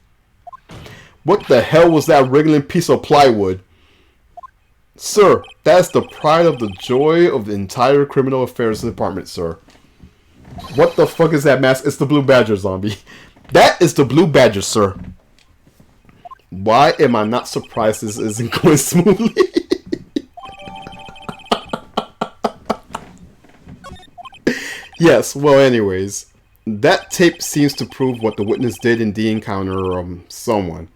What the hell was that wriggling piece of plywood? Sir, that's the pride of the joy of the entire criminal affairs department, sir. What the fuck is that mask? It's the Blue Badger zombie. That is the Blue Badger, sir. Why am I not surprised this isn't going smoothly? Yes, well anyways. That tape seems to prove what the witness did indeed encounter someone.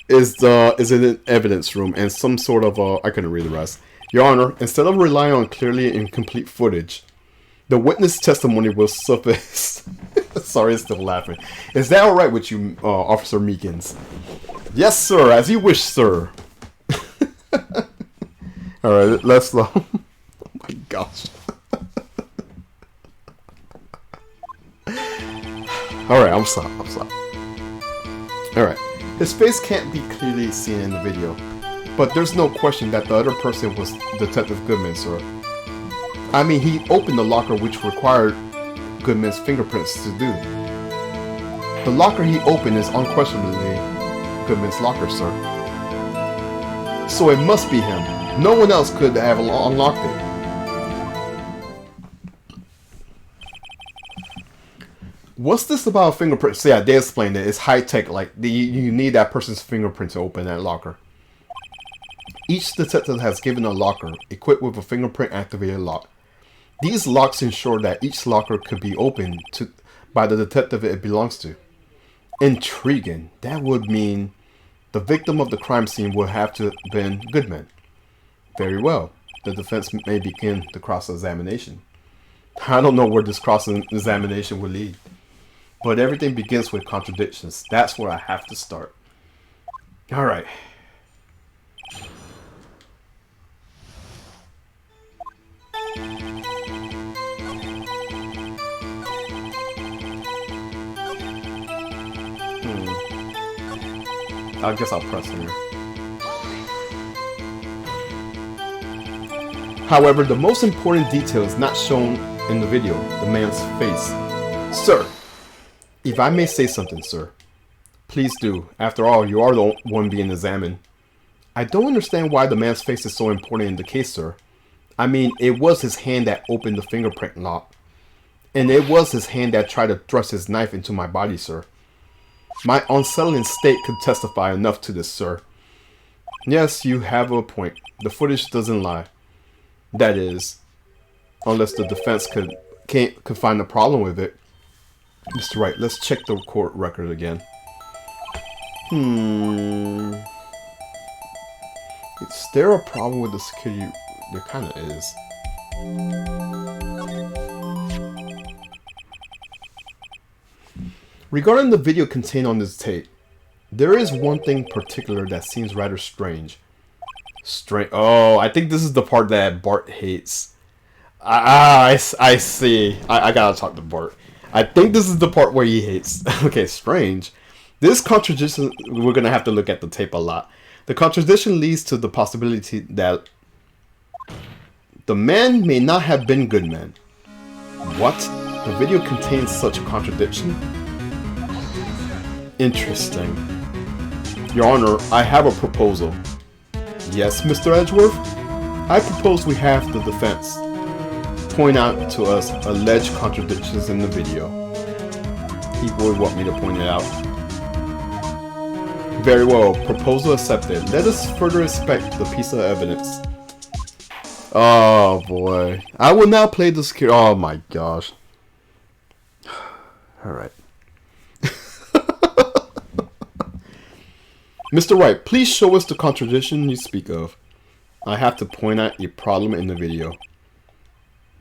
Is in an evidence room and some sort of I couldn't read the rest. Your Honor, instead of relying on clearly incomplete footage, the witness testimony will suffice. Sorry, I'm still laughing. Is that alright with you, Officer Meekins? Yes, sir, as you wish, sir. Alright, let's oh my gosh. Alright, I'm sorry. Alright. His face can't be clearly seen in the video, but there's no question that the other person was Detective Goodman, sir. I mean, he opened the locker which required Goodman's fingerprints to do. The locker he opened is unquestionably Goodman's locker, sir. So it must be him. No one else could have unlocked it. What's this about fingerprints? So yeah, they explained it. It's high-tech. Like, you need that person's fingerprint to open that locker. Each detective has given a locker equipped with a fingerprint-activated lock. These locks ensure that each locker could be opened by the detective it belongs to. Intriguing. That would mean the victim of the crime scene would have to have been Goodman. Very well. The defense may begin the cross-examination. I don't know where this cross-examination will lead. But everything begins with contradictions. That's where I have to start. Alright. I guess I'll press here. However, the most important detail is not shown in the video, the man's face. Sir, if I may say something, sir, please do. After all, you are the one being examined. I don't understand why the man's face is so important in the case, sir. I mean, it was his hand that opened the fingerprint lock. And it was his hand that tried to thrust his knife into my body, sir. My unsettling state could testify enough to this, sir. Yes, you have a point. The footage doesn't lie. That is, unless the defense could find a problem with it. Mr. Wright, let's check the court record again. Is there a problem with the security? There kind of is. Regarding the video contained on this tape, there is one thing particular that seems rather strange. Oh, I think this is the part that Bart hates. I see. I gotta talk to Bart. I think this is the part where he hates. Okay, strange. This contradiction, we're gonna have to look at the tape a lot. The contradiction leads to the possibility that the man may not have been Goodman. What? The video contains such a contradiction? Interesting. Your Honor, I have a proposal. Yes, Mr. Edgeworth? I propose we have the defense point out to us alleged contradictions in the video. He would want me to point it out. Very well, proposal accepted. Let us further inspect the piece of evidence. Oh boy. I will now play the security. Oh my gosh. Alright. Mr. Wright, please show us the contradiction you speak of. I have to point out a problem in the video.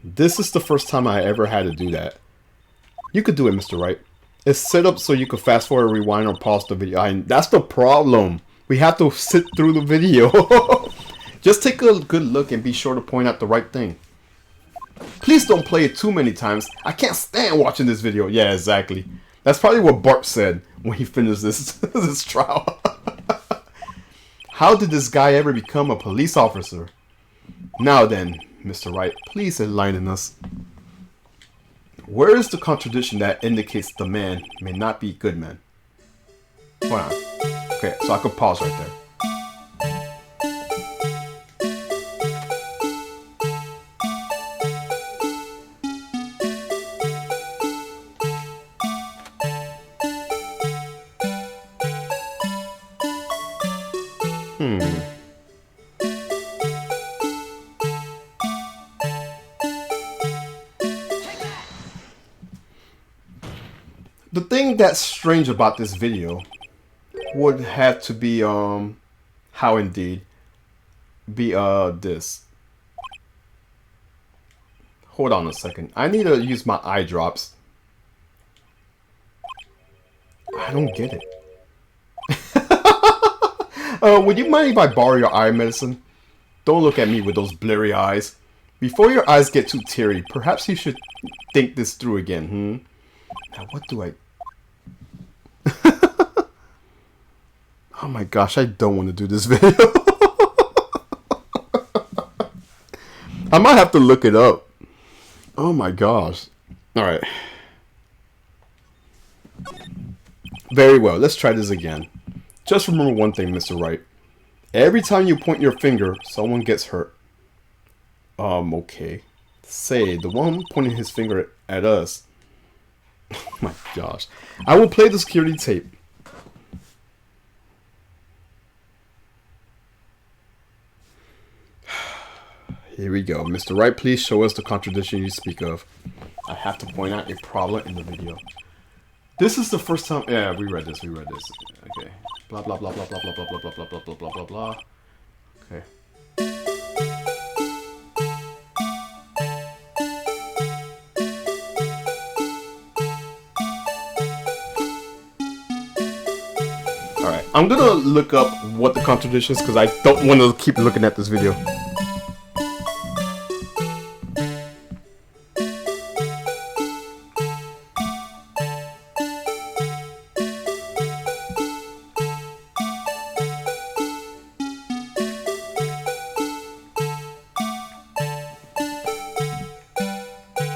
This is the first time I ever had to do that. You could do it, Mr. Wright. It's set up so you could fast forward, rewind, or pause the video. That's the problem. We have to sit through the video. Just take a good look and be sure to point out the right thing. Please don't play it too many times. I can't stand watching this video. Yeah, exactly. That's probably what Bart said when he finished this trial. How did this guy ever become a police officer? Now then, Mr. Wright, please enlighten us. Where is the contradiction that indicates the man may not be good man? Hold on. Okay, so I could pause right there. The thing that's strange about this video would have to be how indeed be this. Hold on a second. I need to use my eye drops. I don't get it. Would you mind if I borrow your eye medicine? Don't look at me with those blurry eyes. Before your eyes get too teary, perhaps you should think this through again, Now what do I... Oh my gosh, I don't want to do this video. I might have to look it up. Oh my gosh. Alright. Very well, let's try this again. Just remember one thing, Mr. Wright. Every time you point your finger, someone gets hurt. Okay. Say, the one pointing his finger at us. Oh my gosh. I will play the security tape. Here we go. Mr. Wright, please show us the contradiction you speak of. I have to point out a problem in the video. This is the first time... Yeah, we read this. Okay. Blah, blah, blah, blah, blah, blah, blah, blah, blah, blah, blah, blah, blah, blah. Okay. Alright, I'm gonna look up what the contradiction is because I don't want to keep looking at this video.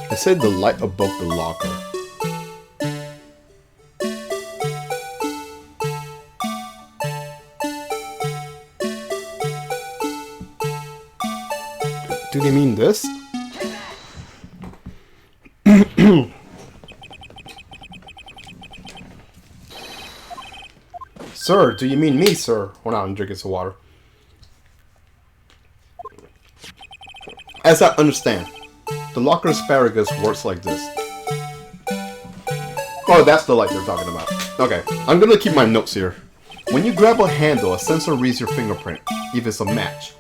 It said the light above the locker. Do they mean this? Sir, do you mean me, sir? Hold on, I'm drinking some water. As I understand, the locker asparagus works like this. Oh, that's the light they're talking about. Okay, I'm gonna keep my notes here. When you grab a handle, a sensor reads your fingerprint, if it's a match.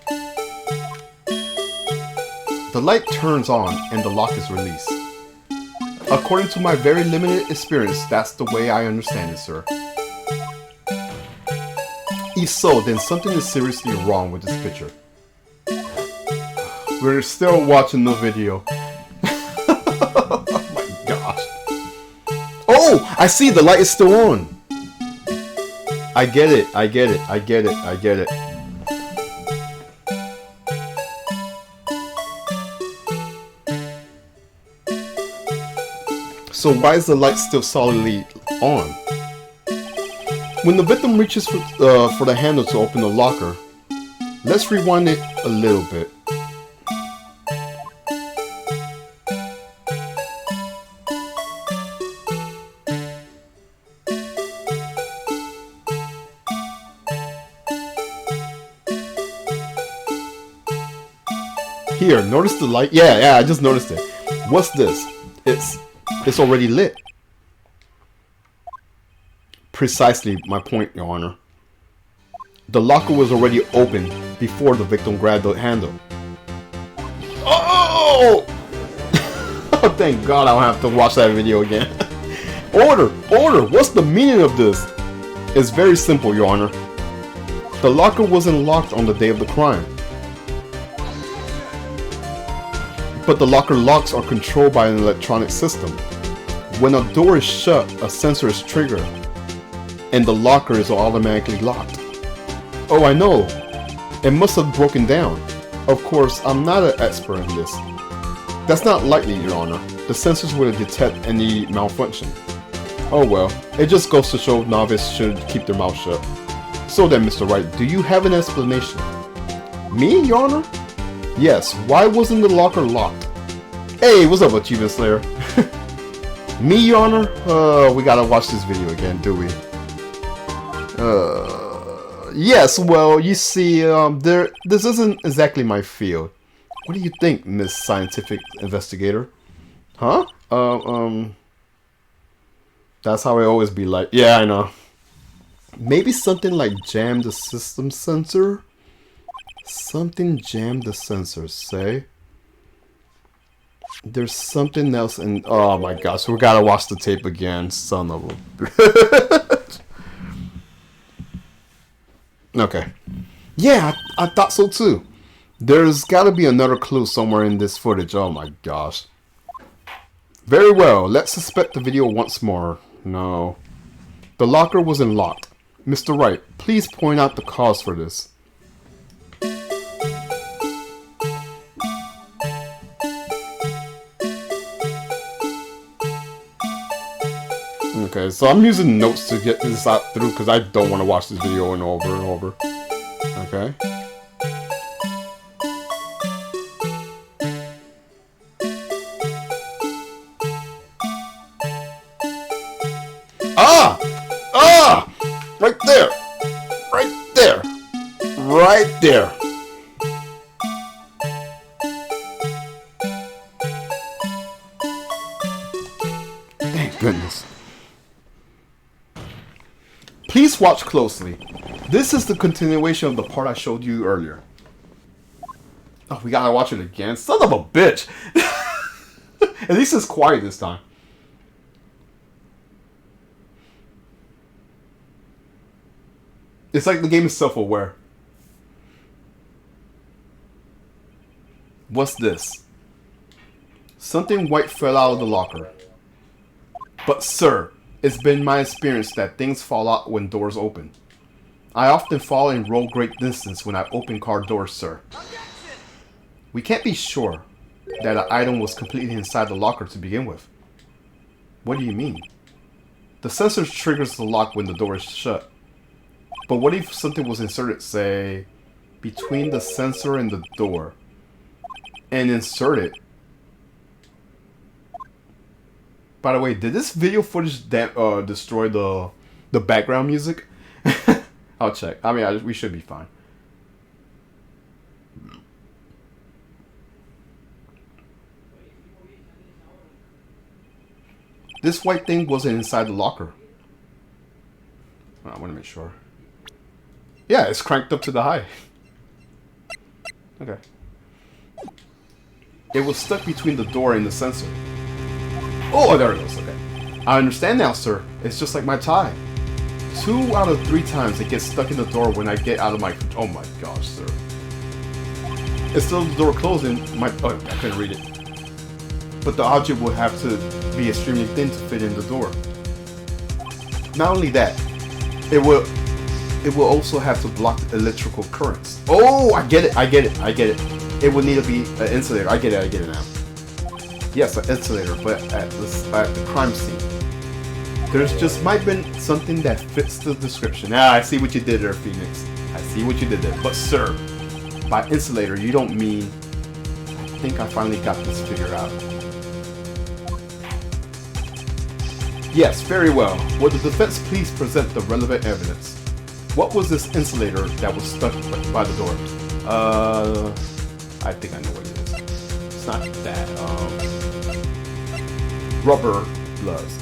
The light turns on and the lock is released. According to my very limited experience, that's the way I understand it, sir. If so, then something is seriously wrong with this picture. We're still watching the video. Oh my gosh. Oh, I see, the light is still on. I get it. So why is the light still solidly on? When the victim reaches for the handle to open the locker, let's rewind it a little bit. Here, notice the light? Yeah, I just noticed it. What's this? It's already lit. Precisely my point, Your Honor. The locker was already open before the victim grabbed the handle. Oh! Oh, thank God I don't have to watch that video again. Order! What's the meaning of this? It's very simple, Your Honor. The locker wasn't locked on the day of the crime. But the locker locks are controlled by an electronic system. When a door is shut, a sensor is triggered, and the locker is automatically locked. Oh, I know. It must have broken down. Of course, I'm not an expert in this. That's not likely, Your Honor. The sensors would detect any malfunction. Oh well, it just goes to show novice should keep their mouth shut. So then, Mr. Wright, do you have an explanation? Me, Your Honor? Yes, why wasn't the locker locked? Hey, what's up, Achievement Slayer? Me, Your Honor? We gotta watch this video again, do we? Yes, well, you see, this isn't exactly my field. What do you think, Miss Scientific Investigator? Huh? That's how I always be like, yeah, I know. Maybe something like jam the system sensor? Something jammed the sensor, say? There's something else in... Oh my gosh, we gotta watch the tape again, son of a... Okay. Yeah, I thought so too. There's gotta be another clue somewhere in this footage, oh my gosh. Very well, let's suspect the video once more. No. The locker wasn't locked. Mr. Wright, please point out the cause for this. Okay, so I'm using notes to get this out through because I don't want to watch this video over and over. Okay. Ah! Ah! Right there! Right there! Right there! Thank goodness. Please watch closely. This is the continuation of the part I showed you earlier. Oh, we gotta watch it again? Son of a bitch! At least it's quiet this time. It's like the game is self-aware. What's this? Something white fell out of the locker. But sir, it's been my experience that things fall out when doors open. I often fall and roll great distance when I open car doors, sir. We can't be sure that an item was completely inside the locker to begin with. What do you mean? The sensor triggers the lock when the door is shut. But what if something was inserted, say, between the sensor and the door, and inserted? By the way, did this video footage destroy the background music? I'll check. I mean, we should be fine. This white thing wasn't inside the locker. I want to make sure. Yeah, it's cranked up to the high. Okay. It was stuck between the door and the sensor. Oh, there it goes. Okay. I understand now, sir. It's just like my tie. 2 out of 3 times it gets stuck in the door when I get out of my... Oh my gosh, sir. It's still the door closing. Oh, I couldn't read it. But the object will have to be extremely thin to fit in the door. Not only that, it will also have to block electrical currents. Oh, I get it. It will need to be an insulator. I get it now. Yes, an insulator, but at the crime scene. There's just might been something that fits the description. Ah, I see what you did there, Phoenix. I see what you did there. But sir, by insulator, you don't mean... I think I finally got this figured out. Yes, very well. Will the defense please present the relevant evidence? What was this insulator that was stuck by the door? I think I know what it is. It's not that. Rubber gloves.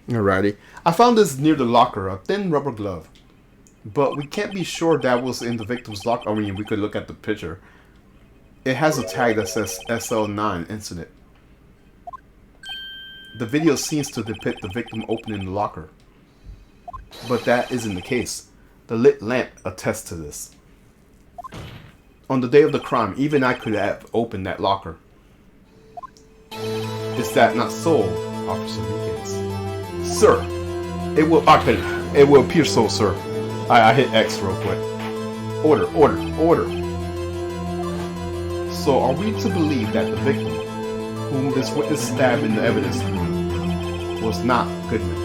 Alrighty. I found this near the locker, a thin rubber glove. But we can't be sure that was in the victim's locker. I mean, we could look at the picture. It has a tag that says SL9 incident. The video seems to depict the victim opening the locker. But that isn't the case. The lit lamp attests to this. On the day of the crime, even I could have opened that locker. Is that not so, Officer Mikins? Sir, it will... I couldn't... It will appear so, sir. I hit X real quick. Order, order, order. So are we to believe that the victim, whom this witness stabbed in the evidence room, was not Goodman?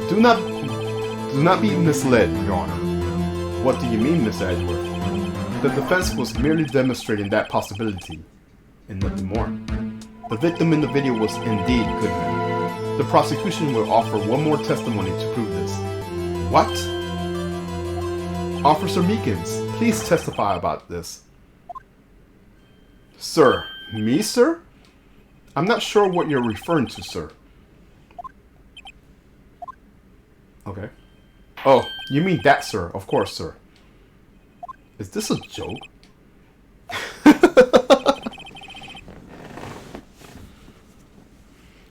Do not be misled, Your Honor. What do you mean, Mr. Edgeworth? The defense was merely demonstrating that possibility, and nothing more. The victim in the video was indeed Goodman. The prosecution will offer one more testimony to prove this. What? Officer Meekins, please testify about this. Sir, me, sir? I'm not sure what you're referring to, sir. Okay. Oh, you mean that, sir? Of course, sir. Is this a joke?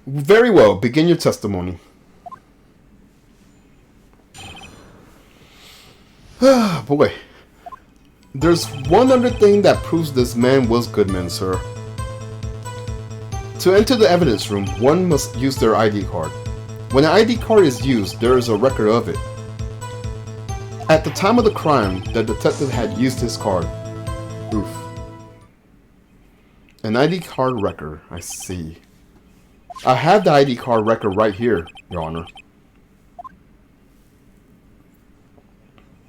Very well, begin your testimony. Boy. There's one other thing that proves this man was Goodman, sir. To enter the evidence room, one must use their ID card. When an ID card is used, there is a record of it. At the time of the crime, the detective had used his card. Oof. An ID card record, I see. I have the ID card record right here, Your Honor.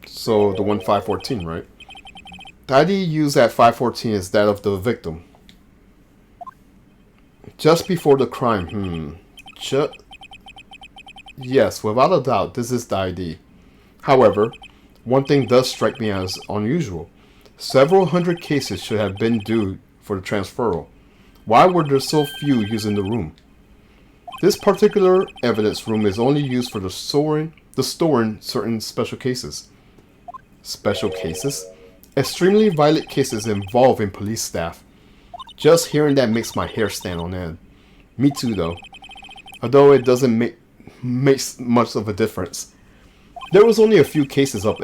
So, the one 514, right? The ID used at 514 is that of the victim. Just before the crime, Yes, without a doubt, this is the ID. However, one thing does strike me as unusual. Several hundred cases should have been due for the transferal. Why were there so few using the room? This particular evidence room is only used for the storing certain special cases. Special cases? Extremely violent cases involving police staff. Just hearing that makes my hair stand on end. Me too, though. Although it doesn't make much of a difference. There was only a few cases up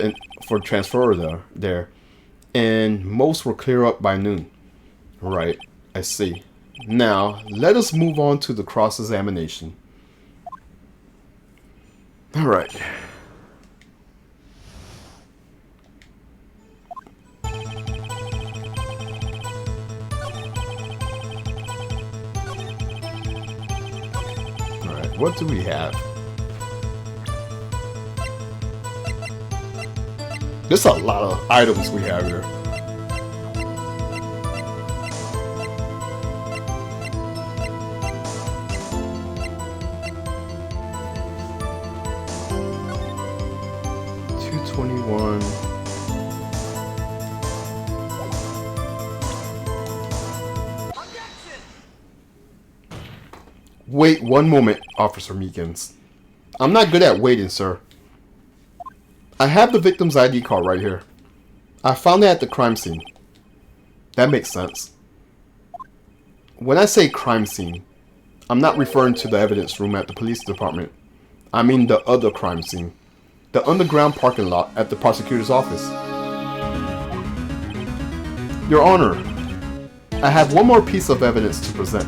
for transfer there, and most were clear up by noon. Right, I see. Now, let us move on to the cross-examination. Alright. Alright, what do we have? There's a lot of items we have here. $221. Wait one moment, Officer Meekins. I'm not good at waiting, sir. I have the victim's ID card right here. I found it at the crime scene. That makes sense. When I say crime scene, I'm not referring to the evidence room at the police department. I mean the other crime scene. The underground parking lot at the prosecutor's office. Your Honor, I have one more piece of evidence to present.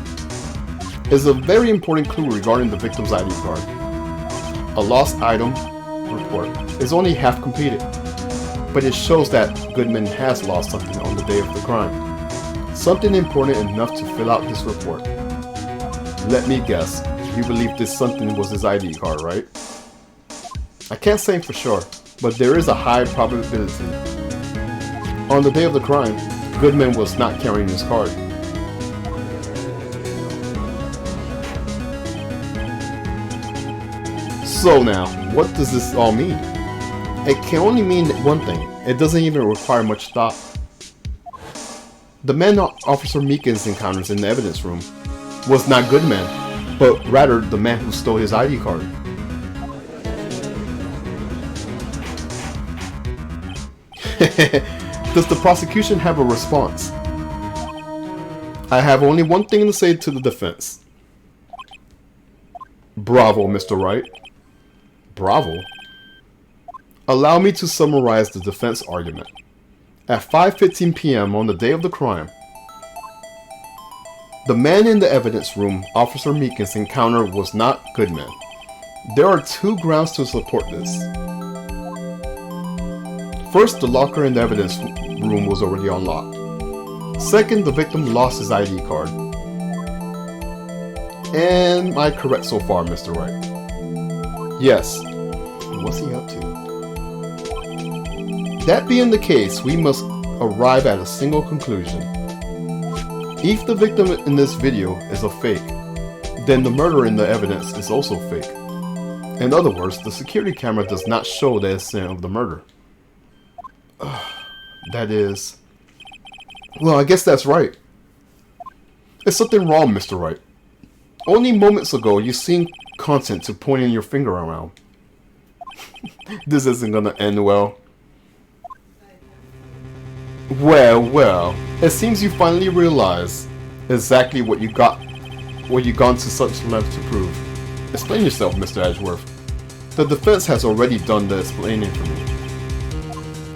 It's a very important clue regarding the victim's ID card. A lost item report is only half completed, but it shows that Goodman has lost something on the day of the crime. Something important enough to fill out this report. Let me guess, you believe this something was his ID card, right? I can't say for sure, but there is a high probability. On the day of the crime, Goodman was not carrying his card. So now, what does this all mean? It can only mean one thing. It doesn't even require much thought. The man Officer Meekins encounters in the evidence room was not Goodman, but rather the man who stole his ID card. Does the prosecution have a response? I have only one thing to say to the defense. Bravo, Mr. Wright. Bravo. Allow me to summarize the defense argument. At 5:15 p.m. on the day of the crime, the man in the evidence room Officer Meekins encountered was not Goodman. There are two grounds to support this. First, the locker in the evidence room was already unlocked. Second, the victim lost his ID card. Am I correct so far, Mr. Wright? Yes. What's he up to? That being the case, we must arrive at a single conclusion. If the victim in this video is a fake, then the murder in the evidence is also fake. In other words, the security camera does not show the incident of the murder. That is... Well, I guess that's right. There's something wrong, Mr. Wright. Only moments ago, you seemed content to pointing your finger around. This isn't gonna end well. Well, it seems you finally realize exactly what you gone to such lengths to prove. Explain yourself, Mr. Edgeworth. The defense has already done the explaining for me.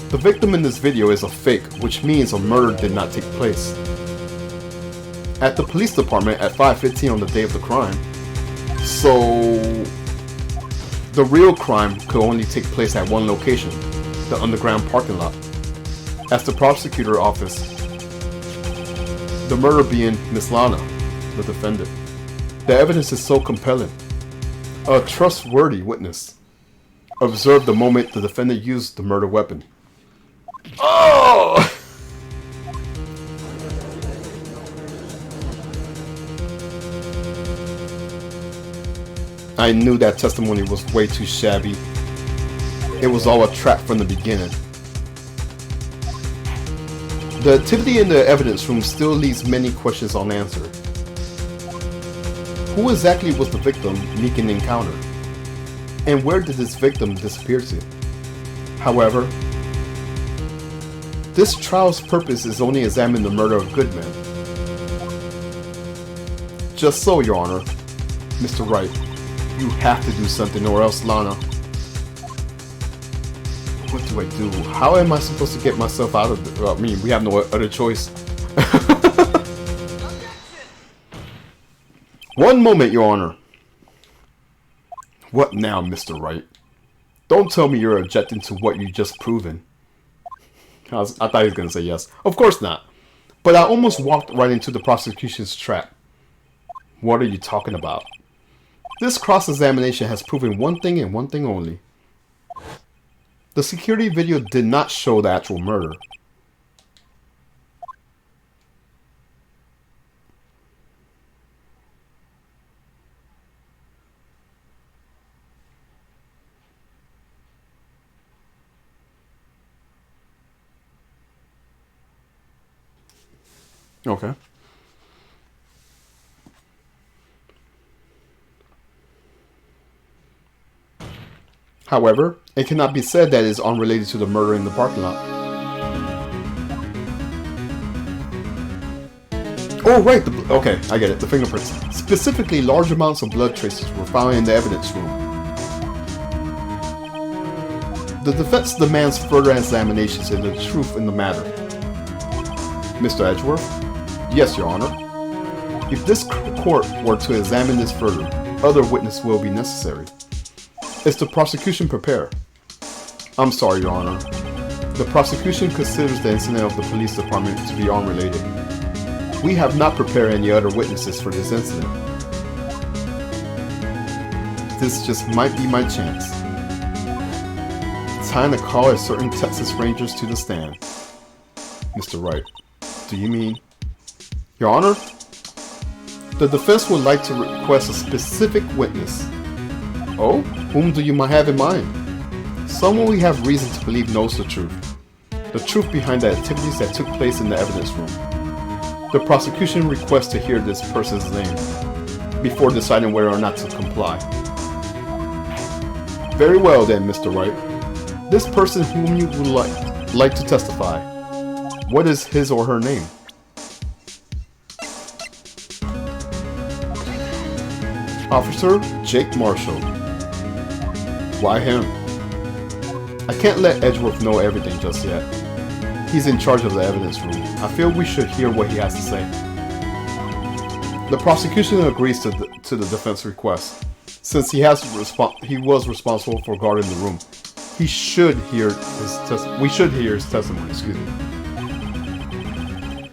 The victim in this video is a fake, which means a murder did not take place. At the police department at 5:15 on the day of the crime. So the real crime could only take place at one location, the underground parking lot. As the prosecutor office, the murder being Miss Lana, the defendant. The evidence is so compelling. A trustworthy witness observed the moment the defendant used the murder weapon. Oh! I knew that testimony was way too shabby. It was all a trap from the beginning. The activity in the evidence room still leaves many questions unanswered. Who exactly was the victim Meekin encountered? And where did this victim disappear to? However, this trial's purpose is only examine the murder of Goodman. Just so, Your Honor, Mr. Wright, you have to do something or else Lana... What do I do? How am I supposed to get myself out of the... I mean, we have no other choice. One moment, Your Honor. What now, Mr. Wright? Don't tell me you're objecting to what you just proven. I thought he was going to say yes. Of course not. But I almost walked right into the prosecution's trap. What are you talking about? This cross-examination has proven one thing and one thing only. The security video did not show the actual murder. Okay. However, it cannot be said that it is unrelated to the murder in the parking lot. Oh, right. Okay, I get it. The fingerprints. Specifically, large amounts of blood traces were found in the evidence room. The defense demands further examinations into the truth in the matter. Mr. Edgeworth? Yes, Your Honor. If this court were to examine this further, other witnesses will be necessary. Is the prosecution prepared? I'm sorry, Your Honor. The prosecution considers the incident of the police department to be unrelated. We have not prepared any other witnesses for this incident. This just might be my chance. Time to call a certain Texas Rangers to the stand. Mr. Wright, do you mean? Your Honor, the defense would like to request a specific witness. Oh? Whom do you have in mind? Someone we have reason to believe knows the truth. The truth behind the activities that took place in the evidence room. The prosecution requests to hear this person's name before deciding whether or not to comply. Very well then, Mr. Wright. This person whom you would like to testify, what is his or her name? Officer Jake Marshall. Why him? I can't let Edgeworth know everything just yet. He's in charge of the evidence room. I feel we should hear what he has to say. The prosecution agrees to the defense request. Since he was responsible for guarding the room. He should hear his we should hear his testimony, excuse me.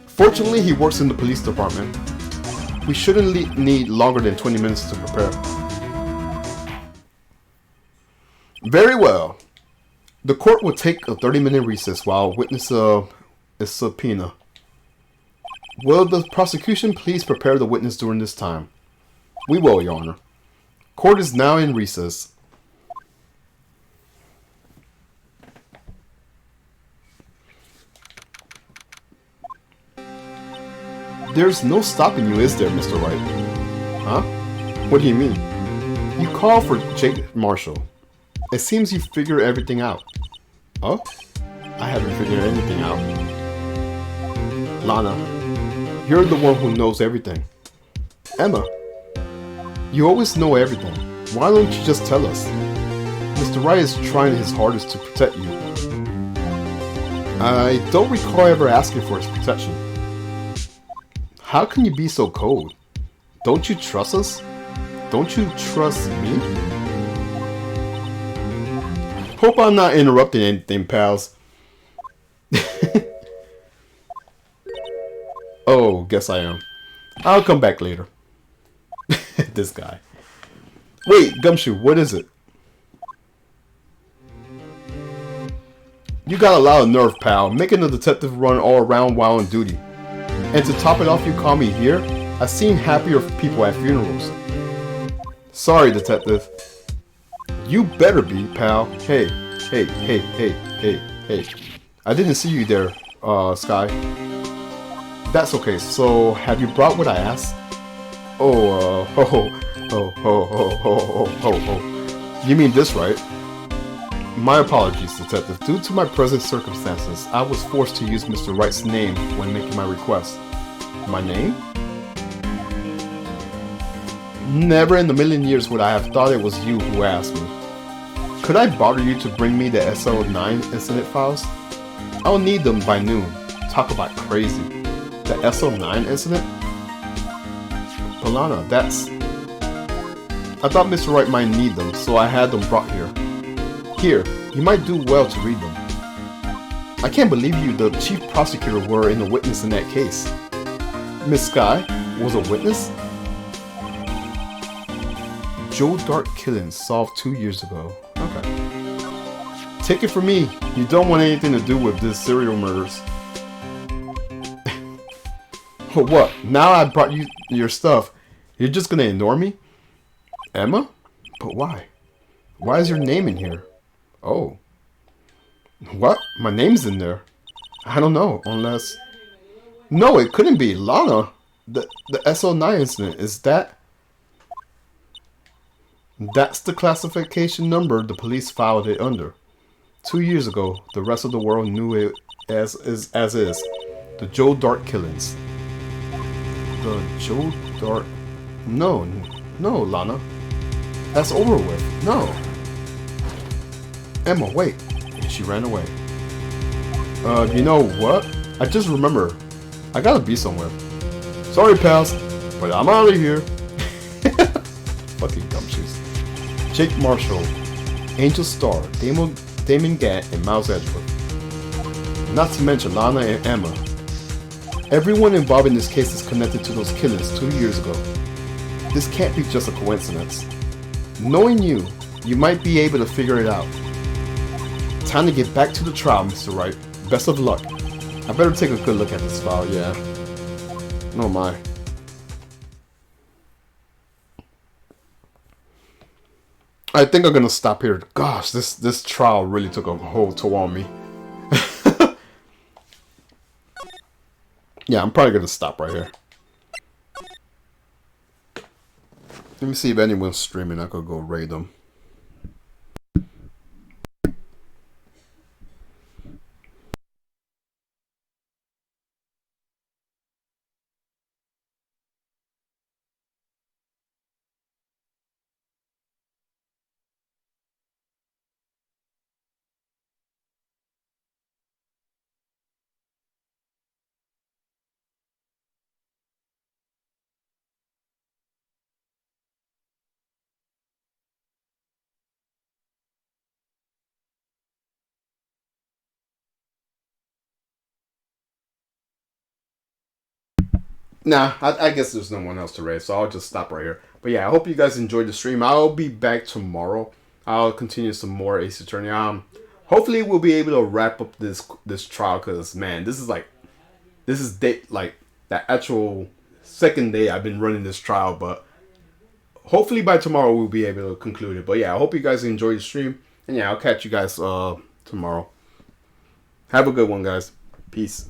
Fortunately, he works in the police department. We shouldn't need longer than 20 minutes to prepare. Very well. The court will take a 30-minute recess while witness is subpoena. Will the prosecution please prepare the witness during this time? We will, Your Honor. Court is now in recess. There's no stopping you, is there, Mr. Wright? Huh? What do you mean? You call for Jake Marshall. It seems you figured everything out. Oh? I haven't figured anything out. Lana, you're the one who knows everything. Emma, you always know everything. Why don't you just tell us? Mr. Wright is trying his hardest to protect you. I don't recall ever asking for his protection. How can you be so cold? Don't you trust us? Don't you trust me? Hope I'm not interrupting anything, pals. Oh, guess I am. I'll come back later. This guy. Wait, Gumshoe, what is it? You got a lot of nerve, pal, making the detective run all around while on duty. And to top it off, you call me here? I've seen happier people at funerals. Sorry, detective. You better be, pal. Hey. I didn't see you there, Sky. That's okay, so have you brought what I asked? Oh, You mean this, right? My apologies, detective. Due to my present circumstances, I was forced to use Mr. Wright's name when making my request. My name? Never in a million years would I have thought it was you who asked me. Could I bother you to bring me the SL9 incident files? I'll need them by noon. Talk about crazy. The SL9 incident? Polana, that's... I thought Mr. Wright might need them, so I had them brought here. Here, you might do well to read them. I can't believe you, the chief prosecutor, were in a witness in that case. Miss Sky was a witness? Joe Dart killing solved 2 years ago. Okay. Take it from me, you don't want anything to do with this serial murders. What? Now I brought you your stuff. You're just gonna ignore me? Emma? But why? Why is your name in here? Oh. What? My name's in there. I don't know, unless... No, it couldn't be. Lana. The SO9 incident, is that... That's the classification number the police filed it under. 2 years ago, the rest of the world knew it as is. The Joe Dart killings. The Joe Dart... No, Lana. That's over with. No. Emma, wait. She ran away. You know what? I just remember. I gotta be somewhere. Sorry, pals, but I'm out of here. Fucking gumshoes. Jake Marshall, Angel Starr, Damon Gant, and Miles Edgeworth. Not to mention Lana and Emma. Everyone involved in this case is connected to those killings 2 years ago. This can't be just a coincidence. Knowing you, you might be able to figure it out. Time to get back to the trial, Mr. Wright. Best of luck. I better take a good look at this file, yeah. Oh my. I think I'm gonna stop here. Gosh, this trial really took a whole toll on me. Yeah, I'm probably gonna stop right here. Let me see if anyone's streaming. I could go raid them. Nah, I guess there's no one else to raise, so I'll just stop right here. But yeah, I hope you guys enjoyed the stream. I'll be back tomorrow. I'll continue some more Ace Attorney. Hopefully we'll be able to wrap up this trial, because man, this is like that actual second day I've been running this trial, but hopefully by tomorrow we'll be able to conclude it. But yeah, I hope you guys enjoyed the stream, and yeah, I'll catch you guys tomorrow. Have a good one, guys. Peace.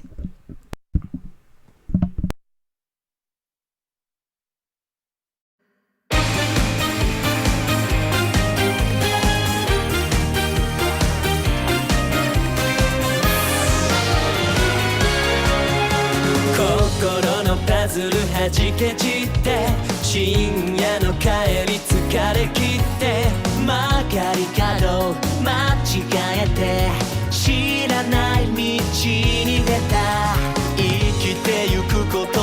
はじけ散って深夜の帰り疲れ切って曲がり角間違えて知らない道に出た生きてゆくこと